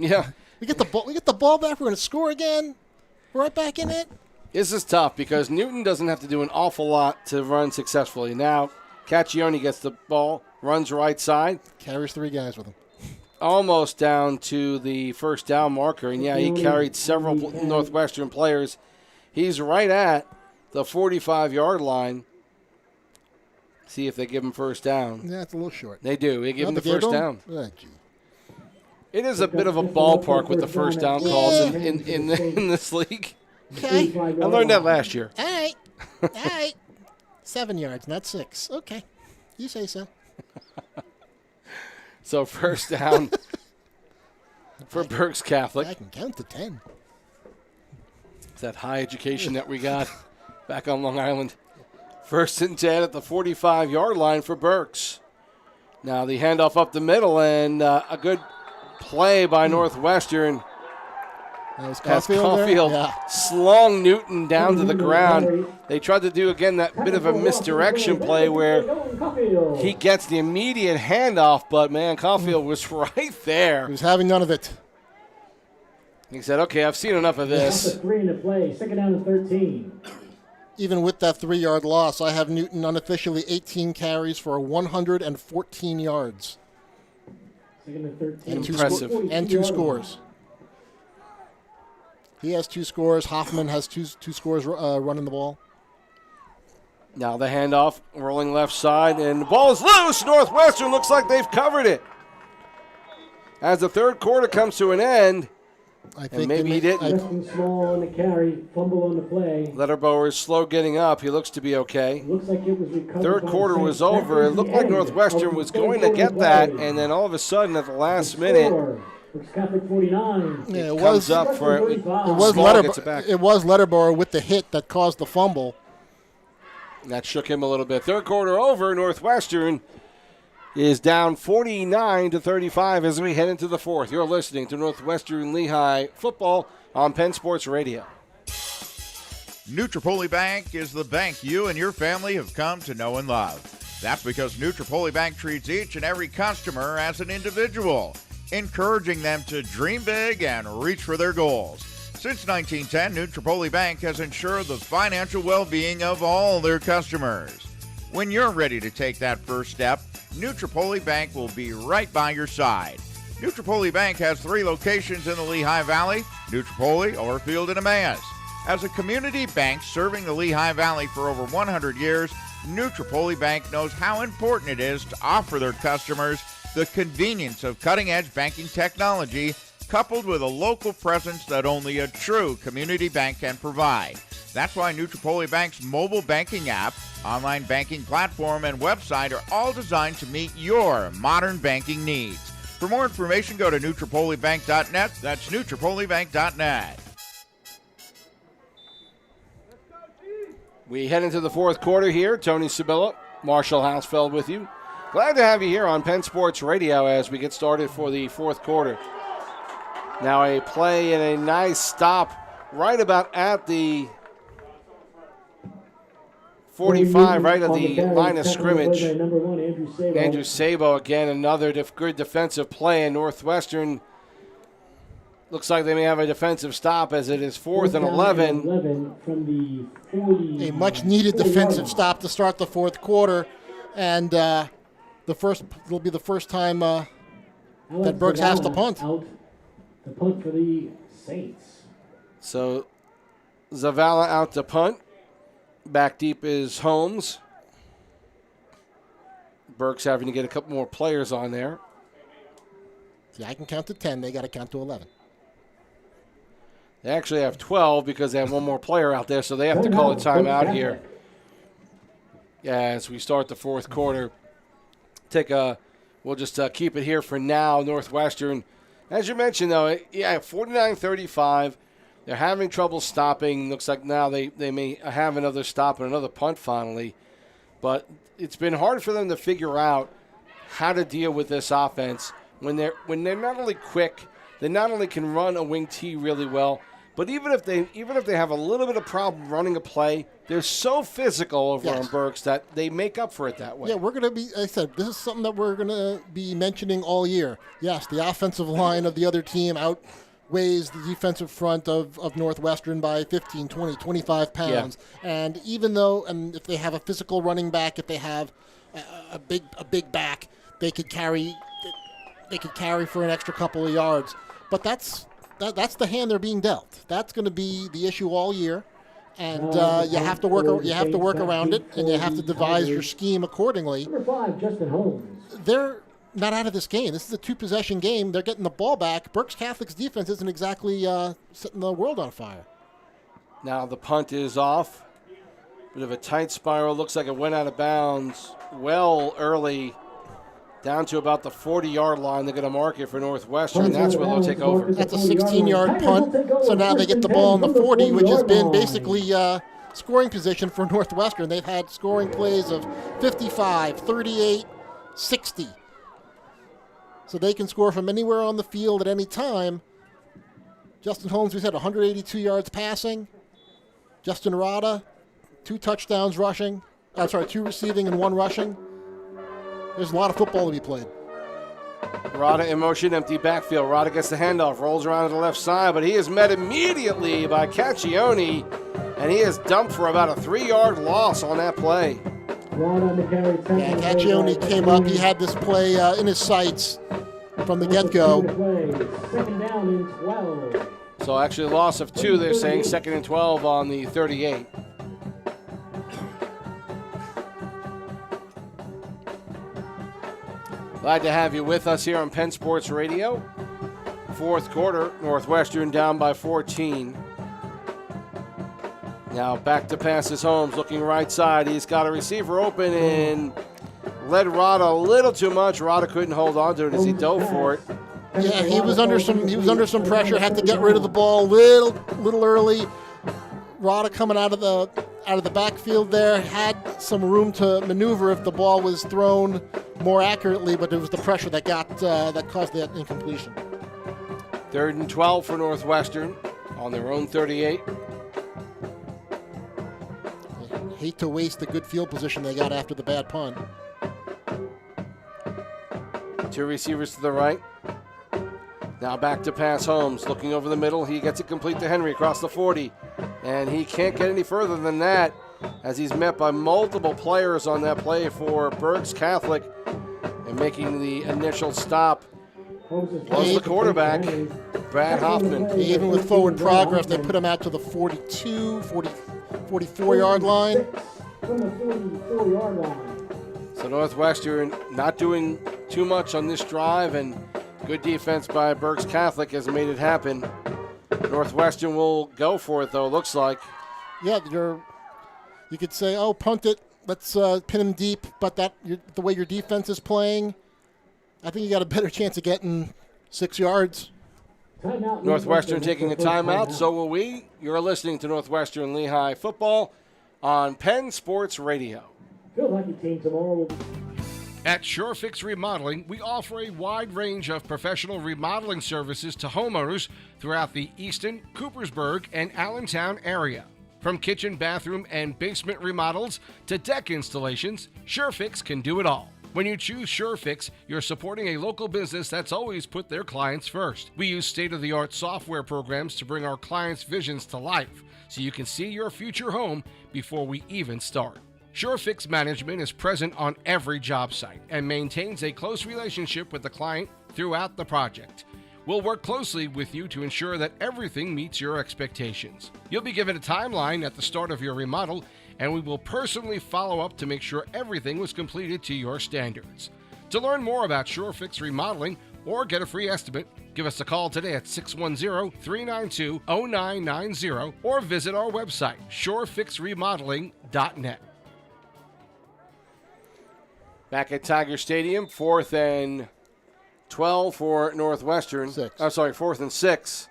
Yeah, We get the ball. We get the ball back. We're going to score again. We're right back in it. this is tough because Newton doesn't have to do an awful lot to run successfully. Now, Caccione gets the ball, runs right side. Carries 3 guys with him. Almost down to the 1st down marker, and he carried several Northwestern players. He's right at the 45-yard line. See if they give him 1st down. Yeah, it's a little short. They do. They give him the They 1st down. Oh, gee. It is a bit of a ballpark with the 1st down calls in this league. Okay. I learned that last year. All right. All right. 7 yards, not 6. Okay. You say so. So 1st down for Berks Catholic. I can count to 10. It's that high education that we got back on Long Island. First and 10 at the 45-yard line for Berks. Now the handoff up the middle, and a good play by Northwestern. Has Caulfield slung Newton down to the ground. They tried to do, again, that bit of a misdirection play where he gets the immediate handoff, but, man, Caulfield was right there. He was having none of it. He said, okay, I've seen enough of this. 3 in the play, 2nd down and 13. Even with that 3-yard loss, I have Newton unofficially 18 carries for 114 yards. 2nd and 13. Impressive. And 2 scores. He has 2 scores. Hoffman has two scores running the ball. Now the handoff, rolling left side, and the ball is loose. Northwestern looks like they've covered it. As the third quarter comes to an end, I think and maybe he didn't. Justin Small on the carry, fumble on the play. Letterbauer is slow getting up. He looks to be okay. Looks like it was recovered. Third by quarter the was Saints. over. It looked like Northwestern was going to get that, and then all of a sudden at the last minute, Berks Catholic 49. Yeah, it comes up for it. It was Small gets it back. Letterbauer with the hit that caused the fumble. That shook him a little bit. Third quarter over. Northwestern is down 49-35 as we head into the fourth. You're listening to Northwestern Lehigh football on Penn Sports Radio. Nutropoli Bank is the bank you and your family have come to know and love. That's because Nutropoli Bank treats each and every customer as an individual, encouraging them to dream big and reach for their goals. Since 1910, Nutropoli Bank has ensured the financial well-being of all their customers. When you're ready to take that first step, Nutropoli Bank will be right by your side. Nutropoli Bank has 3 locations in the Lehigh Valley, Nutropoli, Orfield, and Emmaus. As a community bank serving the Lehigh Valley for over 100 years, Nutropoli Bank knows how important it is to offer their customers the convenience of cutting-edge banking technology coupled with a local presence that only a true community bank can provide. That's why Nutropoli Bank's mobile banking app, online banking platform, and website are all designed to meet your modern banking needs. For more information, go to NutropoliBank.net. That's NutropoliBank.net. We head into the fourth quarter here. Tony Sibilla, Marshall Hausfeld with you. Glad to have you here on Penn Sports Radio as we get started for the fourth quarter. Now a play and a nice stop right about at the 45, right at the line of scrimmage. Andrew Sabo again, another good defensive play, and Northwestern looks like they may have a defensive stop as it is 4th and 11. A much-needed defensive stop to start the fourth quarter, and it'll be the first time that Berks has to punt. The punt for the Saints. So Zavala out to punt. Back deep is Holmes. Berks having to get a couple more players on there. See, I can count to 10. They got to count to 11. They actually have 12 because they have one more player out there, so they have to call a timeout here. Yeah, as we start the fourth quarter. We'll just keep it here for now. Northwestern, as you mentioned, though, 49-35. They're having trouble stopping. Looks like now they may have another stop and another punt finally. But it's been hard for them to figure out how to deal with this offense when they're not only quick, they not only can run a wing T really well, but even if they have a little bit of problem running a play, they're so physical over on Berks that they make up for it that way. Yeah, we're going to be, I said, this is something that we're going to be mentioning all year. Yes, the offensive line of the other team outweighs the defensive front of Northwestern by 15, 20, 25 pounds. Yeah. And even though, if they have a physical running back, if they have a big back, they could carry for an extra couple of yards. But that's the hand they're being dealt. That's going to be the issue all year, and you have to work around it, and you have to devise your scheme accordingly. Number 5, Justin Holmes. They're not out of this game. This is a 2-possession game. They're getting the ball back. Berks Catholic's defense isn't exactly setting the world on fire. Now the punt is off. Bit of a tight spiral. Looks like it went out of bounds well early. Down to about the 40-yard line. They're going to mark it for Northwestern. That's where they'll take over. That's a 16-yard punt. So now they get the ball on the 40, which has been basically scoring position for Northwestern. They've had scoring plays of 55, 38, 60. So they can score from anywhere on the field at any time. Justin Holmes, we said 182 yards passing. Justin Rada, 2 touchdowns rushing. 2 receiving and 1 rushing. There's a lot of football to be played. Rada in motion, empty backfield. Rada gets the handoff, rolls around to the left side, but he is met immediately by Caccione, and he is dumped for about a 3-yard loss on that play. Yeah, Caccione came up. He had this play in his sights from the get-go. Second down and 12. So actually a loss of 2, they're saying. 2nd and 12 on the 38. Glad to have you with us here on Penn Sports Radio. 4th quarter, Northwestern down by 14. Now back to passes Holmes, looking right side. He's got a receiver open and led Rada a little too much. Rada couldn't hold on to it as he dove for it. Yeah, he was under some pressure. Had to get rid of the ball a little early. Rada coming out of the backfield there had some room to maneuver if the ball was thrown more accurately, but it was the pressure that caused that incompletion. 3rd and 12 for Northwestern on their own 38. I hate to waste the good field position they got after the bad punt. 2 receivers to the right. Now back to pass Holmes, looking over the middle. He gets it complete to Henry across the 40. And he can't get any further than that as he's met by multiple players on that play for Berks Catholic. And making the initial stop was the quarterback, Brad Hoffman. Even with forward progress, they put him out to the 42, 44-yard line. From the 44-yard line. So Northwestern not doing too much on this drive, and good defense by Berks Catholic has made it happen. Northwestern will go for it, though, looks like. Yeah, you could say, oh, punt it, let's pin him deep, but the way your defense is playing, I think you got a better chance of getting 6 yards. Northwestern taking a timeout, so will we. You're listening to Northwestern Lehigh football on Penn Sports Radio. Feel like a team tomorrow. At SureFix Remodeling, we offer a wide range of professional remodeling services to homeowners throughout the Easton, Coopersburg, and Allentown area. From kitchen, bathroom, and basement remodels to deck installations, SureFix can do it all. When you choose SureFix, you're supporting a local business that's always put their clients first. We use state-of-the-art software programs to bring our clients' visions to life, so you can see your future home before we even start. SureFix Management is present on every job site and maintains a close relationship with the client throughout the project. We'll work closely with you to ensure that everything meets your expectations. You'll be given a timeline at the start of your remodel, and we will personally follow up to make sure everything was completed to your standards. To learn more about SureFix Remodeling or get a free estimate, give us a call today at 610-392-0990 or visit our website, surefixremodeling.net. Back at Tiger Stadium, 4th and 12 for Northwestern. 4th and 6.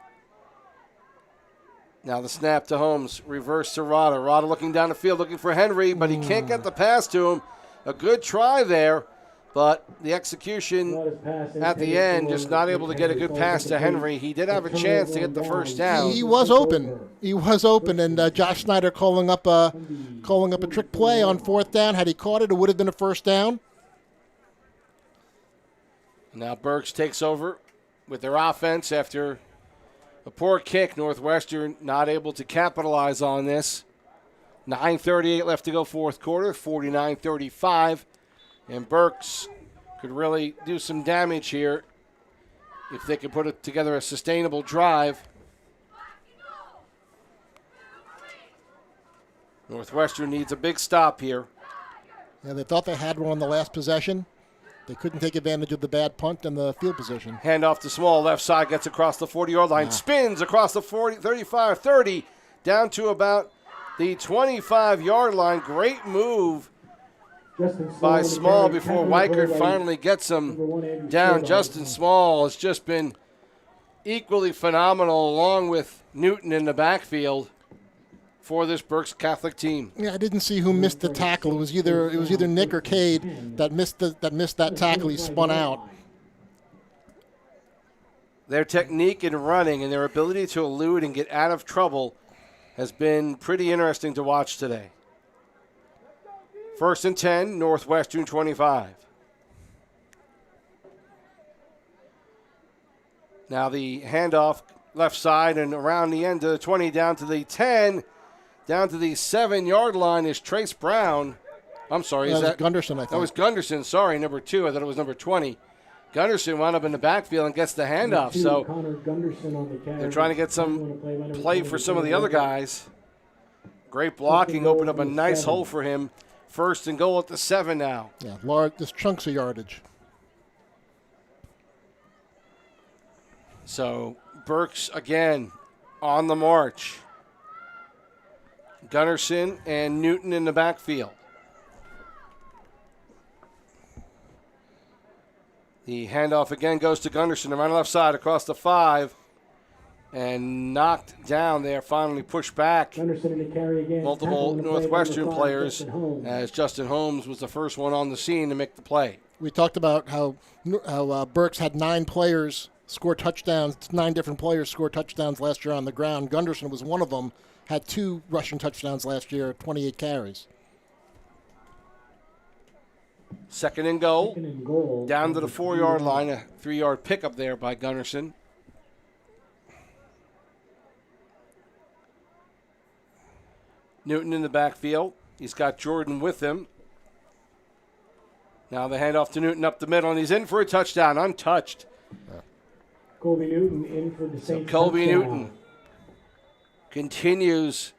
Now the snap to Holmes, reverse to Rada. Rada looking down the field, looking for Henry, but he can't get the pass to him. A good try there, but the execution at the end, just not able to get a good pass to Henry. He did have a chance to get the first down. He was open. And Josh Snyder calling up a trick play on 4th down. Had he caught it, it would have been a first down. Now Berks takes over with their offense after a poor kick. Northwestern not able to capitalize on this. 9:38 left to go, 4th quarter, 49-35. And Berks could really do some damage here if they could put together a sustainable drive. Northwestern needs a big stop here. Yeah, they thought they had one on the last possession. They couldn't take advantage of the bad punt and the field position. Handoff to Small, left side, gets across the 40-yard line, spins across the 35-30, down to about the 25-yard line. Great move by Small before Weichert finally gets him down. Justin Small has just been equally phenomenal along with Newton in the backfield. for this Berks Catholic team. Yeah, I didn't see who missed the tackle. It was either Nick or Cade that missed that tackle. He spun out. Their technique in running and their ability to elude and get out of trouble has been pretty interesting to watch today. 1st and 10, Northwestern 25. Now the handoff left side and around the end of the 20 down to the 10, down to the 7-yard line is Trace Brown. I'm sorry, is that Gunderson? I think that was Gunderson. Sorry, number 2. I thought it was number 20. Gunderson wound up in the backfield and gets the handoff. So they're trying to get some play for some of the other guys. Great blocking, opened up a nice hole for him. 1st and goal at the 7 now. Yeah, large, just chunks of yardage. So Berks again on the march. Gunderson and Newton in the backfield. The handoff again goes to Gunderson around the left side across the 5 and knocked down there, finally pushed back. Gunderson in the carry again. Multiple Northwestern players as Justin Holmes was the first one on the scene to make the play. We talked about how Berks had 9 players score touchdowns. 9 different players score touchdowns last year on the ground. Gunderson was one of them. Had 2 rushing touchdowns last year, 28 carries. 2nd and goal. Down to the 4-yard line, a 3-yard pickup there by Gunderson. Newton in the backfield. He's got Jordan with him. Now the handoff to Newton up the middle, and he's in for a touchdown, untouched. Colby Newton in for the Saints. Colby Newton continues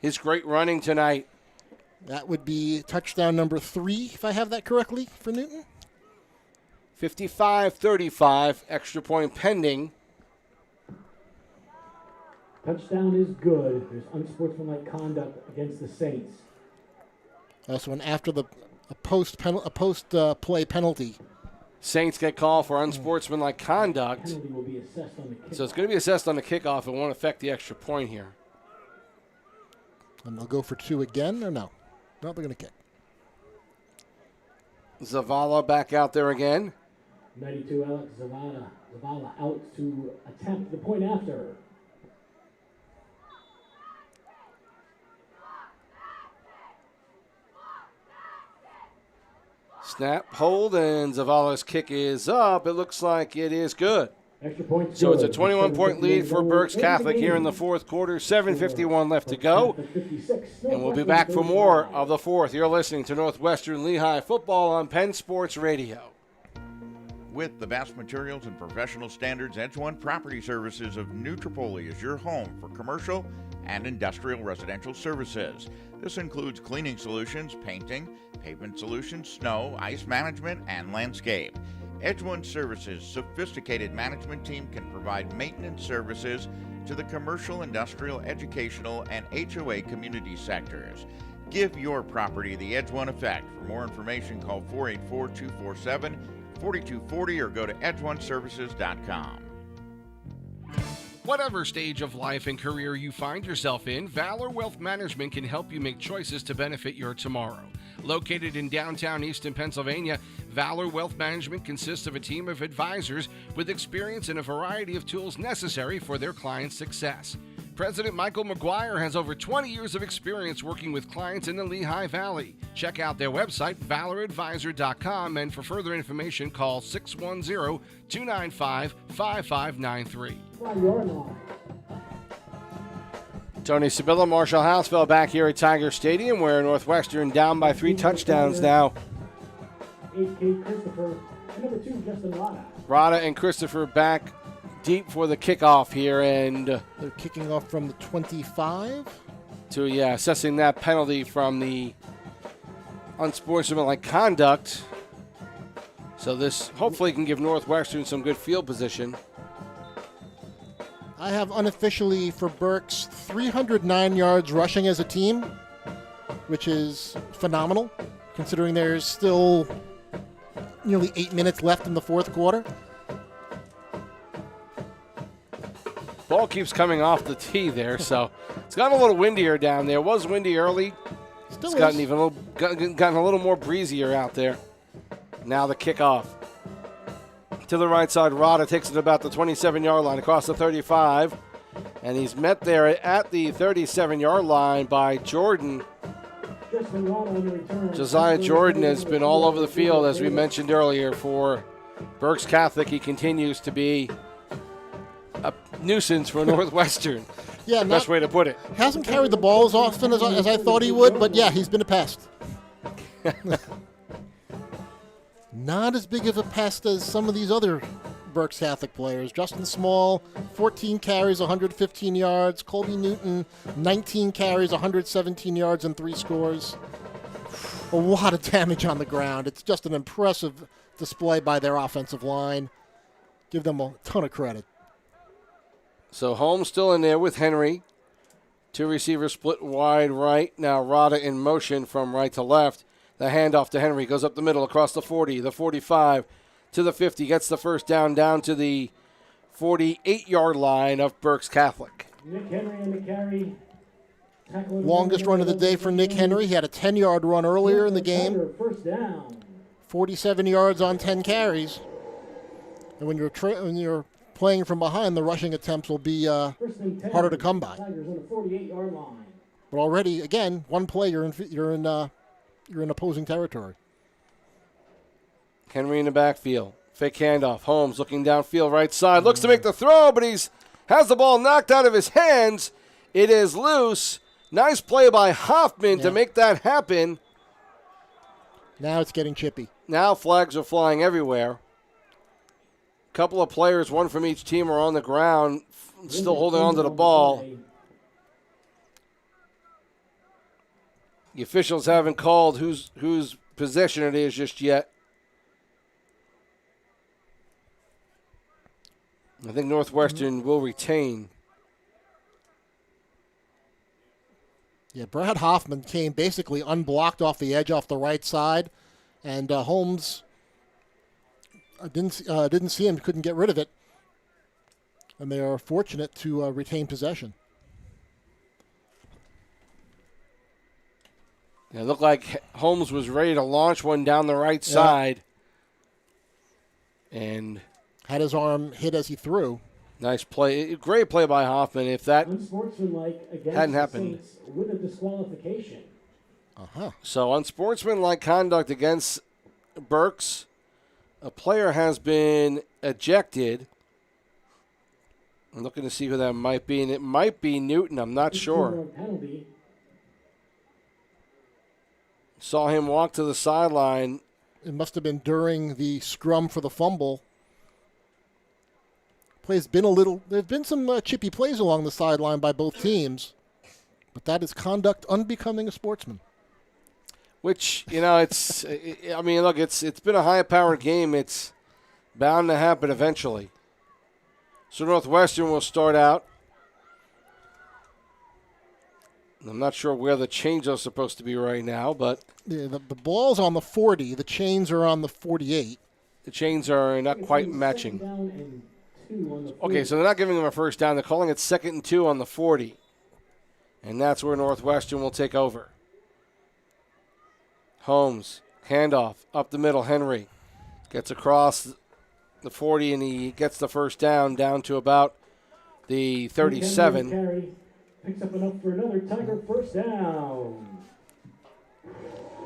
his great running tonight. That would be touchdown number 3, if I have that correctly, for Newton. 55-35, extra point pending. Touchdown is good. There's unsportsmanlike conduct against the Saints. So after a post play penalty. Saints get called for unsportsmanlike conduct. Penalty will be assessed on the kickoff. So it's going to be assessed on the kickoff. It won't affect the extra point here. And they'll go for 2 again, or no? No, they're going to kick. Zavala back out there again. 92 Alex Zavala out to attempt the point after. Snap, hold, and Zavala's kick is up. It looks like it is good. Extra point. So it's a 21-point lead for Berks Catholic here in the 4th quarter. 7:51 left to go. And we'll be back for more of the 4th. You're listening to Northwestern Lehigh football on Penn Sports Radio. With the best materials and professional standards, Edge One Property Services of New Tripoli is your home for commercial and industrial residential services. This includes cleaning solutions, painting, pavement solutions, snow, ice management, and landscape. Edge One Services' sophisticated management team can provide maintenance services to the commercial, industrial, educational, and HOA community sectors. Give your property the Edge One effect. For more information, call 484-247-4240 or go to edgeoneservices.com. Whatever stage of life and career you find yourself in, Valor Wealth Management can help you make choices to benefit your tomorrow. Located in downtown Easton, Pennsylvania, Valor Wealth Management consists of a team of advisors with experience in a variety of tools necessary for their clients' success. President Michael McGuire has over 20 years of experience working with clients in the Lehigh Valley. Check out their website, valoradvisor.com, and for further information, call 610-295-5593. Tony Sabilla, Marshall Housefeld back here at Tiger Stadium, where Northwestern down by 3 touchdowns now. 8K Christopher, and number 2, Justin Rada. Rada and Christopher back deep for the kickoff here, and they're kicking off from the 25. To assessing that penalty from the unsportsmanlike conduct. So this hopefully can give Northwestern some good field position. I have unofficially for Berks 309 yards rushing as a team, which is phenomenal, considering there's still nearly 8 minutes left in the 4th quarter. Ball keeps coming off the tee there, so it's gotten a little windier down there. It was windy early. Still It's gotten gotten a little more breezier out there. Now the kickoff. To the right side, Rada takes it about the 27-yard line across the 35. And he's met there at the 37-yard line by Jordan. Josiah Jordan has been all over the field, as we mentioned earlier, for Berks Catholic. He continues to be a nuisance for Northwestern. Yeah, best way to put it. Hasn't carried the ball as often as I thought he would, but yeah, he's been a pest. Not as big of a pest as some of these other Berks Catholic players. Justin Small, 14 carries, 115 yards. Colby Newton, 19 carries, 117 yards, and 3 scores. A lot of damage on the ground. It's just an impressive display by their offensive line. Give them a ton of credit. So Holmes still in there with Henry. 2 receivers split wide right. Now Rada in motion from right to left. The handoff to Henry goes up the middle across the 40, the 45, to the 50. Gets the first down to the 48-yard line of Berks Catholic. Nick Henry on the carry. Longest run of the day for Nick Henry. He had a 10-yard run earlier in the game. First down. 47 yards on 10 carries. And when you're playing from behind, the rushing attempts will be harder to come by. Tigers on the 48-yard line. But already, again, one play you're in opposing territory. Henry in the backfield. Fake handoff. Holmes looking downfield right side. Looks to make the throw, but has the ball knocked out of his hands. It is loose. Nice play by Hoffman to make that happen. Now it's getting chippy. Now flags are flying everywhere. A couple of players, one from each team, are on the ground, still holding on to the ball. The officials haven't called whose possession it is just yet. I think Northwestern will retain. Yeah, Brad Hoffman came basically unblocked off the edge off the right side, and Holmes didn't see him, couldn't get rid of it, and they are fortunate to retain possession. It looked like Holmes was ready to launch one down the right side, and had his arm hit as he threw. Nice play. Great play by Hoffman. If that hadn't happened. With a disqualification. So unsportsmanlike conduct against Berks. A player has been ejected. I'm looking to see who that might be, and it might be Newton. I'm not sure. Saw him walk to the sideline. It must have been during the scrum for the fumble. There's been some chippy plays along the sideline by both teams, but that is conduct unbecoming a sportsman. Which, it's, it's been a high-powered game. It's bound to happen eventually. So Northwestern will start out. I'm not sure where the chains are supposed to be right now, but the ball's on the 40. The chains are on the 48. The chains are not quite matching. Okay, so they're not giving them a first down. They're calling it 2nd and 2 on the 40. And that's where Northwestern will take over. Holmes, handoff, up the middle. Henry gets across the 40, and he gets the first down to about the 37. Picks up enough for another Tiger first down.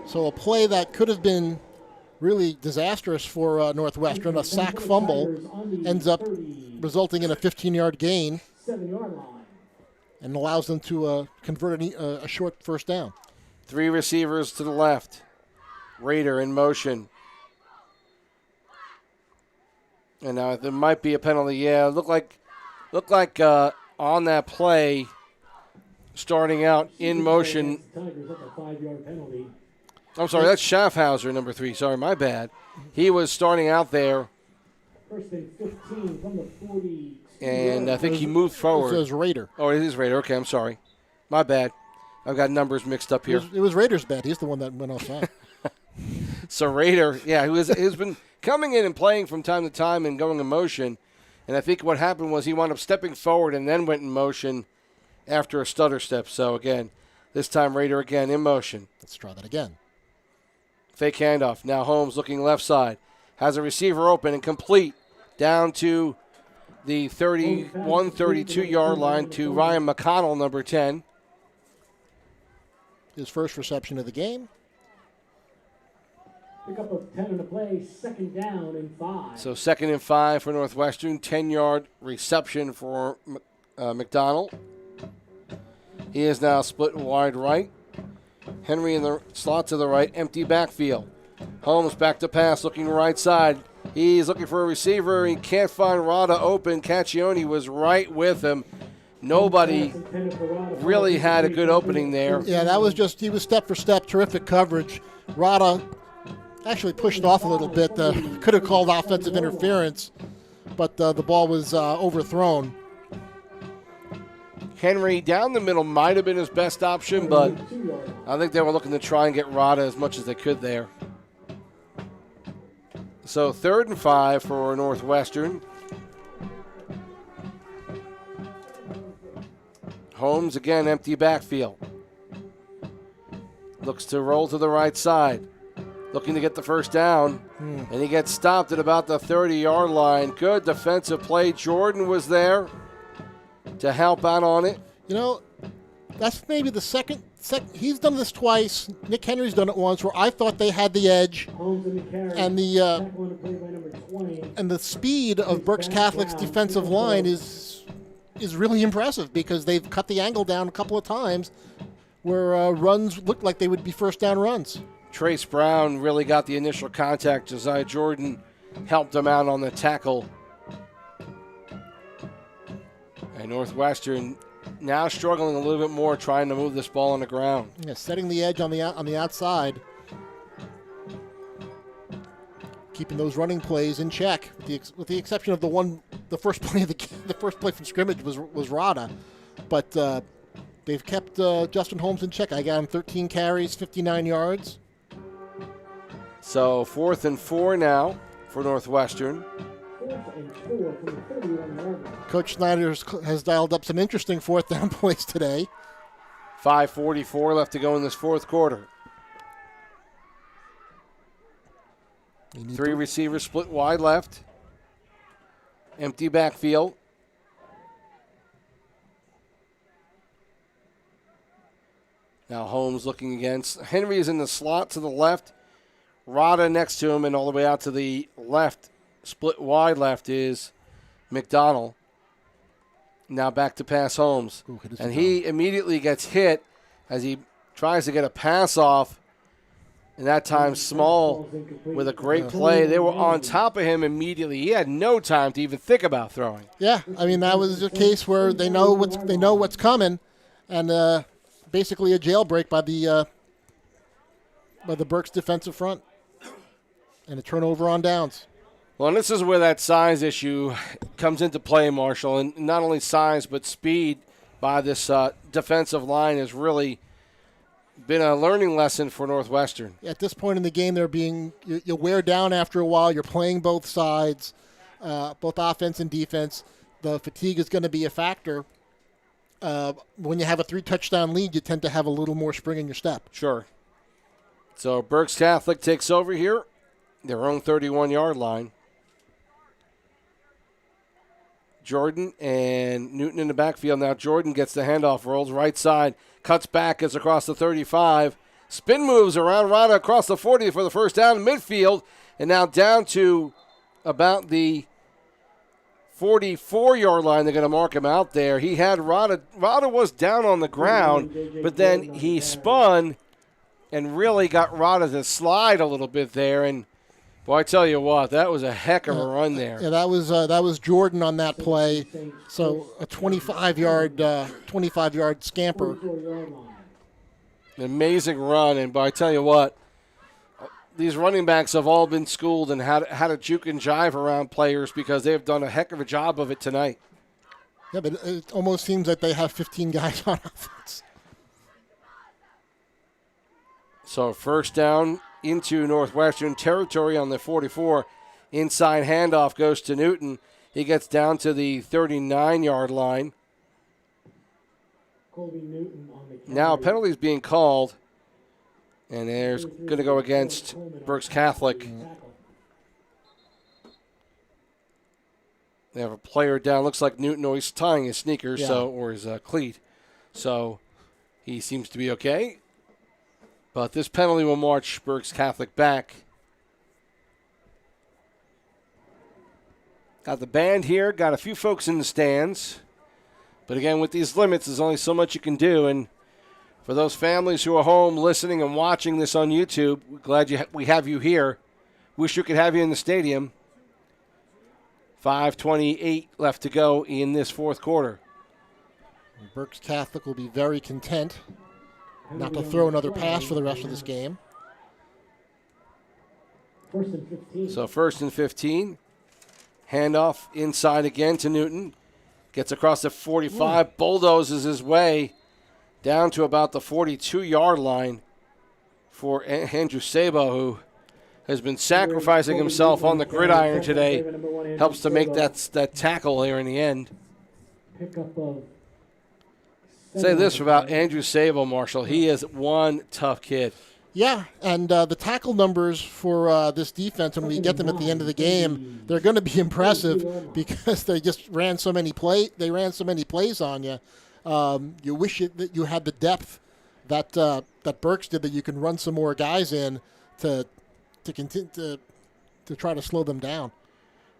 So a play that could have been really disastrous for Northwestern, a sack fumble, ends up resulting in a 15-yard gain 7-yard line. And allows them to convert a short first down. 3 receivers to the left. Raider in motion. And now there might be a penalty. Yeah, looked like on that play, starting out in motion. I'm sorry, that's Schaffhauser, number 3. Sorry, my bad. He was starting out there. First and 15 from the 40. And I think he moved forward. It says Raider. Oh, it is Raider. Okay, I'm sorry. My bad. I've got numbers mixed up here. It was Raider's bad. He's the one that went offside. So Raider, who's been coming in and playing from time to time and going in motion, And I think what happened was he wound up stepping forward and then went in motion after a stutter step. So, again, this time Rader again in motion. Let's try that again. Fake handoff. Now Holmes looking left side. Has a receiver open and complete down to the 31, 32-yard line to Ryan McConnell, number 10. His first reception of the game. Pick up of 10 on the play, 2nd down and 5. So 2nd and 5 for Northwestern. 10-yard reception for McDonald. He is now split wide right. Henry in the slot to the right, empty backfield. Holmes back to pass, looking right side. He's looking for a receiver. He can't find Rada open. Caccione was right with him. Nobody really had a good opening there. Yeah, that was just, he was step for step, terrific coverage. Rada actually pushed off a little bit. Could have called offensive interference, but the ball was overthrown. Henry down the middle might have been his best option, but I think they were looking to try and get Rada as much as they could there. So 3rd and 5 for Northwestern. Holmes again, empty backfield. Looks to roll to the right side. Looking to get the first down. And he gets stopped at about the 30-yard line. Good defensive play. Jordan was there to help out on it. You know, that's maybe the second. He's done this twice. Nick Henry's done it once, where I thought they had the edge, and the speed of Berks Catholic's defensive line is really impressive, because they've cut the angle down a couple of times where runs looked like they would be first down runs. Trace Brown really got the initial contact. Josiah Jordan helped him out on the tackle. And Northwestern now struggling a little bit more, trying to move this ball on the ground. Yeah, setting the edge on the outside, keeping those running plays in check, with the exception of the first play of the first play from scrimmage was Rada, but they've kept Justin Holmes in check. I got him 13 carries, 59 yards. So 4th and 4 now for Northwestern. Coach Snyder has dialed up some interesting 4th down plays today. 5:44 left to go in this 4th quarter. 3 receivers split wide left. Empty backfield. Now Holmes looking against. Henry is in the slot to the left. Rada next to him, and all the way out to the left, split wide left, is McDonald. Now back to pass Holmes. And he immediately gets hit as he tries to get a pass off. And that time Small with a great play. They were on top of him immediately. He had no time to even think about throwing. Yeah, I mean, that was a case where they know what's coming, and basically a jailbreak by the Berks defensive front, and a turnover on downs. Well, and this is where that size issue comes into play, Marshall. And not only size, but speed by this defensive line has really been a learning lesson for Northwestern. At this point in the game, you wear down after a while. You're playing both sides, both offense and defense. The fatigue is going to be a factor. When you have a 3-touchdown lead, you tend to have a little more spring in your step. Sure. So Berks Catholic takes over here, their own 31-yard line. Jordan and Newton in the backfield. Now Jordan gets the handoff, rolls right side, cuts back, is across the 35. Spin moves around Rada across the 40 for the first down in midfield, and now down to about the 44-yard line. They're going to mark him out there. He had Rada was down on the ground, but then he spun and really got Rada to slide a little bit there. And boy, I tell you what, that was a heck of a run there. Yeah, that was Jordan on that play. So a 25-yard scamper. An amazing run, and but I tell you what, these running backs have all been schooled in how to juke and jive around players, because they've done a heck of a job of it tonight. Yeah, but it almost seems like they have 15 guys on offense. So first down into Northwestern territory on the 44. Inside handoff goes to Newton. He gets down to the 39-yard line. Colby Newton on the carry. Now a penalty is being called, and there's going to go against Berks Catholic. They have a player down. Looks like Newton, or he's tying his sneakers, or his cleat. So he seems to be okay. But this penalty will march Berks Catholic back. Got the band here. Got a few folks in the stands. But again, with these limits, there's only so much you can do. And for those families who are home listening and watching this on YouTube, we're glad we have you here. Wish we could have you in the stadium. 5:28 left to go in this fourth quarter. Berks Catholic will be very content not to throw another pass for the rest of this game. First and 15. So 1st and 15. Handoff inside again to Newton. Gets across the 45, bulldozes his way down to about the 42-yard line for Andrew Sabo, who has been sacrificing himself on the gridiron today. Helps to make that tackle here in the end. Pickup of Say this about Andrew Sabo, Marshall. He is one tough kid. Yeah, and the tackle numbers for this defense, when we get them at the end of the game, they're going to be impressive because they just ran so many plays on you. You wish that you had the depth that Berks did, that you can run some more guys in to continue to try to slow them down.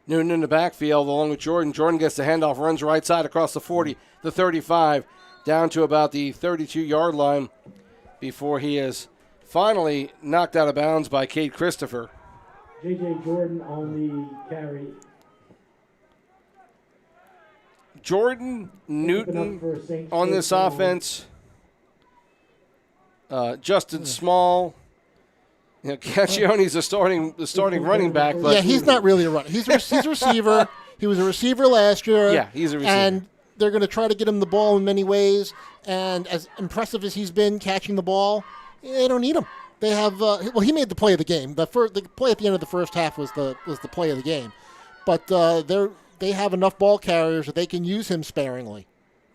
Newton in the backfield along with Jordan. Jordan gets the handoff, runs right side across the 40, the 35, down to about the 32-yard line before he is finally knocked out of bounds by Cade Christopher. J.J. Jordan on the carry. Jordan, Newton on this offense. Justin Small. You know, Cacchione's the starting running back. But yeah, he's not really a runner. He's a receiver. He was a receiver last year. Yeah, he's a receiver. And they're going to try to get him the ball in many ways. And as impressive as he's been catching the ball, they don't need him. They have he made the play of the game. The play at the end of the first half was the play of the game. But they have enough ball carriers that they can use him sparingly.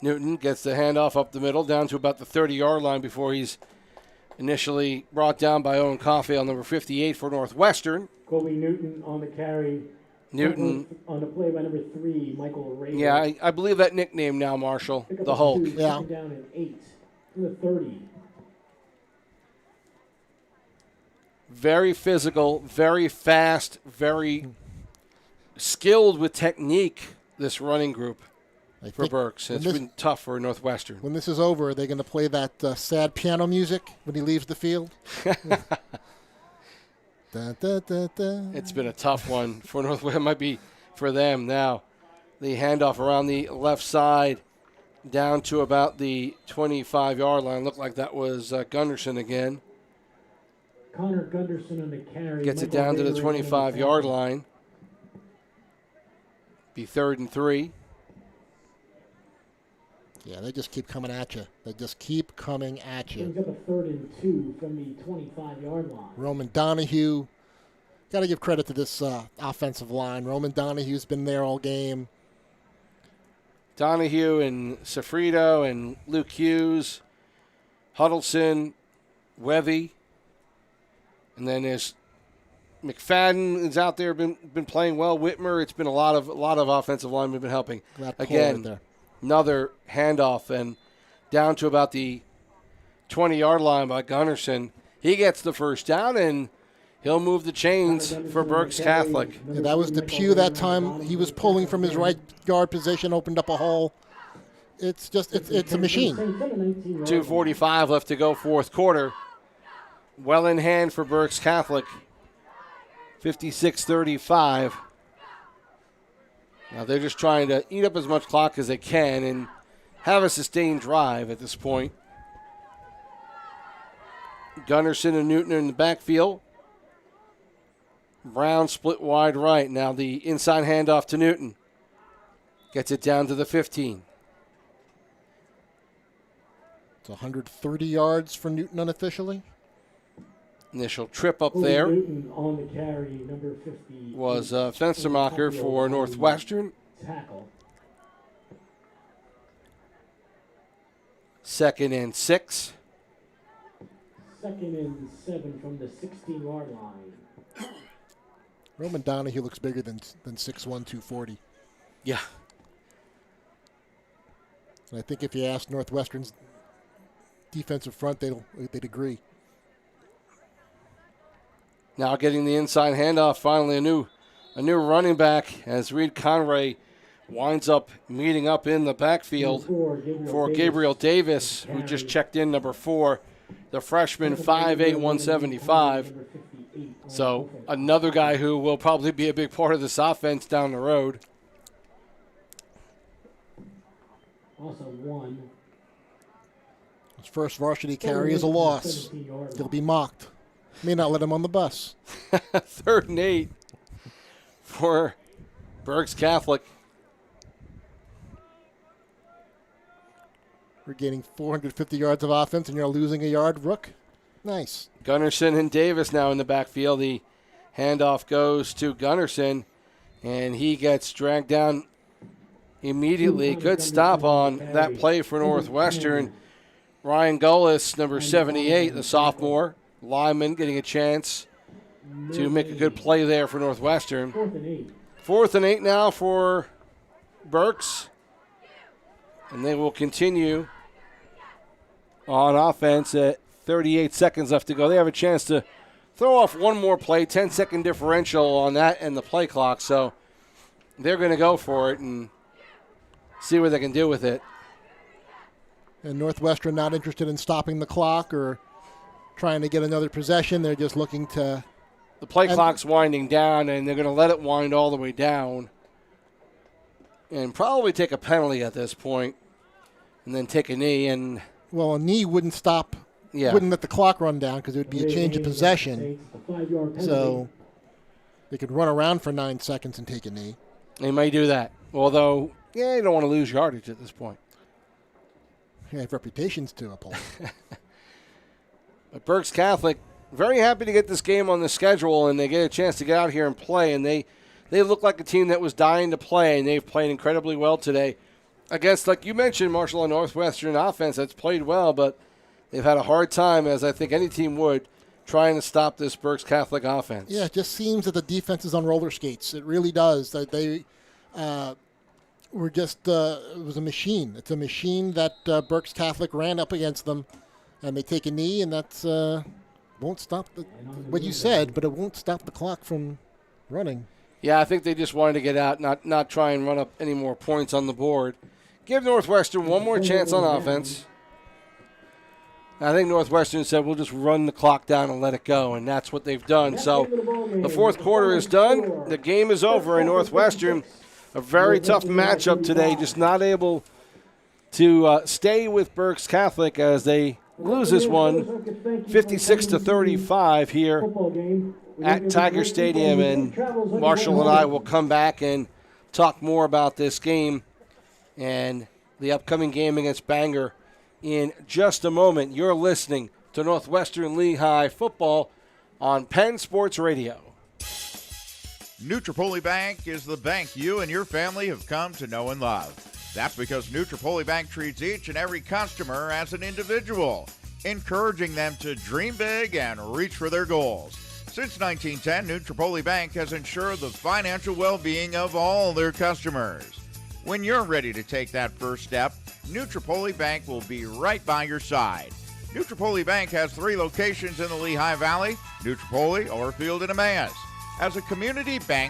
Newton gets the handoff up the middle down to about the 30-yard line before he's initially brought down by Owen Caulfield, number 58 for Northwestern. Colby Newton on the carry. Newton on the play by number 3, Michael Ray. Yeah, I believe that nickname now, Marshall, the Hulk. Yeah. Down at 8 to the 30. Very physical, very fast, very skilled with technique, this running group for Berks. It's been tough for Northwestern. When this is over, are they going to play that sad piano music when he leaves the field? Da, da, da, da. It's been a tough one for Northwestern. It might be for them now. The handoff around the left side down to about the 25-yard line. Looked like that was Gunderson again. Connor Gunderson on the carry. Gets it down to the 25-yard line. Be 3rd and 3. Yeah, they just keep coming at you. They just keep coming at you. He's got the 3rd and 2 from the 25-yard line. Roman Donahue. Got to give credit to this offensive line. Roman Donahue's been there all game. Donahue and Sofrito and Luke Hughes, Huddleston, Wevy. And then there's McFadden is out there, been playing well. Whitmer, it's been a lot of offensive linemen have been helping. Again, another handoff and down to about the 20-yard line by Gunderson. He gets the first down and he'll move the chains for Berks Catholic. Yeah, that was Depew that time. He was pulling from his right guard position, opened up a hole. It's a machine. 2:45 left to go, fourth quarter. Well in hand for Berks Catholic. 56-35. Now they're just trying to eat up as much clock as they can and have a sustained drive at this point. Gunderson and Newton are in the backfield. Brown split wide right. Now the inside handoff to Newton. Gets it down to the 15. It's 130 yards for Newton unofficially. Initial trip up there Newton on the carry, number 50. was Fenstermacher for Northwestern. tackle. 2nd and 6. 2nd and 7 from the 16-yard line. Roman Donahue looks bigger than 6'1", 240. Yeah. And I think if you ask Northwestern's defensive front, they'd agree. Now getting the inside handoff, finally a new running back as Reed Conray winds up meeting up in the backfield for Gabriel Davis, who just checked in, number 4, the freshman, 5'8", 175. So another guy who will probably be a big part of this offense down the road. Also one. His first varsity carry is a loss. He'll be mocked. May not let him on the bus. 3rd and 8 for Berks Catholic. We're gaining 450 yards of offense, and you're losing a yard, Rook. Nice. Gunnarsson and Davis now in the backfield. The handoff goes to Gunnarsson, and he gets dragged down immediately. Good stop on that play for Northwestern. Ryan Gullis, number 78, the sophomore lineman, getting a chance to make a good play there for Northwestern. 4th and 8 now for Berks, and they will continue on offense at 38 seconds left to go. They have a chance to throw off one more play, 10-second differential on that and the play clock, so they're going to go for it and see what they can do with it. And Northwestern not interested in stopping the clock or trying to get another possession. They're just looking to... The play clock's winding down, and they're going to let it wind all the way down and probably take a penalty at this point and then take a knee. And well, a knee wouldn't stop, wouldn't let the clock run down because it would be a change of possession. So they could run around for 9 seconds and take a knee. They may do that, although, you don't want to lose yardage at this point. They have reputations to uphold. But Berks Catholic, very happy to get this game on the schedule, and they get a chance to get out here and play. And they look like a team that was dying to play, and they've played incredibly well today against, like you mentioned, Marshall, a Northwestern offense that's played well, but they've had a hard time, as I think any team would, trying to stop this Berks Catholic offense. Yeah, it just seems that the defense is on roller skates. It really does. That they were just it was a machine. It's a machine that Berks Catholic ran up against them, and they take a knee, and that's won't stop what you said, but it won't stop the clock from running. Yeah, I think they just wanted to get out, not try and run up any more points on the board. Give Northwestern one more chance on offense. I think Northwestern said, we'll just run the clock down and let it go, and that's what they've done. So the 4th quarter is done. The game is over, and Northwestern, a very tough matchup today, just not able to stay with Berks Catholic as they lose this one 56-35 here at Tiger Stadium. And Marshall and I will come back and talk more about this game and the upcoming game against Bangor in just a moment. You're listening to Northwestern Lehigh football on Penn Sports Radio. Nutropoli Bank is the bank you and your family have come to know and love. That's because Nutropoli Bank treats each and every customer as an individual, encouraging them to dream big and reach for their goals. Since 1910, Nutropoli Bank has ensured the financial well-being of all their customers. When you're ready to take that first step, Nutropoli Bank will be right by your side. Nutropoli Bank has 3 locations in the Lehigh Valley, Nutropoli, Orfield, and Emmaus. As a community bank